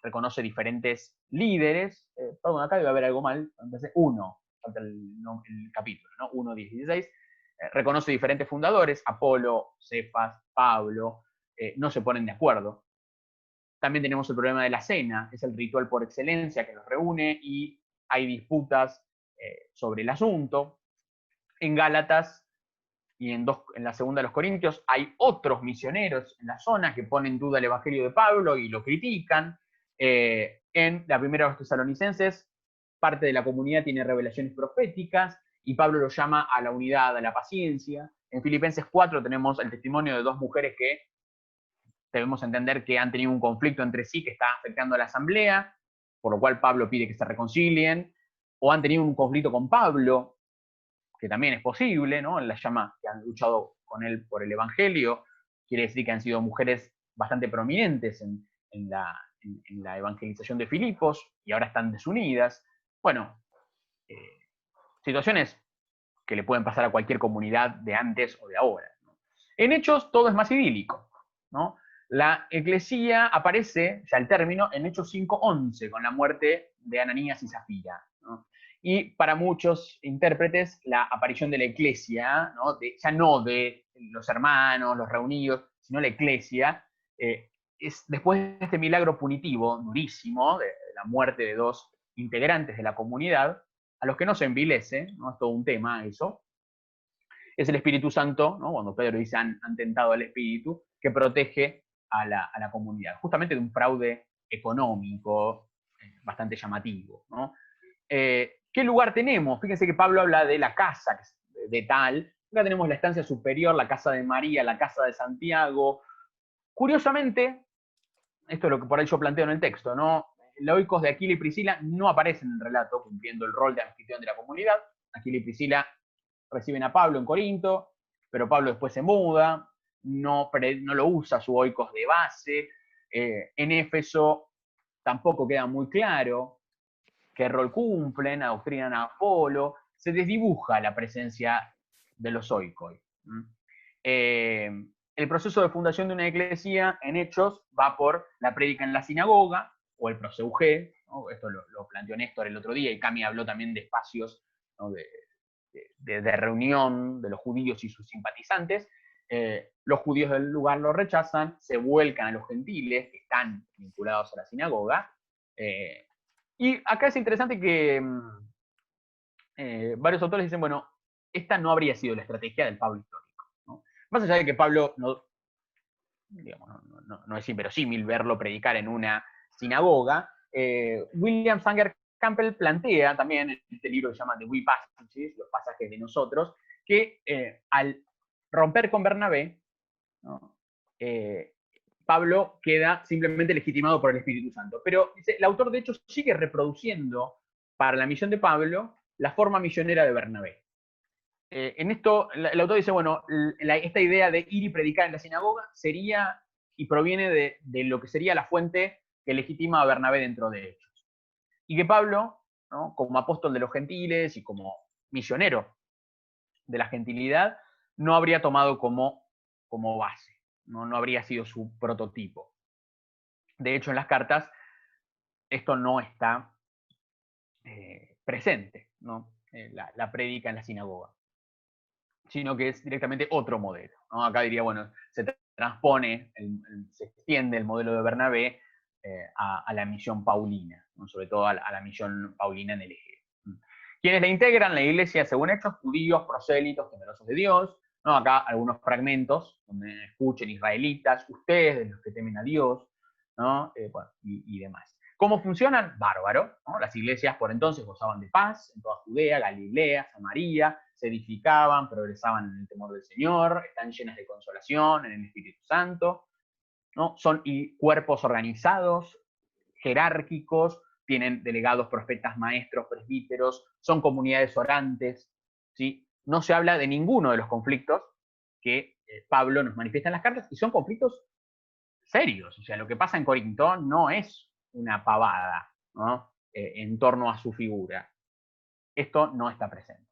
reconoce diferentes líderes. Perdón, acá debe haber algo mal. Entonces, 1, falta el capítulo, ¿no? 1, 10, 16. Reconoce diferentes fundadores, Apolo, Cefas, Pablo, no se ponen de acuerdo. También tenemos el problema de la cena, es el ritual por excelencia que los reúne y hay disputas sobre el asunto. En Gálatas y en la segunda de los Corintios hay otros misioneros en la zona que ponen en duda el evangelio de Pablo y lo critican. En la primera de los Tesalonicenses, parte de la comunidad tiene revelaciones proféticas y Pablo lo llama a la unidad, a la paciencia. En Filipenses 4 tenemos el testimonio de 2 mujeres que debemos entender que han tenido un conflicto entre sí que está afectando a la asamblea, por lo cual Pablo pide que se reconcilien, o han tenido un conflicto con Pablo, que también es posible, ¿no? Las llama que han luchado con él por el evangelio, quiere decir que han sido mujeres bastante prominentes en la evangelización de Filipos y ahora están desunidas. Bueno, situaciones que le pueden pasar a cualquier comunidad de antes o de ahora, ¿no? En Hechos todo es más idílico, ¿no? La eclesía aparece, ya el término, en Hechos 5:11, con la muerte de Ananías y Zafira, ¿no? Y para muchos intérpretes, la aparición de la iglesia, ¿no? Ya no de los hermanos, los reunidos, sino la iglesia, es después de este milagro punitivo, durísimo, de la muerte de 2 integrantes de la comunidad, a los que no se envilece, ¿no? Es todo un tema eso, es el Espíritu Santo, ¿no? Cuando Pedro dice han tentado al Espíritu, que protege a la comunidad, justamente de un fraude económico bastante llamativo, ¿no? ¿Qué lugar tenemos? Fíjense que Pablo habla de la casa de tal. Acá tenemos la estancia superior, la casa de María, la casa de Santiago. Curiosamente, esto es lo que por ahí yo planteo en el texto, ¿no? Loicos de Aquila y Priscila no aparecen en el relato cumpliendo el rol de anfitrión de la comunidad. Aquila y Priscila reciben a Pablo en Corinto, pero Pablo después se muda, no lo usa su oikos de base. En Éfeso tampoco queda muy claro qué rol cumplen, adoctrinan a Apolo, se desdibuja la presencia de los oikoi. El proceso de fundación de una iglesia en Hechos va por la prédica en la sinagoga o el proseuge, ¿no? Esto lo planteó Néstor el otro día y Cami habló también de espacios, ¿no? de reunión de los judíos y sus simpatizantes. Los judíos del lugar lo rechazan, se vuelcan a los gentiles que están vinculados a la sinagoga. Y acá es interesante que varios autores dicen, bueno, esta no habría sido la estrategia del Pablo histórico, ¿no? Más allá de que Pablo no es inverosímil verlo predicar en una sinagoga, William Sanger Campbell plantea también en este libro que se llama The We Passages, los pasajes de nosotros, que al romper con Bernabé, ¿no? Pablo queda simplemente legitimado por el Espíritu Santo. Pero dice, el autor, de hecho, sigue reproduciendo para la misión de Pablo la forma misionera de Bernabé. En esto, el autor dice, bueno, esta idea de ir y predicar en la sinagoga sería y proviene de lo que sería la fuente que legitima a Bernabé dentro de ellos. Y que Pablo, ¿no?, como apóstol de los gentiles y como misionero de la gentilidad, no habría tomado como base, no habría sido su prototipo. De hecho, en las cartas esto no está presente, ¿no? La prédica en la sinagoga, sino que es directamente otro modelo, ¿no? Acá diría, bueno, se transpone, se extiende el modelo de Bernabé a la misión paulina, ¿no? Sobre todo a la misión paulina en el Egeo. ¿Quiénes la integran? La iglesia, según hechos, judíos, prosélitos, temerosos de Dios, ¿no? Acá algunos fragmentos donde escuchen israelitas, ustedes, los que temen a Dios, ¿no? Bueno, y demás. ¿Cómo funcionan? Bárbaro, ¿no? Las iglesias por entonces gozaban de paz en toda Judea, Galilea, Samaria, se edificaban, progresaban en el temor del Señor, están llenas de consolación en el Espíritu Santo, ¿no? Son cuerpos organizados, jerárquicos, tienen delegados, profetas, maestros, presbíteros, son comunidades orantes, ¿sí? No se habla de ninguno de los conflictos que Pablo nos manifiesta en las cartas, y son conflictos serios. O sea, lo que pasa en Corinto no es una pavada, ¿no? En torno a su figura. Esto no está presente.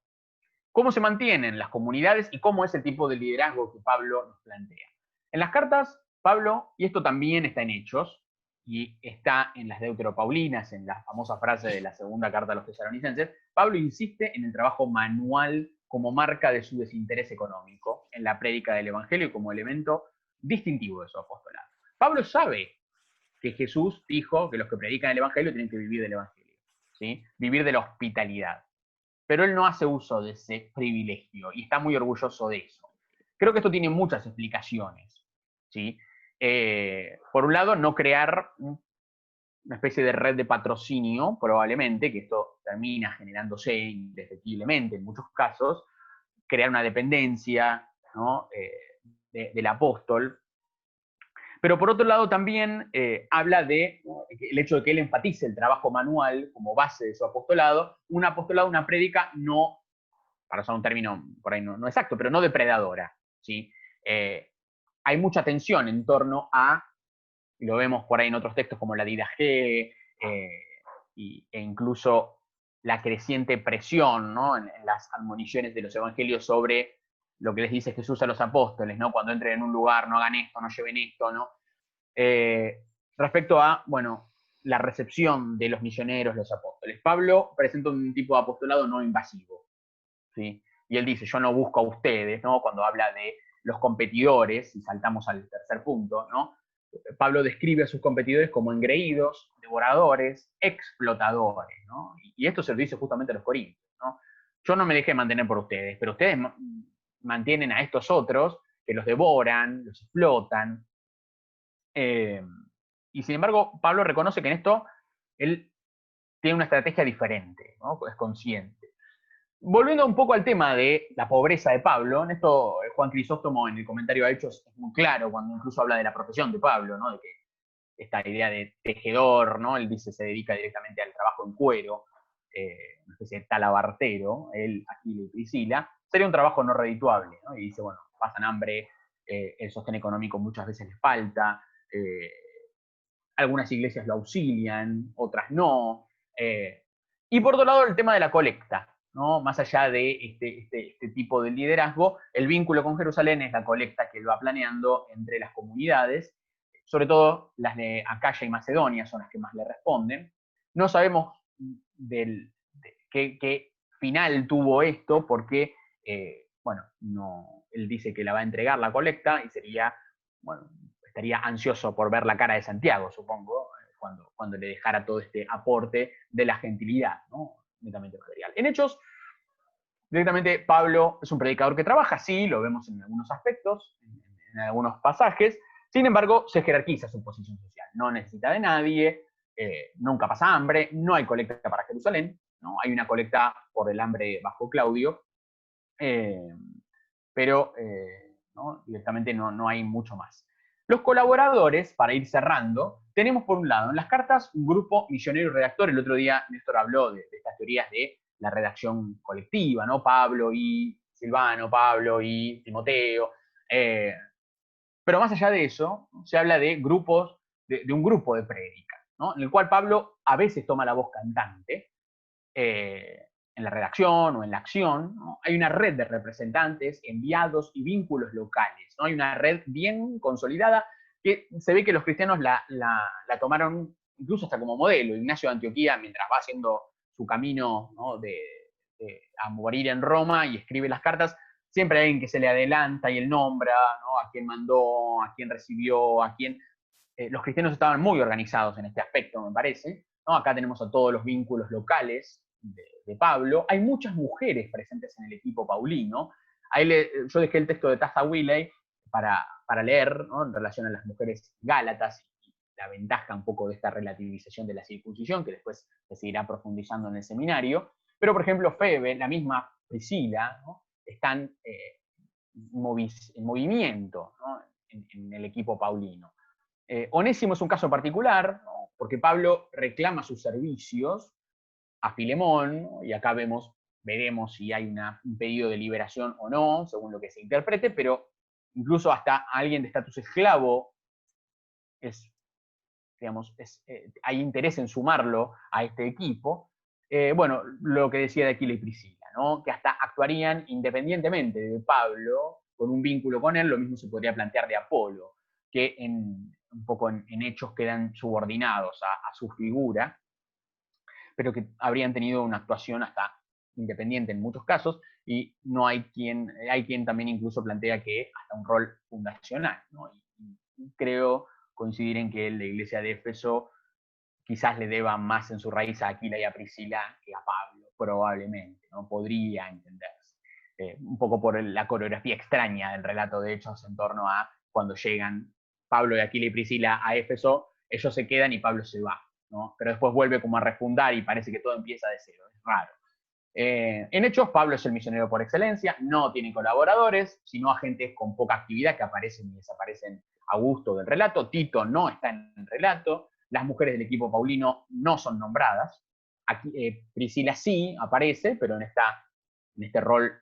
¿Cómo se mantienen las comunidades y cómo es el tipo de liderazgo que Pablo nos plantea? En las cartas, Pablo, y esto también está en Hechos, y está en las Deuteropaulinas, en la famosa frase de la segunda carta a los tesalonicenses, Pablo insiste en el trabajo manual como marca de su desinterés económico, en la prédica del Evangelio como elemento distintivo de su apostolado. Pablo sabe que Jesús dijo que los que predican el Evangelio tienen que vivir del Evangelio, ¿sí? Vivir de la hospitalidad. Pero él no hace uso de ese privilegio y está muy orgulloso de eso. Creo que esto tiene muchas explicaciones, ¿sí? Por un lado, no crear una especie de red de patrocinio, probablemente, que esto termina generándose indefectiblemente en muchos casos, crear una dependencia, ¿no?, del apóstol. Pero por otro lado también habla de, ¿no?, el hecho de que él enfatice el trabajo manual como base de su apostolado, una prédica no, para usar un término por ahí no exacto, pero no depredadora, ¿sí? Hay mucha tensión en torno a, y lo vemos por ahí en otros textos como la Didache, e incluso la creciente presión, ¿no?, en las admoniciones de los evangelios sobre lo que les dice Jesús a los apóstoles, ¿no? Cuando entren en un lugar, no hagan esto, no lleven esto, ¿no? Respecto a, bueno, la recepción de los misioneros, los apóstoles. Pablo presenta un tipo de apostolado no invasivo, ¿sí? Y él dice, yo no busco a ustedes, ¿no? Cuando habla de los competidores, y saltamos al tercer punto, ¿no? Pablo describe a sus competidores como engreídos, devoradores, explotadores, ¿no? Y esto se lo dice justamente a los corintios, ¿no? Yo no me dejé mantener por ustedes, pero ustedes mantienen a estos otros que los devoran, los explotan. Y sin embargo, Pablo reconoce que en esto él tiene una estrategia diferente, ¿no? Es consciente. Volviendo un poco al tema de la pobreza de Pablo, en esto Juan Crisóstomo en el comentario a Hechos es muy claro cuando incluso habla de la profesión de Pablo, ¿no? De que esta idea de tejedor, ¿no? Él dice se dedica directamente al trabajo en cuero, una especie de talabartero, él, Aquila y Priscila, sería un trabajo no redituable, ¿no? Y dice, bueno, pasan hambre, el sostén económico muchas veces les falta, algunas iglesias lo auxilian, otras no. Y por otro lado, el tema de la colecta, ¿no? Más allá de este tipo de liderazgo, el vínculo con Jerusalén es la colecta que él va planeando entre las comunidades, sobre todo las de Acaya y Macedonia son las que más le responden. No sabemos qué final tuvo esto porque, bueno, él dice que la va a entregar la colecta y sería, bueno, estaría ansioso por ver la cara de Santiago, supongo, cuando le dejara todo este aporte de la gentilidad, ¿no? Netamente material. En Hechos, directamente Pablo es un predicador que trabaja, sí, lo vemos en algunos aspectos, en algunos pasajes, sin embargo, se jerarquiza su posición social, no necesita de nadie, nunca pasa hambre, no hay colecta para Jerusalén, ¿no? Hay una colecta por el hambre bajo Claudio, pero ¿no? Directamente no hay mucho más. Los colaboradores, para ir cerrando, tenemos por un lado en las cartas un grupo misionero y redactor. El otro día Néstor habló de estas teorías de la redacción colectiva, ¿no? Pablo y Silvano, Pablo y Timoteo. Pero más allá de eso, se habla de grupos, de un grupo de prédica, ¿no? En el cual Pablo a veces toma la voz cantante, en la redacción o en la acción, ¿no? Hay una red de representantes, enviados y vínculos locales, ¿no? Hay una red bien consolidada que se ve que los cristianos la tomaron incluso hasta como modelo. Ignacio de Antioquía, mientras va haciendo su camino, ¿no? a morir en Roma y escribe las cartas, siempre hay alguien que se le adelanta y él nombra, ¿no? A quién mandó, a quién recibió, a quién... los cristianos estaban muy organizados en este aspecto, me parece, ¿no? Acá tenemos a todos los vínculos locales de Pablo. Hay muchas mujeres presentes en el equipo paulino. Yo dejé el texto de Taza Willey para leer, ¿no? En relación a las mujeres gálatas y la ventaja un poco de esta relativización de la circuncisión, que después se seguirá profundizando en el seminario. Pero, por ejemplo, Febe, la misma Priscila, ¿no? Están en movimiento, ¿no? en el equipo paulino. Onésimo es un caso particular, ¿no? Porque Pablo reclama sus servicios a Filemón, ¿no? Y acá veremos si hay un pedido de liberación o no, según lo que se interprete, pero incluso hasta alguien de estatus esclavo hay interés en sumarlo a este equipo. Bueno, lo que decía de Aquila y Priscila, ¿no? Que hasta actuarían independientemente de Pablo, con un vínculo con él. Lo mismo se podría plantear de Apolo, que un poco en hechos quedan subordinados a su figura, pero que habrían tenido una actuación hasta independiente en muchos casos, y hay quien también incluso plantea que hasta un rol fundacional, ¿no? Y creo coincidir en que la iglesia de Éfeso quizás le deba más en su raíz a Aquila y a Priscila que a Pablo, probablemente, ¿no? Podría entenderse. Un poco por la coreografía extraña del relato de Hechos en torno a cuando llegan Pablo y Aquila y Priscila a Éfeso, ellos se quedan y Pablo se va, ¿no? Pero después vuelve como a refundar y parece que todo empieza de cero, es raro. En Hechos, Pablo es el misionero por excelencia, no tiene colaboradores, sino agentes con poca actividad que aparecen y desaparecen a gusto del relato. Tito no está en el relato, las mujeres del equipo paulino no son nombradas. Aquí, Priscila sí aparece, pero en este rol,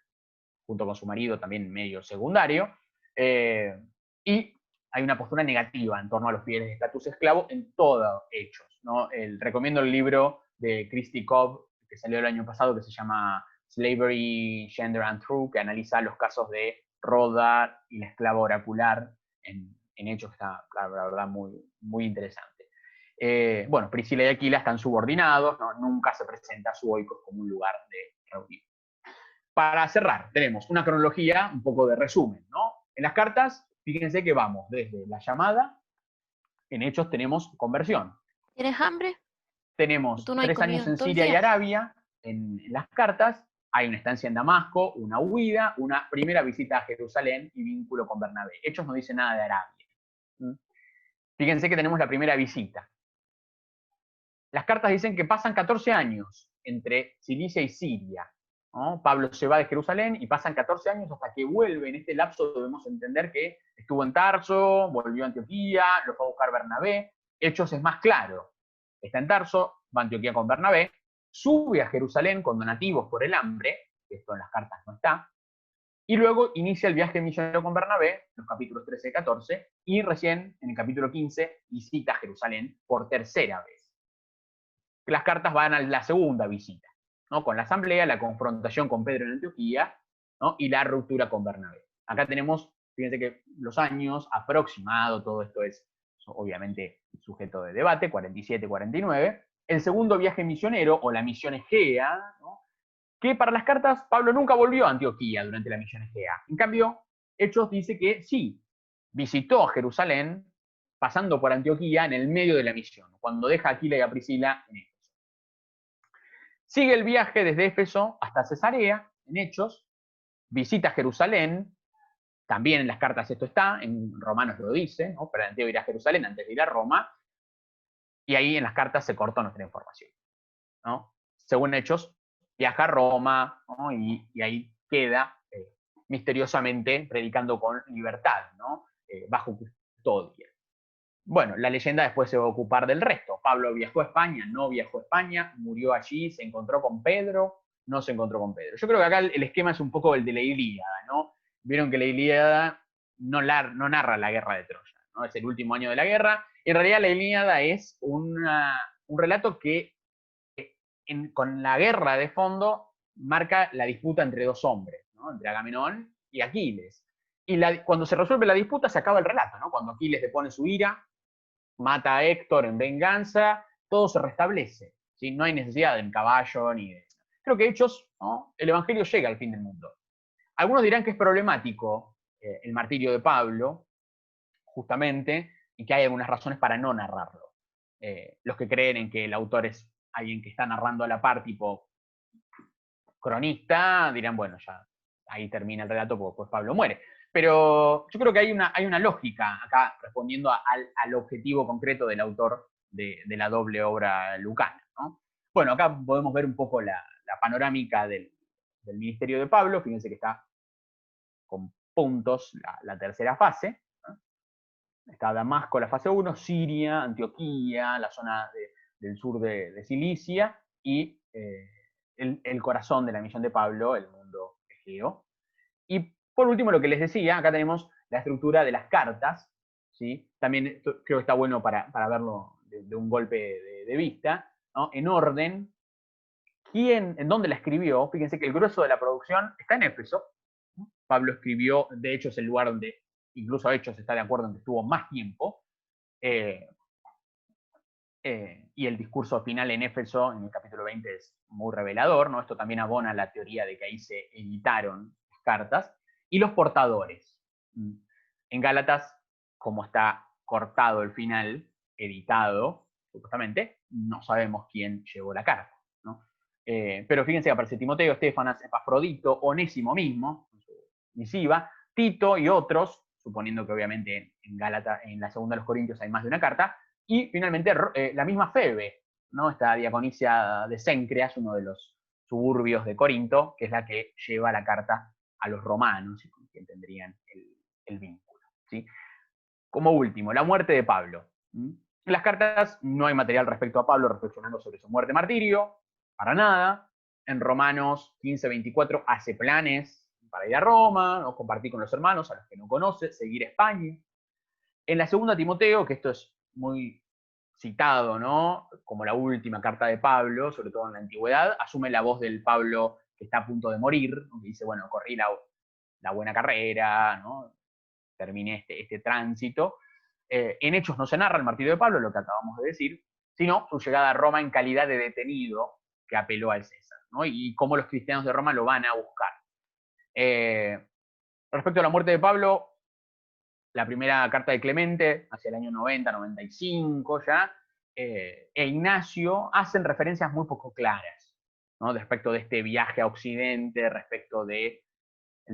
junto con su marido, también medio secundario. Y hay una postura negativa en torno a los fieles de estatus esclavo en todos Hechos, ¿no? Recomiendo el libro de Christy Cobb, que salió el año pasado, que se llama Slavery, Gender and Truth, que analiza los casos de Roda y la esclava oracular en Hechos, que está, la verdad, muy, muy interesante. Bueno, Priscila y Aquila están subordinados, ¿no? Nunca se presenta a su oikos como un lugar de reunión. Para cerrar, tenemos una cronología, un poco de resumen, ¿no? En las cartas, fíjense que vamos desde la llamada, en Hechos tenemos conversión. ¿Tienes hambre? Tenemos ¿Tú no has 3 años comido en todo el Siria y día? Arabia, en las cartas, hay una estancia en Damasco, una huida, una primera visita a Jerusalén y vínculo con Bernabé. Hechos no dice nada de Arabia. Fíjense que tenemos la primera visita. Las cartas dicen que pasan 14 años entre Cilicia y Siria, ¿no? Pablo se va de Jerusalén y pasan 14 años hasta que vuelve. En este lapso debemos entender que estuvo en Tarso, volvió a Antioquía, lo fue a buscar Bernabé. Hechos es más claro. Está en Tarso, va a Antioquía con Bernabé, sube a Jerusalén con donativos por el hambre, que esto en las cartas no está, y luego inicia el viaje misionero con Bernabé, los capítulos 13 y 14, y recién en el capítulo 15 visita Jerusalén por tercera vez. Las cartas van a la segunda visita, ¿no? Con la asamblea, la confrontación con Pedro en Antioquía, ¿no? Y la ruptura con Bernabé. Acá tenemos, fíjense que los años aproximados, todo esto es obviamente sujeto de debate, 47-49. El segundo viaje misionero, o la misión Egea, ¿no? que para las cartas Pablo nunca volvió a Antioquía durante la misión Egea. En cambio, Hechos dice que sí, visitó Jerusalén pasando por Antioquía en el medio de la misión, cuando deja a Aquila y a Priscila en Éfeso. Sigue el viaje desde Éfeso hasta Cesarea, en Hechos, visita Jerusalén, también en las cartas esto está, en Romanos lo dice, ¿no? Plantea ir a Jerusalén antes de ir a Roma, y ahí en las cartas se cortó nuestra información, ¿no? Según Hechos, viaja a Roma, ¿no? y ahí queda misteriosamente predicando con libertad, ¿no? Bajo custodia. Bueno, la leyenda después se va a ocupar del resto. Pablo viajó a España, no viajó a España, murió allí, se encontró con Pedro, no se encontró con Pedro. Yo creo que acá el esquema es un poco el de la Ilíada, ¿no? Vieron que la Ilíada no narra la guerra de Troya, ¿no? Es el último año de la guerra. En realidad la Ilíada es un relato que con la guerra de fondo marca la disputa entre dos hombres, ¿no? Entre Agamenón y Aquiles. Y cuando se resuelve la disputa se acaba el relato, ¿no? Cuando Aquiles depone su ira, mata a Héctor en venganza, todo se restablece, ¿sí? No hay necesidad de un caballo ni de... Creo que Hechos, ¿no? El Evangelio llega al fin del mundo. Algunos dirán que es problemático el martirio de Pablo, justamente, y que hay algunas razones para no narrarlo. Los que creen en que el autor es alguien que está narrando a la par, tipo cronista, dirán, bueno, ya ahí termina el relato porque pues Pablo muere. Pero yo creo que hay una lógica acá respondiendo al objetivo concreto del autor de la doble obra lucana, ¿no? Bueno, acá podemos ver un poco la panorámica del ministerio de Pablo. Fíjense que está con puntos la tercera fase, ¿no? Está Damasco, la fase 1, Siria, Antioquía, la zona del sur de Cilicia y el corazón de la misión de Pablo, el mundo egeo. Y por último, lo que les decía, acá tenemos la estructura de las cartas, ¿sí? También creo que está bueno para verlo de un golpe de vista, ¿no? En orden, en dónde la escribió. Fíjense que el grueso de la producción está en Éfeso. Pablo escribió, de hecho es el lugar donde, incluso Hechos está de acuerdo en que estuvo más tiempo, y el discurso final en Éfeso, en el capítulo 20, es muy revelador, ¿no? Esto también abona la teoría de que ahí se editaron las cartas. Y los portadores. En Gálatas, como está cortado el final, editado, supuestamente, no sabemos quién llevó la carta, ¿no? Pero fíjense que aparece Timoteo, Estefanas, Epafrodito, Onésimo mismo, en su misiva, Tito y otros, suponiendo que obviamente en la segunda de los Corintios hay más de una carta, y finalmente la misma Febe, ¿no? Esta diaconisa de Cencreas, uno de los suburbios de Corinto, que es la que lleva la carta a los romanos y con quien tendrían el vínculo, ¿sí? Como último, la muerte de Pablo. En las cartas no hay material respecto a Pablo reflexionando sobre su muerte martirio, para nada. En Romanos 15:24 hace planes para ir a Roma, ¿no? Compartir con los hermanos a los que no conoce, seguir España. En la segunda Timoteo, que esto es muy citado, ¿no? Como la última carta de Pablo, sobre todo en la antigüedad, asume la voz del Pablo que está a punto de morir, que dice, bueno, corrí la buena carrera, ¿no? Terminé este tránsito. En Hechos no se narra el martirio de Pablo, lo que acabamos de decir, sino su llegada a Roma en calidad de detenido que apeló al César, ¿no? Y cómo los cristianos de Roma lo van a buscar. Respecto a la muerte de Pablo, la primera carta de Clemente, hacia el año 90, 95 ya, e Ignacio hacen referencias muy poco claras, ¿no? Respecto de este viaje a Occidente, respecto del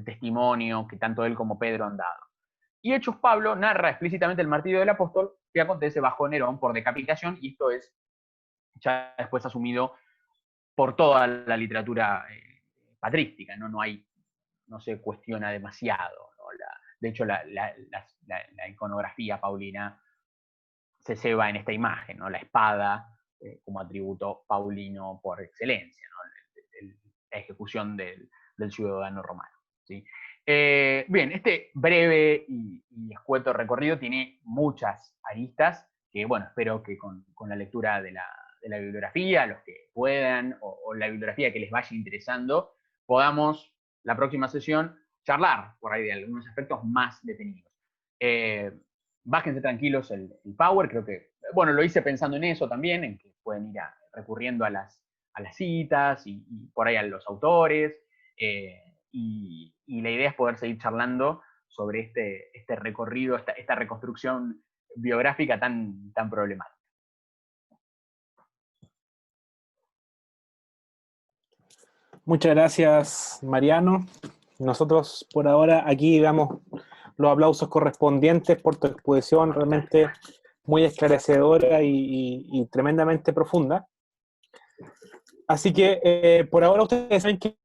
testimonio que tanto él como Pedro han dado. Y Hechos Pablo narra explícitamente el martirio del apóstol que acontece bajo Nerón por decapitación, y esto es ya después asumido por toda la literatura patrística, ¿no? No se cuestiona demasiado, ¿no? De hecho, la iconografía paulina se ceba en esta imagen, ¿no? La espada como atributo paulino por excelencia, ¿no? La ejecución del ciudadano romano, ¿sí? Bien, este breve y escueto recorrido tiene muchas aristas que, bueno, espero que con la lectura de la bibliografía, los que puedan, o la bibliografía que les vaya interesando, podamos, la próxima sesión, charlar por ahí de algunos aspectos más detenidos. Bájense tranquilos el Power, creo que, bueno, lo hice pensando en eso también, en que pueden ir recurriendo a las a las citas y por ahí a los autores. Y la idea es poder seguir charlando sobre este recorrido, esta reconstrucción biográfica tan problemática. Muchas gracias, Mariano. Nosotros por ahora aquí damos los aplausos correspondientes por tu exposición realmente muy esclarecedora y tremendamente profunda. Así que por ahora ustedes saben que